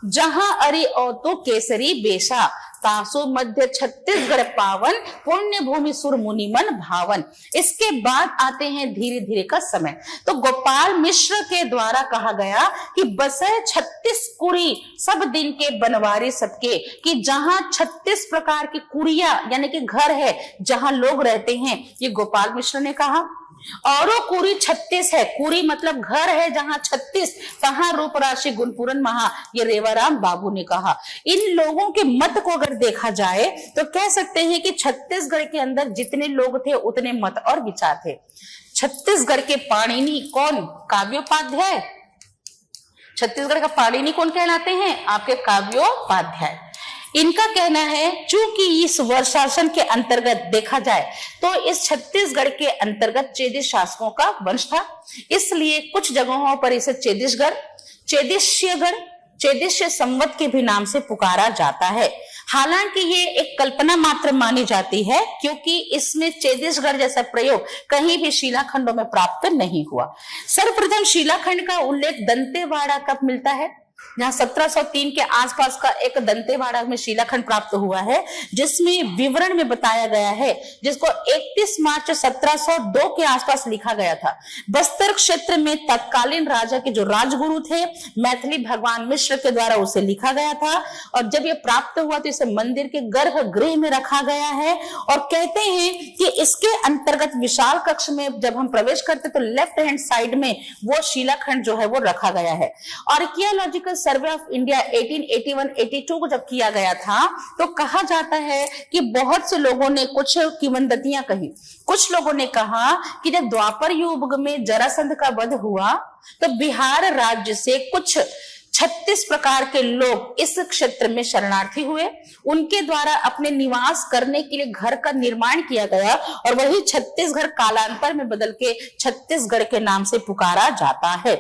जहां अरि औतो केसरी बेशा, तासु मध्य छत्तीसगढ़ पावन, पुण्य भूमि सुर मुनिमन भावन। इसके बाद आते हैं धीरे धीरे का समय। तो गोपाल मिश्र के द्वारा कहा गया कि बसे 36 कुड़ी सब दिन के बनवारी सबके, कि जहां 36 प्रकार की कुड़िया यानी कि घर है जहां लोग रहते हैं, ये गोपाल मिश्र ने कहा। और कुरी 36 है, कुरी मतलब घर है जहां 36, कहां रूप राशि गुणपूरन महा, ये रेवाराम बाबू ने कहा। इन लोगों के मत को अगर देखा जाए तो कह सकते हैं कि छत्तीसगढ़ के अंदर जितने लोग थे उतने मत और विचार थे। छत्तीसगढ़ के पाणिनि कौन? काव्योपाध्याय। छत्तीसगढ़ का पाणिनि कौन कहलाते हैं? आपके काव्योपाध्याय। इनका कहना है चूंकि इस वर्षासन के अंतर्गत देखा जाए तो इस छत्तीसगढ़ के अंतर्गत चेदिश शासकों का वंश था, इसलिए कुछ जगहों पर इसे चेदिशगढ़, चेदिश्यगढ़, चेदिश्य संवत के भी नाम से पुकारा जाता है। हालांकि ये एक कल्पना मात्र मानी जाती है क्योंकि इसमें चेदिशगढ़ जैसा प्रयोग कहीं भी शिलाखंडों में प्राप्त नहीं हुआ। सर्वप्रथम शिलाखंड का उल्लेख दंतेवाड़ा कब मिलता है? जहां 1703 के आसपास का एक दंतेवाड़ा में शिलाखंड प्राप्त हुआ है, जिसमें विवरण में बताया गया है, जिसको 31 मार्च 1702 के आसपास लिखा गया था। बस्तर क्षेत्र में तत्कालीन राजा के जो राजगुरु थे मैथिली भगवान मिश्र के द्वारा उसे लिखा गया था, और जब ये प्राप्त हुआ तो इसे मंदिर के गर्भगृह में रखा गया है। और कहते हैं कि इसके अंतर्गत विशाल कक्ष में जब हम प्रवेश करते तो लेफ्ट हैंड साइड में वो शिलाखंड जो है वो रखा गया है। आर्कियोलॉजिकल सर्वे ऑफ इंडिया 1881-82 को जब किया गया था तो कहा जाता है कि बहुत से लोगों ने कुछ किंवदंतियां कही। कुछ लोगों ने कहा कि जब द्वापर युग में जरासंध का वध हुआ तो बिहार राज्य से कुछ 36 प्रकार के लोग इस क्षेत्र में शरणार्थी हुए, उनके द्वारा अपने निवास करने के लिए घर का निर्माण किया गया और वही छत्तीसगढ़ कालांतर में बदल के छत्तीसगढ़ के नाम से पुकारा जाता है।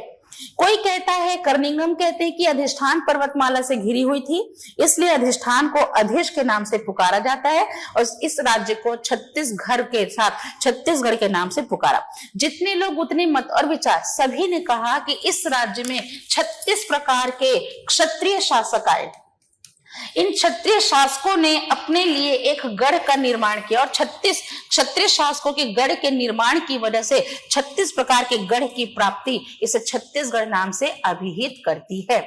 कोई कहता है, कर्निंगम कहते हैं कि अधिष्ठान पर्वतमाला से घिरी हुई थी, इसलिए अधिष्ठान को अधिश के नाम से पुकारा जाता है और इस राज्य को छत्तीसगढ़ के साथ छत्तीसगढ़ के नाम से पुकारा। जितने लोग उतने मत और विचार, सभी ने कहा कि इस राज्य में 36 प्रकार के क्षत्रिय शासक आए। इन क्षत्रिय शासकों ने अपने लिए एक गढ़ का निर्माण किया और 36 क्षत्रिय शासकों के गढ़ के निर्माण की वजह से 36 प्रकार के गढ़ की प्राप्ति इसे छत्तीसगढ़ नाम से अभिहित करती है।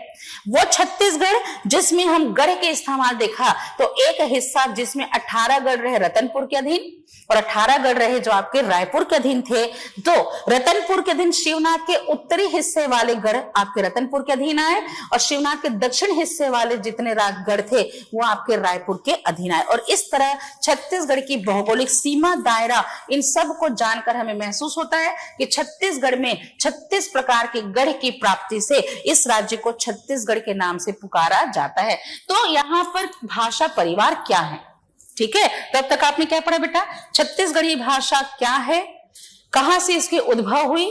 वो छत्तीसगढ़ जिसमें हम गढ़ के इस्तेमाल देखा तो एक हिस्सा जिसमें 18 गढ़ रहे रतनपुर के अधीन और 18 गढ़ रहे जो आपके रायपुर के अधीन थे। तो रतनपुर के अधीन शिवनाथ के उत्तरी हिस्से वाले गढ़ आपके रतनपुर के अधीन आए और शिवनाथ के दक्षिण हिस्से वाले जितने गढ़ थे वो आपके रायपुर के अधीन आए। और इस तरह छत्तीसगढ़ की भौगोलिक सीमा दायरा इन सब को जानकर हमें महसूस होता है कि छत्तीसगढ़ में 36 प्रकार के गढ़ की प्राप्ति से इस राज्य को छत्तीसगढ़ के नाम से पुकारा जाता है। तो यहाँ पर भाषा परिवार क्या है, ठीक है। तब तक आपने क्या पढ़ा बेटा? छत्तीसगढ़ी भाषा क्या है, कहां से इसकी उद्भव हुई,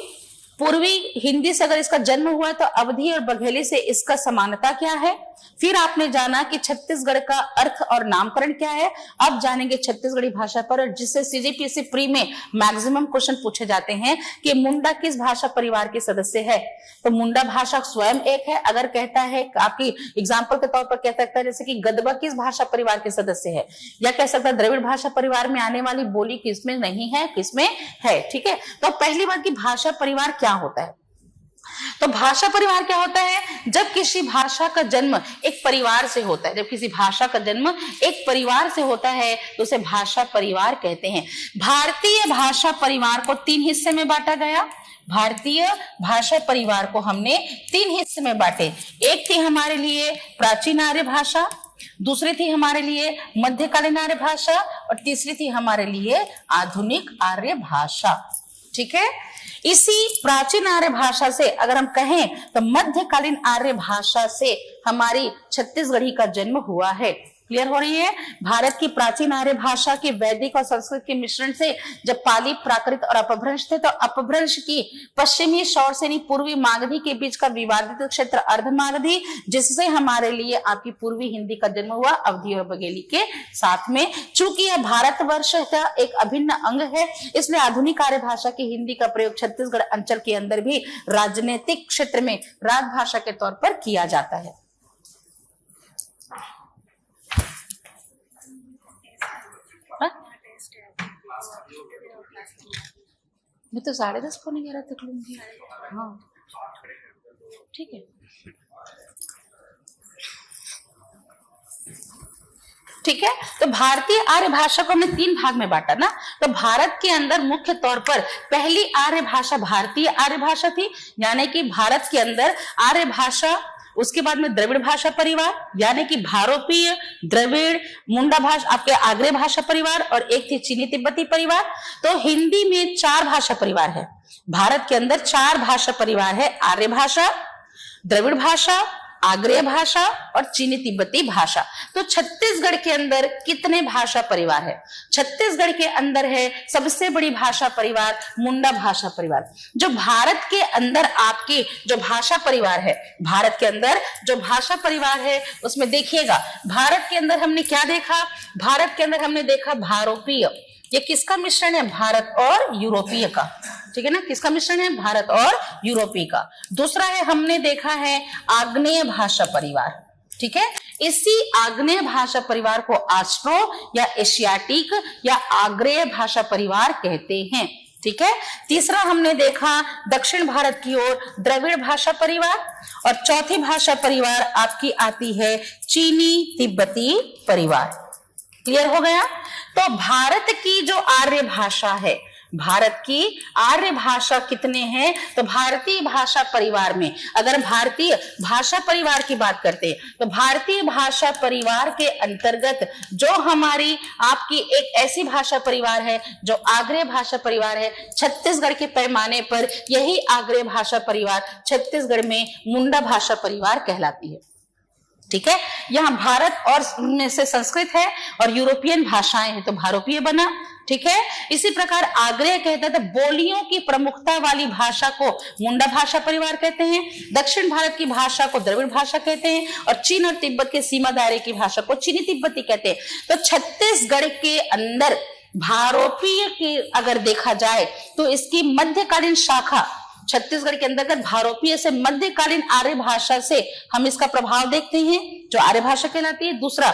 पूर्वी हिंदी से अगर इसका जन्म हुआ तो अवधी और बघेली से इसका समानता क्या है। फिर आपने जाना कि छत्तीसगढ़ का अर्थ और नामकरण क्या है। अब जानेंगे छत्तीसगढ़ी भाषा पर, जिससे सीजीपीएससी प्री में मैक्सिमम क्वेश्चन पूछे जाते हैं कि मुंडा किस भाषा परिवार के सदस्य है। तो मुंडा भाषा स्वयं एक है। अगर कहता है, आपकी एग्जाम्पल के तौर पर कह सकता है जैसे कि गदबा किस भाषा परिवार के सदस्य है, या कह सकता है द्रविड़ भाषा परिवार में आने वाली बोली किसमें नहीं है, किसमें है, ठीक है। तो पहली बात की भाषा परिवार क्या होता है। तो भाषा परिवार क्या होता है? जब किसी भाषा का जन्म एक परिवार से होता है, जब किसी भाषा का जन्म एक परिवार से होता है तो उसे भाषा परिवार कहते हैं। भारतीय भाषा परिवार को 3 हिस्से में बांटा गया। भारतीय भाषा परिवार को हमने 3 हिस्से में बांटे। एक थी हमारे लिए प्राचीन आर्य भाषा, दूसरी थी हमारे लिए मध्यकालीन आर्य भाषा और तीसरी थी हमारे लिए आधुनिक आर्य भाषा, ठीक है। इसी प्राचीन आर्य भाषा से अगर हम कहें तो मध्यकालीन आर्य भाषा से हमारी छत्तीसगढ़ी का जन्म हुआ है। क्लियर हो रही है? भारत की प्राचीन आर्य भाषा के वैदिक और संस्कृत के मिश्रण से जब पाली, प्राकृत और अपभ्रंश थे, तो अपभ्रंश की पश्चिमी शौर से पूर्वी मागधी के बीच का विवादित क्षेत्र अर्धमागधी, जिससे हमारे लिए आपकी पूर्वी हिंदी का जन्म हुआ अवधी और बघेली के साथ में। चूंकि यह भारतवर्ष का एक अभिन्न अंग है, इसलिए आधुनिक आर्य भाषा की हिंदी का प्रयोग छत्तीसगढ़ अंचल के अंदर भी राजनीतिक क्षेत्र में राजभाषा के तौर पर किया जाता है। मैं तो 10:30 पौने 11 तक लूंगी। हाँ ठीक है, ठीक है। तो भारतीय आर्य भाषा को हमने 3 भाग में बांटा ना। तो भारत के अंदर मुख्य तौर पर पहली आर्य भाषा भारतीय आर्य भाषा थी, यानी कि भारत के अंदर आर्य भाषा, उसके बाद में द्रविड़ भाषा परिवार, यानी कि भारोपीय, द्रविड़, मुंडा भाषा, आपके आग्रेय भाषा परिवार, और एक थी चीनी तिब्बती परिवार। तो हिंदी में 4 भाषा परिवार है। भारत के अंदर 4 भाषा परिवार है, आर्य भाषा, द्रविड़ भाषा, आग्रेय भाषा और चीनी तिब्बती भाषा। तो छत्तीसगढ़ के अंदर कितने भाषा परिवार है? छत्तीसगढ़ के अंदर है सबसे बड़ी भाषा परिवार मुंडा भाषा परिवार। जो भारत के अंदर आपकी जो भाषा परिवार है, भारत के अंदर जो भाषा परिवार है, उसमें देखिएगा भारत के अंदर हमने क्या देखा? भारत के अंदर हमने देखा भारोपीय, ये किसका मिश्रण है? भारत और यूरोपीय का, ठीक है ना। किसका मिश्रण है? भारत और यूरोपीय का। दूसरा है, हमने देखा है आग्नेय भाषा परिवार, ठीक है। इसी आग्नेय भाषा परिवार को आस्ट्रो या एशियाटिक या आग्नेय भाषा परिवार कहते हैं, ठीक है। तीसरा हमने देखा दक्षिण भारत की ओर द्रविड़ भाषा परिवार, और चौथी भाषा परिवार आपकी आती है चीनी तिब्बती परिवार। क्लियर हो गया? तो भारत की जो आर्य भाषा है, भारत की आर्य भाषा कितने हैं? तो भारतीय भाषा परिवार में अगर भारतीय भाषा परिवार की बात करते हैं, तो भारतीय भाषा परिवार के अंतर्गत जो हमारी आपकी एक ऐसी भाषा परिवार है जो आग्रेय भाषा परिवार है, छत्तीसगढ़ के पैमाने पर यही आग्रेय भाषा परिवार छत्तीसगढ़ में मुंडा भाषा परिवार कहलाती है, ठीक है। यहाँ भारत और में से संस्कृत है और यूरोपियन भाषाएं हैं, तो भारोपीय बना, ठीक है। इसी प्रकार आग्रेय कहते थे बोलियों की प्रमुखता वाली भाषा को मुंडा भाषा परिवार कहते हैं, दक्षिण भारत की भाषा को द्रविड़ भाषा कहते हैं, और चीन और तिब्बत के सीमा दायरे की भाषा को चीनी तिब्बती कहते हैं। तो छत्तीसगढ़ के अंदर भारोपीय की अगर देखा जाए तो इसकी मध्यकालीन शाखा छत्तीसगढ़ के अंतर्गत भारोपीय से मध्यकालीन आर्य भाषा से हम इसका प्रभाव देखते हैं, जो आर्य भाषा कहलाती है। दूसरा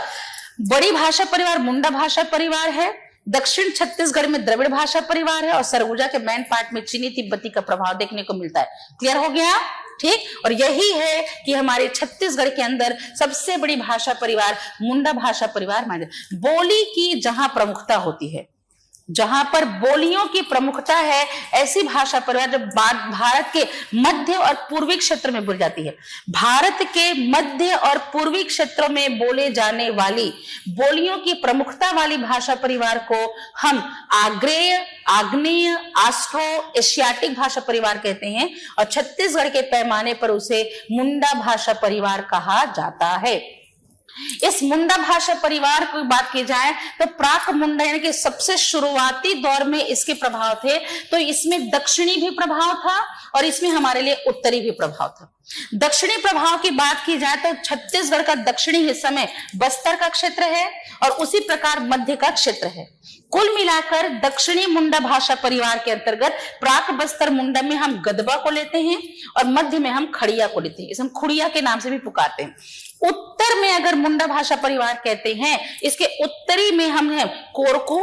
बड़ी भाषा परिवार मुंडा भाषा परिवार है, दक्षिण छत्तीसगढ़ में द्रविड़ भाषा परिवार है, और सरगुजा के मैन पार्ट में चीनी तिब्बती का प्रभाव देखने को मिलता है। क्लियर हो गया? ठीक। और यही है कि हमारे छत्तीसगढ़ के अंदर सबसे बड़ी भाषा परिवार मुंडा भाषा परिवार माने। बोली की जहां प्रमुखता होती है, जहां पर बोलियों की प्रमुखता है, ऐसी भाषा परिवार जो भारत के मध्य और पूर्वी क्षेत्र में बोली जाती है। भारत के मध्य और पूर्वी क्षेत्रों में बोले जाने वाली बोलियों की प्रमुखता वाली भाषा परिवार को हम आग्नेय, आस्ट्रो एशियाटिक भाषा परिवार कहते हैं, और छत्तीसगढ़ के पैमाने पर उसे मुंडा भाषा परिवार कहा जाता है। इस मुंडा भाषा परिवार की बात की जाए तो प्राक मुंडा यानी कि सबसे शुरुआती दौर में इसके प्रभाव थे, तो इसमें दक्षिणी भी प्रभाव था और इसमें हमारे लिए उत्तरी भी प्रभाव था। दक्षिणी प्रभाव की बात की जाए तो छत्तीसगढ़ का दक्षिणी हिस्सा में बस्तर का क्षेत्र है और उसी प्रकार मध्य का क्षेत्र है। कुल मिलाकर दक्षिणी मुंडा भाषा परिवार के अंतर्गत प्राक बस्तर मुंडा में हम गदबा को लेते हैं और मध्य में हम खड़िया को लेते हैं, इसे हम खुड़िया के नाम से भी पुकारते हैं। उत्तर में अगर मुंडा भाषा परिवार कहते हैं, इसके उत्तरी में हम है कोरकू,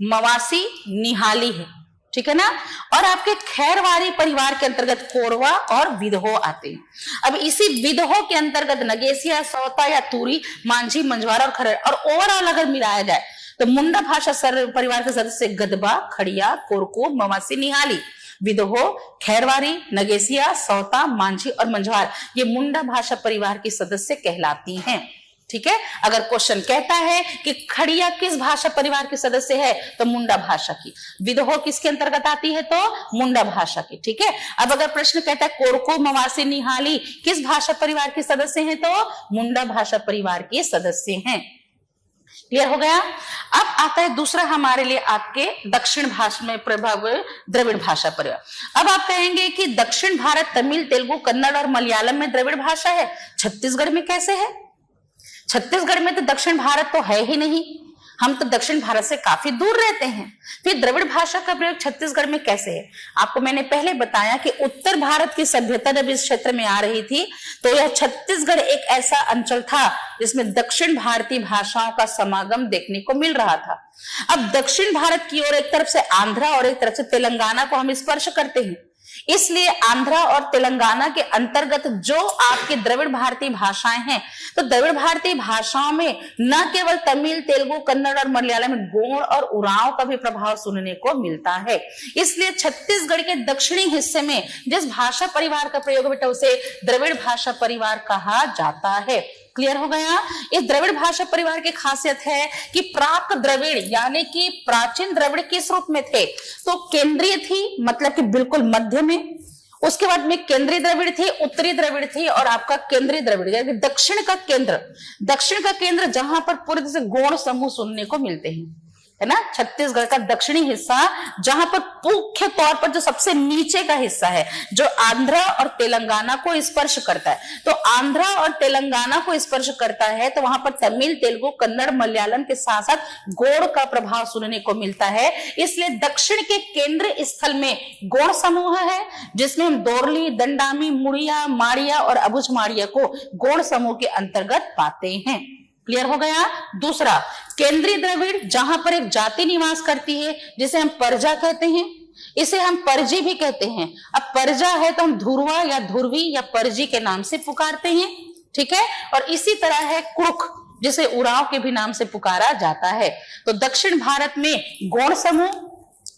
मवासी, निहाली है, ठीक है ना। और आपके खैरवारी परिवार के अंतर्गत कोरवा और विदहो आते हैं। अब इसी विदहो के अंतर्गत नगेसिया, सौता या तुरी, मांझी, मंझवारा और खरड़, और ओवरऑल अगर मिलाया जाए तो मुंडा भाषा परिवार के सदस्य गदबा, खड़िया, कोरकू, मवासी, निहाली, विदहो, खैरवारी, नगेसिया, सौता, मांझी और मंझवार ये मुंडा भाषा परिवार की सदस्य कहलाती हैं, ठीक है। अगर क्वेश्चन कहता है कि खड़िया किस भाषा परिवार के सदस्य है तो मुंडा भाषा की, विदहो किसके अंतर्गत आती है तो मुंडा भाषा की, ठीक है। अब अगर प्रश्न कहता है कोरकू, मवासी, निहाली किस भाषा परिवार के सदस्य हैं तो मुंडा भाषा परिवार के सदस्य हैं। क्लियर हो गया। अब आता है दूसरा हमारे लिए आपके दक्षिण भाषा में प्रभाव द्रविड़ भाषा परिवार। अब आप कहेंगे कि दक्षिण भारत तमिल, तेलुगु, कन्नड़ और मलयालम में द्रविड़ भाषा है, छत्तीसगढ़ में कैसे है? छत्तीसगढ़ में तो दक्षिण भारत तो है ही नहीं, हम तो दक्षिण भारत से काफी दूर रहते हैं, फिर द्रविड़ भाषा का प्रयोग छत्तीसगढ़ में कैसे है? आपको मैंने पहले बताया कि उत्तर भारत की सभ्यता जब इस क्षेत्र में आ रही थी तो यह छत्तीसगढ़ एक ऐसा अंचल था जिसमें दक्षिण भारतीय भाषाओं का समागम देखने को मिल रहा था। अब दक्षिण भारत की ओर एक तरफ से आंध्रा और एक तरफ से तेलंगाना को हम स्पर्श करते हैं, इसलिए आंध्रा और तेलंगाना के अंतर्गत जो आपकी द्रविड़ भारतीय भाषाएं हैं, तो द्रविड़ भारतीय भाषाओं में न केवल तमिल, तेलुगु, कन्नड़ और मलयालम में गोंड और उरांव का भी प्रभाव सुनने को मिलता है। इसलिए छत्तीसगढ़ के दक्षिणी हिस्से में जिस भाषा परिवार का प्रयोग बेटा उसे द्रविड़ भाषा परिवार कहा जाता है। क्लियर हो गया। इस द्रविड़ भाषा परिवार की खासियत है कि प्राक द्रविड़ यानी कि प्राचीन द्रविड़ किस रूप में थे? तो केंद्रीय थी, मतलब कि बिल्कुल मध्य में, उसके बाद में केंद्रीय द्रविड़ थी, उत्तरी द्रविड़ थी और आपका केंद्रीय द्रविड़ यानी दक्षिण का केंद्र जहां पर पूरे से गौड़ समूह सुनने को मिलते हैं, है ना। छत्तीसगढ़ का दक्षिणी हिस्सा जहां पर मुख्य तौर पर जो सबसे नीचे का हिस्सा है जो आंध्रा और तेलंगाना को स्पर्श करता है, तो आंध्रा और तेलंगाना को स्पर्श करता है तो वहां पर तमिल, तेलुगु, कन्नड़, मलयालम के साथ साथ गोड़ का प्रभाव सुनने को मिलता है। इसलिए दक्षिण के केंद्र स्थल में गोड़ समूह है जिसमें हम दोरली, दंडामी, मुड़िया, माड़िया और अबुझ माड़िया को गोड़ समूह के अंतर्गत पाते हैं। क्लियर हो गया। दूसरा केंद्रीय द्रविड़ जहां पर एक जाति निवास करती है जिसे हम परजा कहते हैं, इसे हम परजी भी कहते हैं। अब परजा है तो हम धुरवा या धुरवी या परजी के नाम से पुकारते हैं, ठीक है। और इसी तरह है कुड़ुख जिसे उरांव के भी नाम से पुकारा जाता है। तो दक्षिण भारत में गौड़ समूह,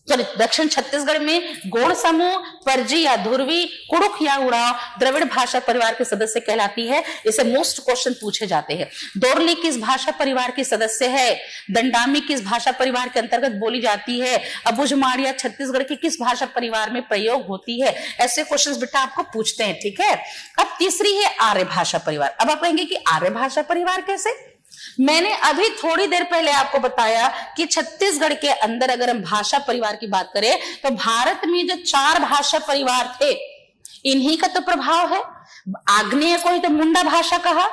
दक्षिण छत्तीसगढ़ में गौड़ समूह, परजी या धुरवी, कुड़ुख या उड़ाव द्रविड़ भाषा परिवार के सदस्य कहलाती है। इसे मोस्ट क्वेश्चन पूछे जाते हैं। दोरली किस भाषा परिवार की सदस्य है? दंडामी किस भाषा परिवार के अंतर्गत बोली जाती है? अबुझ माड़िया छत्तीसगढ़ के किस भाषा परिवार में प्रयोग होती है? ऐसे क्वेश्चन बेटा आपको पूछते हैं, ठीक है। अब तीसरी है आर्य भाषा परिवार। अब आप कहेंगे कि आर्य भाषा परिवार कैसे? मैंने अभी थोड़ी देर पहले आपको बताया कि छत्तीसगढ़ के अंदर अगर हम भाषा परिवार की बात करें तो भारत में जो 4 भाषा परिवार थे इन्हीं का तो प्रभाव है। आग्नेय को ही तो मुंडा भाषा कहा,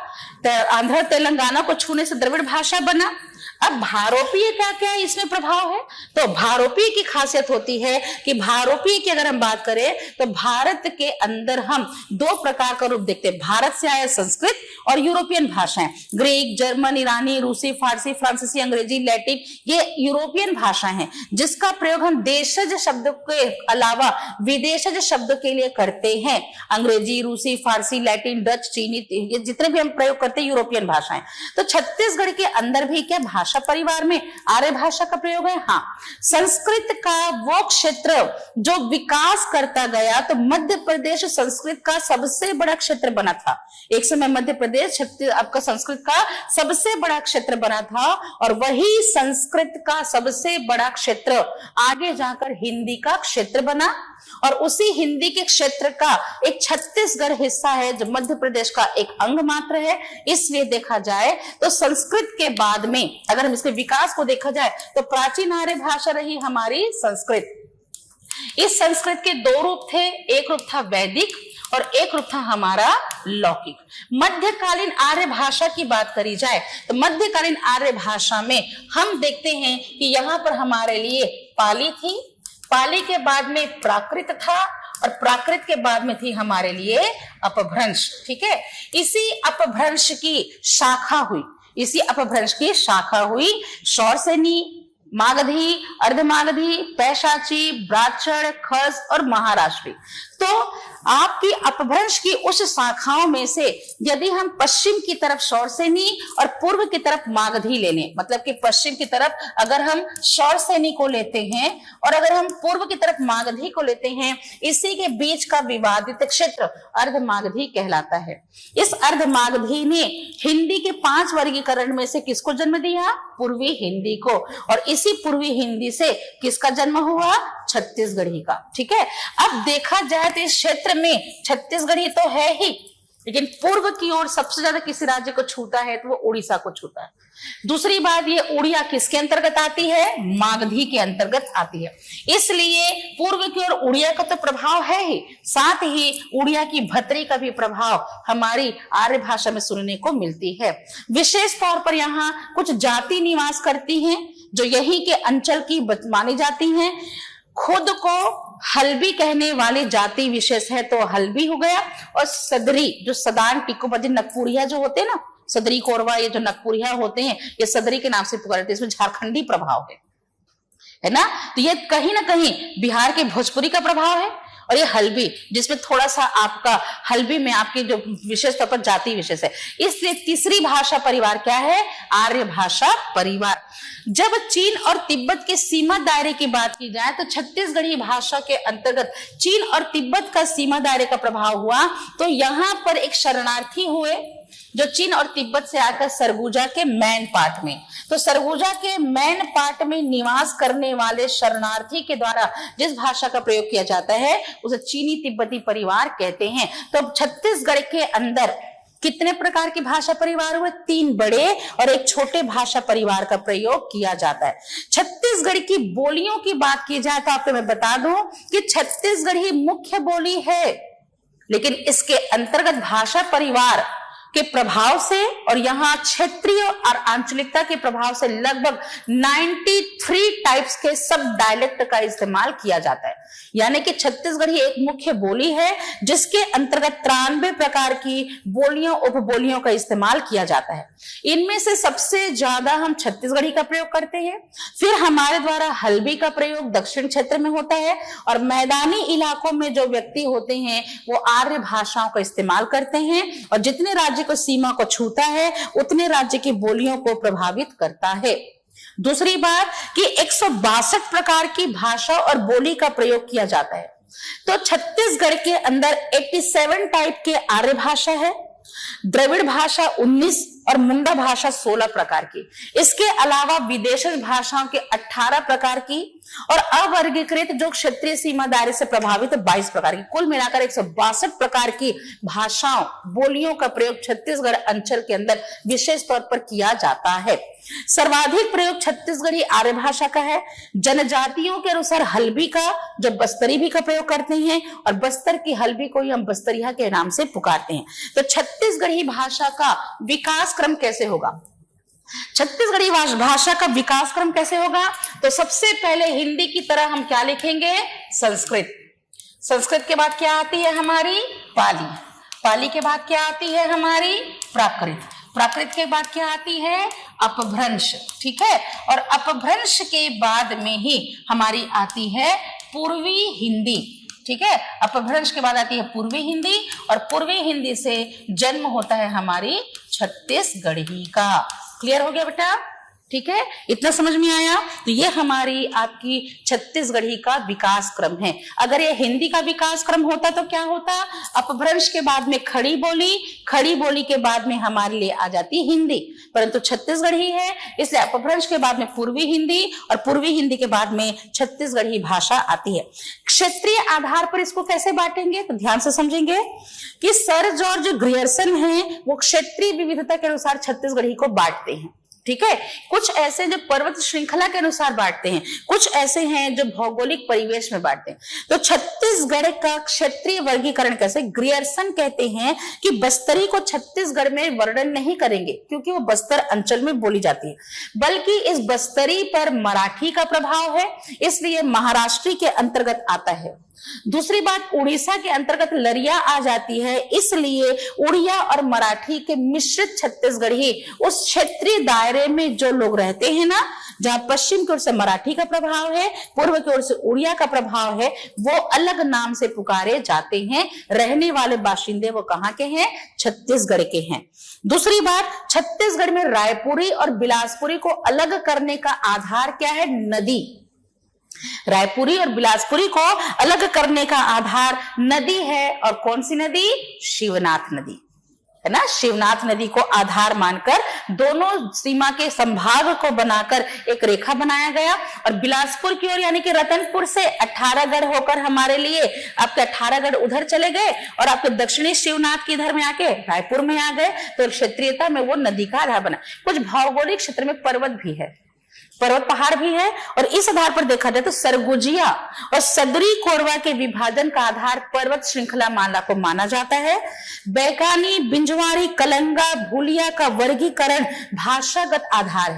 आंध्र तेलंगाना को छूने से द्रविड़ भाषा बना। अब भारोपीय क्या क्या इसमें प्रभाव है? तो भारोपीय की खासियत होती है कि भारोपीय की अगर हम बात करें तो भारत के अंदर हम 2 प्रकार का रूप देखते हैं। भारत से आया संस्कृत और यूरोपियन भाषाएं, ग्रीक, जर्मन, ईरानी, रूसी, फारसी, फ्रांसीसी, अंग्रेजी, लैटिन, ये यूरोपियन भाषाएं हैं जिसका प्रयोग हम देशज शब्द के अलावा विदेशज शब्द के लिए करते हैं। अंग्रेजी, रूसी, फारसी, लैटिन, डच, चीनी, ये जितने भी हम प्रयोग करते हैं यूरोपियन भाषाएं। तो छत्तीसगढ़ के अंदर भी क्या भाषा परिवार में आर्य भाषा का प्रयोग है? हाँ। संस्कृत का वो क्षेत्र जो विकास करता गया, तो मध्य प्रदेश संस्कृत का सबसे बड़ा क्षेत्र बना था। एक समय मध्य प्रदेश आपका संस्कृत का सबसे बड़ा क्षेत्र बना था और वही संस्कृत का सबसे बड़ा क्षेत्र आगे जाकर हिंदी का क्षेत्र बना और उसी हिंदी के क्षेत्र का एक छत्तीसगढ़ हिस्सा है जो मध्य प्रदेश का एक अंग मात्र है। इसलिए देखा जाए तो संस्कृत के बाद में अगर हम इसके विकास को देखा जाए तो प्राचीन आर्य भाषा रही हमारी संस्कृत। इस संस्कृत के 2 रूप थे, एक रूप था वैदिक और एक रूप था हमारा लौकिक। मध्यकालीन आर्य भाषा की बात करी जाए तो मध्यकालीन आर्य भाषा में हम देखते हैं कि यहाँ पर हमारे लिए पाली थी, पाली के बाद में प्राकृत था और प्राकृत के बाद में थी हमारे लिए अपभ्रंश, ठीक है। इसी अपभ्रंश की शाखा हुई शौरसेनी, मागधी, अर्धमागधी, पैशाची, ब्राह्मण, खस और महाराष्ट्री। तो आपकी अपभ्रंश की उस शाखाओं में से यदि हम पश्चिम की तरफ शौरसेनी और पूर्व की तरफ मागधी ले लें, मतलब कि पश्चिम की तरफ अगर हम शौरसेनी को लेते हैं और अगर हम पूर्व की तरफ मागधी को लेते हैं, इसी के बीच का विवादित क्षेत्र अर्धमागधी कहलाता है। इस अर्धमागधी ने हिंदी के 5 वर्गीकरण में से किसको जन्म दिया? पूर्वी हिंदी को। और इसी पूर्वी हिंदी से किसका जन्म हुआ? छत्तीसगढ़ी का, ठीक है। अब देखा जाए तो इस क्षेत्र में छत्तीसगढ़ी तो है ही, लेकिन पूर्व की ओर सबसे ज्यादा किसी राज्य को छूता है तो वो उड़ीसा को छूता है। दूसरी बात, ये उड़िया किसके अंतर्गत आती है? मागधी के अंतर्गत आती है। इसलिए पूर्व की ओर उड़िया का तो प्रभाव है ही, साथ ही उड़िया की भतरी का भी प्रभाव हमारी आर्य भाषा में सुनने को मिलती है। विशेष तौर पर यहाँ कुछ जाति निवास करती हैं जो यही के अंचल की मानी जाती हैं। खुद को हल्बी कहने वाले जाति विशेष है तो हल्बी हो गया, और सदरी जो सदान टिकोबदी नगपुरिया जो होते हैं ना, सदरी कोरवा, ये जो नगपुरिया होते हैं ये सदरी के नाम से पुकारते हैं। इसमें झारखंडी प्रभाव है ना, तो ये कहीं ना कहीं बिहार के भोजपुरी का प्रभाव है। और ये हल्बी जिसमें थोड़ा सा आपका हल्बी में आपकी जो विशेष तौर पर जाति विशेष है। इसलिए तीसरी भाषा परिवार क्या है? आर्य भाषा परिवार। जब चीन और तिब्बत के सीमा दायरे की बात की जाए तो छत्तीसगढ़ी भाषा के अंतर्गत चीन और तिब्बत का सीमा दायरे का प्रभाव हुआ। तो यहाँ पर एक शरणार्थी हुए जो चीन और तिब्बत से आकर सरगुजा के मैन पार्ट में, तो सरगुजा के मैन पार्ट में निवास करने वाले शरणार्थी के द्वारा जिस भाषा का प्रयोग किया जाता है उसे चीनी तिब्बती परिवार कहते हैं। तो छत्तीसगढ़ के अंदर कितने प्रकार के भाषा परिवार हुए? 3 बड़े और एक छोटे भाषा परिवार का प्रयोग किया जाता है। छत्तीसगढ़ की बोलियों की बात की जाए तो आपको मैं बता दूं कि छत्तीसगढ़ी मुख्य बोली है, लेकिन इसके अंतर्गत भाषा परिवार के प्रभाव से और यहाँ क्षेत्रीय और आंचलिकता के प्रभाव से लगभग 93 टाइप्स के सब डायलेक्ट का इस्तेमाल किया जाता है। यानी कि छत्तीसगढ़ी एक मुख्य बोली है जिसके अंतर्गत 93 प्रकार की बोलियों उपबोलियों का इस्तेमाल किया जाता है। इनमें से सबसे ज्यादा हम छत्तीसगढ़ी का प्रयोग करते हैं, फिर हमारे द्वारा हल्बी का प्रयोग दक्षिण क्षेत्र में होता है, और मैदानी इलाकों में जो व्यक्ति होते हैं वो आर्य भाषाओं का इस्तेमाल करते हैं, और जितने राज्य को सीमा को छूता है उतने राज्य की बोलियों को प्रभावित करता है। दूसरी बात कि 162 प्रकार की भाषा और बोली का प्रयोग किया जाता है। तो छत्तीसगढ़ के अंदर 87 टाइप के आर्य भाषा है, द्रविड़ भाषा 19 और मुंडा भाषा 16 प्रकार की। इसके अलावा विदेशी भाषाओं के 18 प्रकार की और अवर्गीकृत जो क्षेत्रीय सीमा दायरे से प्रभावित 22 प्रकार की। कुल मिलाकर 162 प्रकार की भाषाओं बोलियों का प्रयोग छत्तीसगढ़ अंचल के अंदर विशेष तौर पर किया जाता है। सर्वाधिक प्रयोग छत्तीसगढ़ी आर्य भाषा का है। जनजातियों के अनुसार हल्बी का जो बस्तरी भी का प्रयोग करते हैं, और बस्तर की हल्बी को ही हम बस्तरिया के नाम से पुकारते हैं। तो छत्तीसगढ़ी भाषा का विकास क्रम कैसे होगा? छत्तीसगढ़ी भाषा का विकास क्रम कैसे होगा? तो सबसे पहले हिंदी की तरह हम क्या लिखेंगे? संस्कृत। संस्कृत के बाद क्या आती है हमारी? पाली। पाली के बाद क्या आती है हमारी? प्राकृत। प्राकृत के बाद क्या आती है? अपभ्रंश। ठीक है, और अपभ्रंश के बाद में ही हमारी आती है पूर्वी हिंदी। ठीक है, अपभ्रंश के बाद आती है पूर्वी हिंदी, और पूर्वी हिंदी से जन्म होता है हमारी छत्तीसगढ़ी का। क्लियर हो गया बेटा? ठीक है, इतना समझ में आया? तो ये हमारी आपकी छत्तीसगढ़ी का विकास क्रम है। अगर ये हिंदी का विकास क्रम होता तो क्या होता? अपभ्रंश के बाद में खड़ी बोली, खड़ी बोली के बाद में हमारे लिए आ जाती हिंदी, परंतु छत्तीसगढ़ी है इसलिए अपभ्रंश के बाद में पूर्वी हिंदी, और पूर्वी हिंदी के बाद में छत्तीसगढ़ी भाषा आती है। क्षेत्रीय आधार पर इसको कैसे बांटेंगे? तो ध्यान से समझेंगे कि सर जॉर्ज ग्रियर्सन हैं, वो क्षेत्रीय विविधता के अनुसार छत्तीसगढ़ी को बांटते हैं। ठीक है, कुछ ऐसे जो पर्वत श्रृंखला के अनुसार बांटते हैं, कुछ ऐसे हैं जो भौगोलिक परिवेश में बांटते हैं। तो छत्तीसगढ़ का क्षेत्रीय वर्गीकरण कैसे? ग्रियर्सन कहते हैं कि बस्तरी को छत्तीसगढ़ में वर्णन नहीं करेंगे क्योंकि वो बस्तर अंचल में बोली जाती है, बल्कि इस बस्तरी पर मराठी का प्रभाव है इसलिए महाराष्ट्री के अंतर्गत आता है। दूसरी बात, उड़ीसा के अंतर्गत लरिया आ जाती है, इसलिए उड़िया और मराठी के मिश्रित छत्तीसगढ़ी उस क्षेत्रीय दायरे में जो लोग रहते हैं ना, जहां पश्चिम की ओर से मराठी का प्रभाव है, पूर्व की ओर से उड़िया का प्रभाव है, वो अलग नाम से पुकारे जाते हैं। रहने वाले बाशिंदे वो कहाँ के हैं? छत्तीसगढ़ के हैं। दूसरी बात, छत्तीसगढ़ में रायपुरी और बिलासपुरी को अलग करने का आधार क्या है? नदी। रायपुरी और बिलासपुरी को अलग करने का आधार नदी है, और कौन सी नदी? शिवनाथ नदी। है ना, शिवनाथ नदी को आधार मानकर दोनों सीमा के संभाग को बनाकर एक रेखा बनाया गया और बिलासपुर की ओर यानी कि रतनपुर से 18गढ़ होकर हमारे लिए आपके 18गढ़ उधर चले गए और आपके दक्षिणी शिवनाथ के इधर में आके रायपुर में आ गए। तो क्षेत्रीयता में वो नदी का आधार बना। कुछ भौगोलिक क्षेत्र में पर्वत भी है, पर्वत पहाड़ भी है और इस आधार पर देखा जाए तो सरगुजिया और सदरी कोरवा के विभाजन का आधार पर्वत श्रृंखला माला को माना जाता है। बैकानी, बिंजवारी, कलंगा, भूलिया का वर्गीकरण भाषागत आधार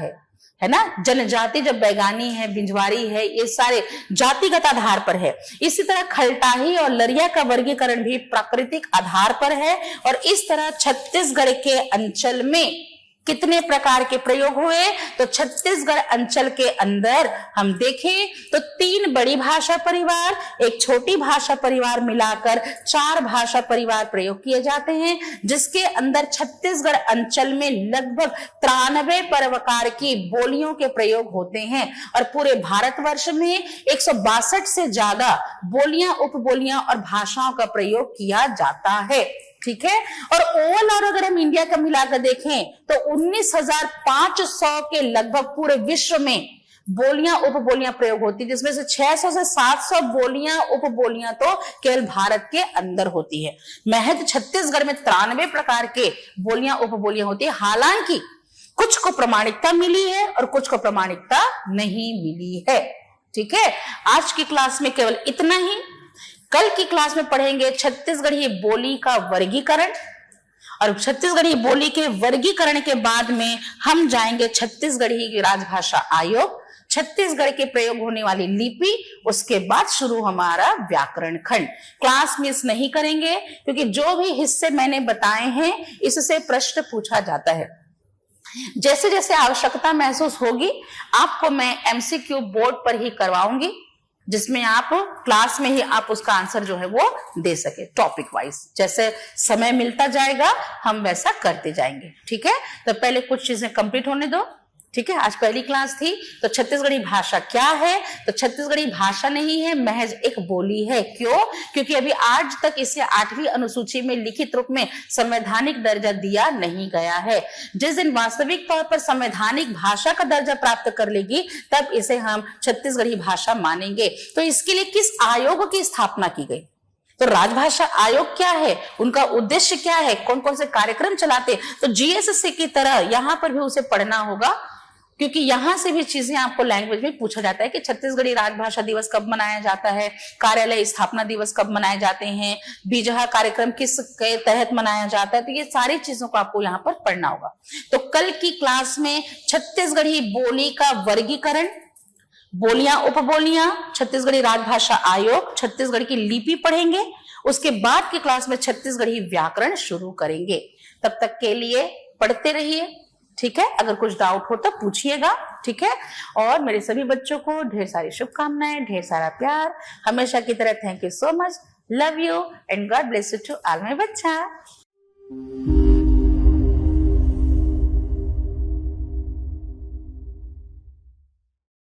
है ना। जनजाति जब बैगानी है, बिंजवारी है, ये सारे जातिगत आधार पर है। इसी तरह खलटाही और लरिया का वर्गीकरण भी प्राकृतिक आधार पर है। और इस तरह छत्तीसगढ़ के अंचल में कितने प्रकार के प्रयोग हुए, तो छत्तीसगढ़ अंचल के अंदर हम देखें तो 3 बड़ी भाषा परिवार, एक छोटी भाषा परिवार मिलाकर 4 भाषा परिवार प्रयोग किए जाते हैं, जिसके अंदर छत्तीसगढ़ अंचल में लगभग 93 प्रकार की बोलियों के प्रयोग होते हैं। और पूरे भारतवर्ष में 162 से ज्यादा बोलियां, उपबोलियां और भाषाओं का प्रयोग किया जाता है। ठीक है। और ओवल और अगर हम इंडिया का मिलाकर देखें तो 19,500 के लगभग पूरे विश्व में बोलियां, उपबोलियां प्रयोग होती है, जिसमें से 600 से 700 बोलियां, उपबोलियां तो केवल भारत के अंदर होती है। महज छत्तीसगढ़ में 93 प्रकार के बोलियां, उपबोलियां होती है। हालांकि कुछ को प्रमाणिकता मिली है और कुछ को प्रमाणिकता नहीं मिली है। ठीक है। आज की क्लास में केवल इतना ही। कल की क्लास में पढ़ेंगे छत्तीसगढ़ी बोली का वर्गीकरण और छत्तीसगढ़ी बोली के वर्गीकरण के बाद में हम जाएंगे छत्तीसगढ़ी राजभाषा आयोग, छत्तीसगढ़ के प्रयोग होने वाली लिपि, उसके बाद शुरू हमारा व्याकरण खंड। क्लास मिस नहीं करेंगे क्योंकि जो भी हिस्से मैंने बताए हैं इससे प्रश्न पूछा जाता है। जैसे जैसे आवश्यकता महसूस होगी आपको मैं एमसीक्यू बोर्ड पर ही करवाऊंगी, जिसमें आप क्लास में ही आप उसका आंसर जो है वो दे सके टॉपिक वाइज। जैसे समय मिलता जाएगा हम वैसा करते जाएंगे। ठीक है। तो पहले कुछ चीजें कंप्लीट होने दो। ठीक है। आज पहली क्लास थी। तो छत्तीसगढ़ी भाषा क्या है, तो छत्तीसगढ़ी भाषा नहीं है, महज एक बोली है। क्यों? क्योंकि अभी आज तक इसे 8वीं अनुसूची में लिखित रूप में संवैधानिक दर्जा दिया नहीं गया है। जिस दिन वास्तविक तौर पर संवैधानिक भाषा का दर्जा प्राप्त कर लेगी तब इसे हम छत्तीसगढ़ी भाषा मानेंगे। तो इसके लिए किस आयोग की स्थापना की गई, तो राजभाषा आयोग क्या है, उनका उद्देश्य क्या है, कौन कौन से कार्यक्रम चलाते, तो जीएसएससी की तरह यहां पर भी उसे पढ़ना होगा, क्योंकि यहां से भी चीजें आपको लैंग्वेज में पूछा जाता है कि छत्तीसगढ़ी राजभाषा दिवस कब मनाया जाता है, कार्यालय स्थापना दिवस कब मनाए जाते हैं, बीजहा कार्यक्रम किस के तहत मनाया जाता है। तो ये सारी चीजों को आपको यहाँ पर पढ़ना होगा। तो कल की क्लास में छत्तीसगढ़ी बोली का वर्गीकरण, बोलियां, उपबोलियां, छत्तीसगढ़ी राजभाषा आयोग, छत्तीसगढ़ की लिपि पढ़ेंगे। उसके बाद की क्लास में छत्तीसगढ़ी व्याकरण शुरू करेंगे। तब तक के लिए पढ़ते रहिए। ठीक है। अगर कुछ डाउट हो तो पूछिएगा। ठीक है। और मेरे सभी बच्चों को ढेर सारी शुभकामनाएं, ढेर सारा प्यार। हमेशा की तरह thank you so much, love you and God bless you to all my बच्चा।